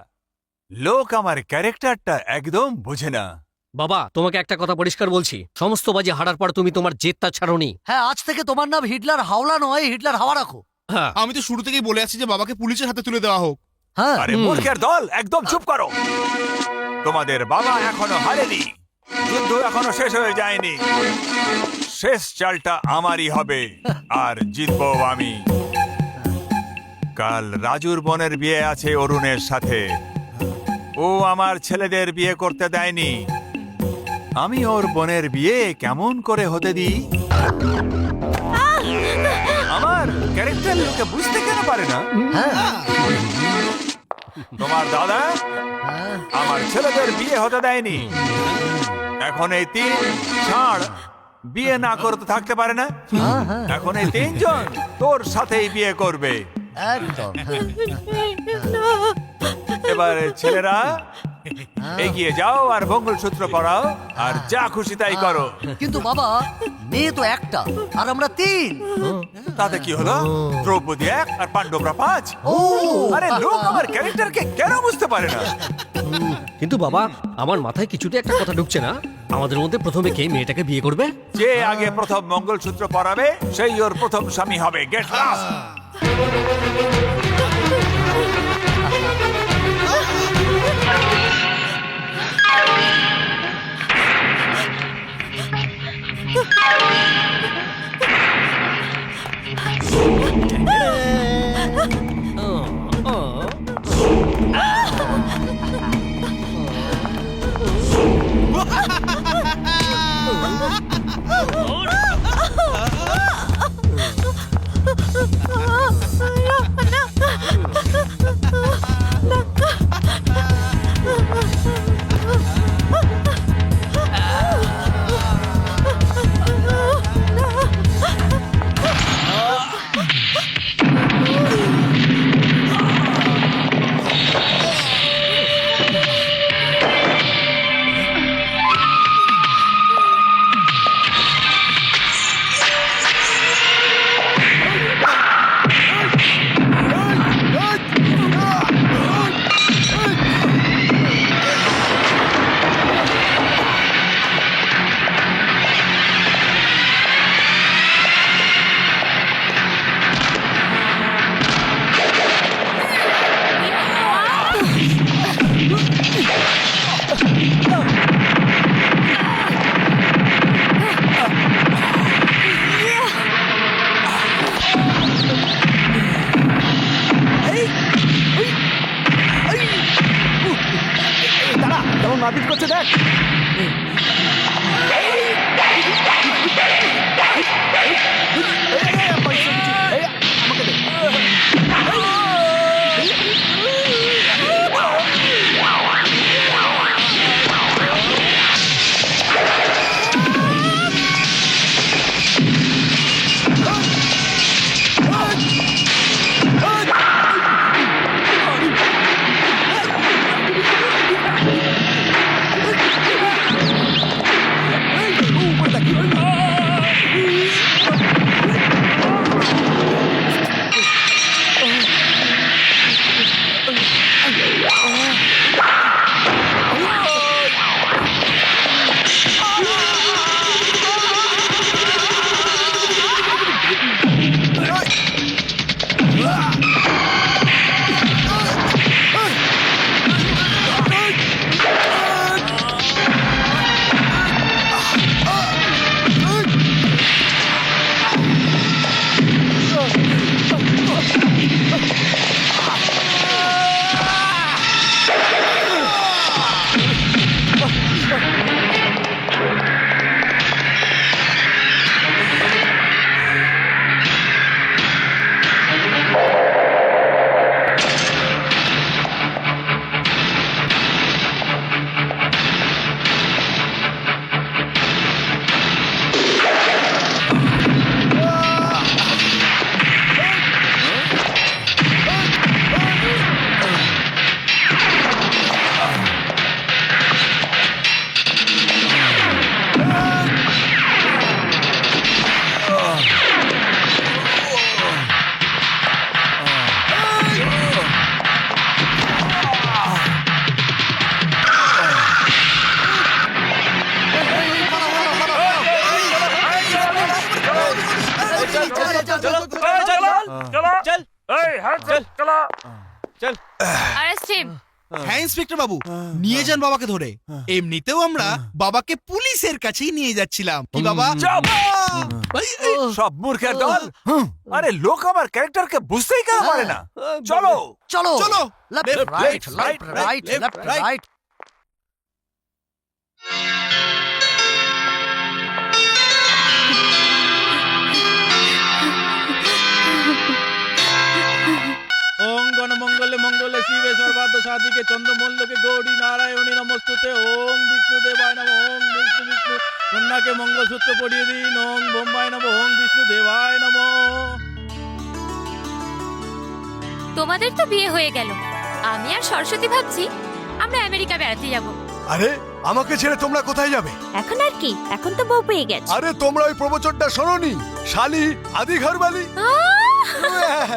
লোক আমার ক্যারেক্টারটা একদম বোঝে না। বাবা, তোমাকে একটা কথা পরিষ্কার বলছি, সমস্ত বাজি হারার পর তুমি তোমার জেদটা ছাড়োনি। হ্যাঁ, আজ থেকে তোমার নাম হিটলার হাওলা নয়, হিটলার হাওয়া রাখো। হ্যাঁ, আমি তো শুরু থেকেই বলে আছি যে বাবাকে পুলিশের হাতে তুলে দেওয়া হোক। হ্যাঁ, আরে মূর্খের দল, একদম চুপ করো। তোমাদের বাবা এখনো হারেনি, যুদ্ধ এখনো শেষ হয়ে যায়নি। শেষ চালটা আমারই হবে, আর জিতবো আমি। কাল রাজুর বোনের বিয়ে আছে অরুণের সাথে। ও আমার ছেলেদের বিয়ে করতে দেয়নি। আমি ওর বোনের বিয়ে কেমন করে হতে দিই? আমার ক্যারেক্টার লোকে বুঝতে কেন পারে না? তোমার দাদা আমার ছেলেদের বিয়ে হতে দেয়নি। এখন এই 3 ছাড় বিয়ে না করতে থাকতে পারে না। এখন এই 3 জন তোর সাথেই বিয়ে করবে। একদম। এবারে ছেলেরা এগিয়ে যাও আর মঙ্গলসূত্র পরাও, আর যা খুশি তাই করো। কিন্তু বাবা, মেয়ে তো একটা আর আমরা 3। তাতে কি হলো? দ্রৌপদী 1 আর পাণ্ডবরা 5। আরে লোক আমার ক্যারেক্টারকে কেন বুঝতে পারে না? কিন্তু বাবা, আমার মাথায় কিছুতে একটা কথা ঢুকছে না। আমাদের মধ্যে প্রথমে কে মেয়েটাকে বিয়ে করবে? যে আগে প্রথম মঙ্গলসূত্র পরাবে সেই ওর প্রথম স্বামী হবে। Get lost. মারপিট করছে দেখ। আমাকে দে। Arrest him. হ্যাঁ ইন্সপেক্টর বাবু, নিয়ে যান বাবাকে ধরে। এমনিতেও আমরা বাবাকে পুলিশের কাছেই নিয়ে যাচ্ছিলাম। কি বাবা? সব মূর্খের দল। আরে লোক আমার ক্যারেক্টারকে বুঝতেই কেন পারে না। চলো চলো চলো। Left right right right left right. ওং গণমঙ্গলে মঙ্গলে শিবে সর্বার্থ সাধিকে চন্দ্রমল্লকে গৌরী নারায়ণী নমস্তুতে। ওং বিষ্ণু দেবায় নম। ওং বিষ্ণু বিষ্ণু কন্যাকে মঙ্গলসূত্র পরিয়ে দিন। ওং বোম্বাই নম। ওং বিষ্ণু দেবায় নম। তোমাদের তো বিয়ে হয়ে গেল, আমি আর সরস্বতী ভাবছি আমরা আমেরিকা বেড়াতে যাব। আরে আমাকে ছেড়ে তোমরা কোথায় যাবে? এখন আর কি, এখন তো বউ পেয়ে গেছে। আরে তোমরা ওই প্রবচনটা শোনোনি? শালি আদি ঘরবালি। আহ!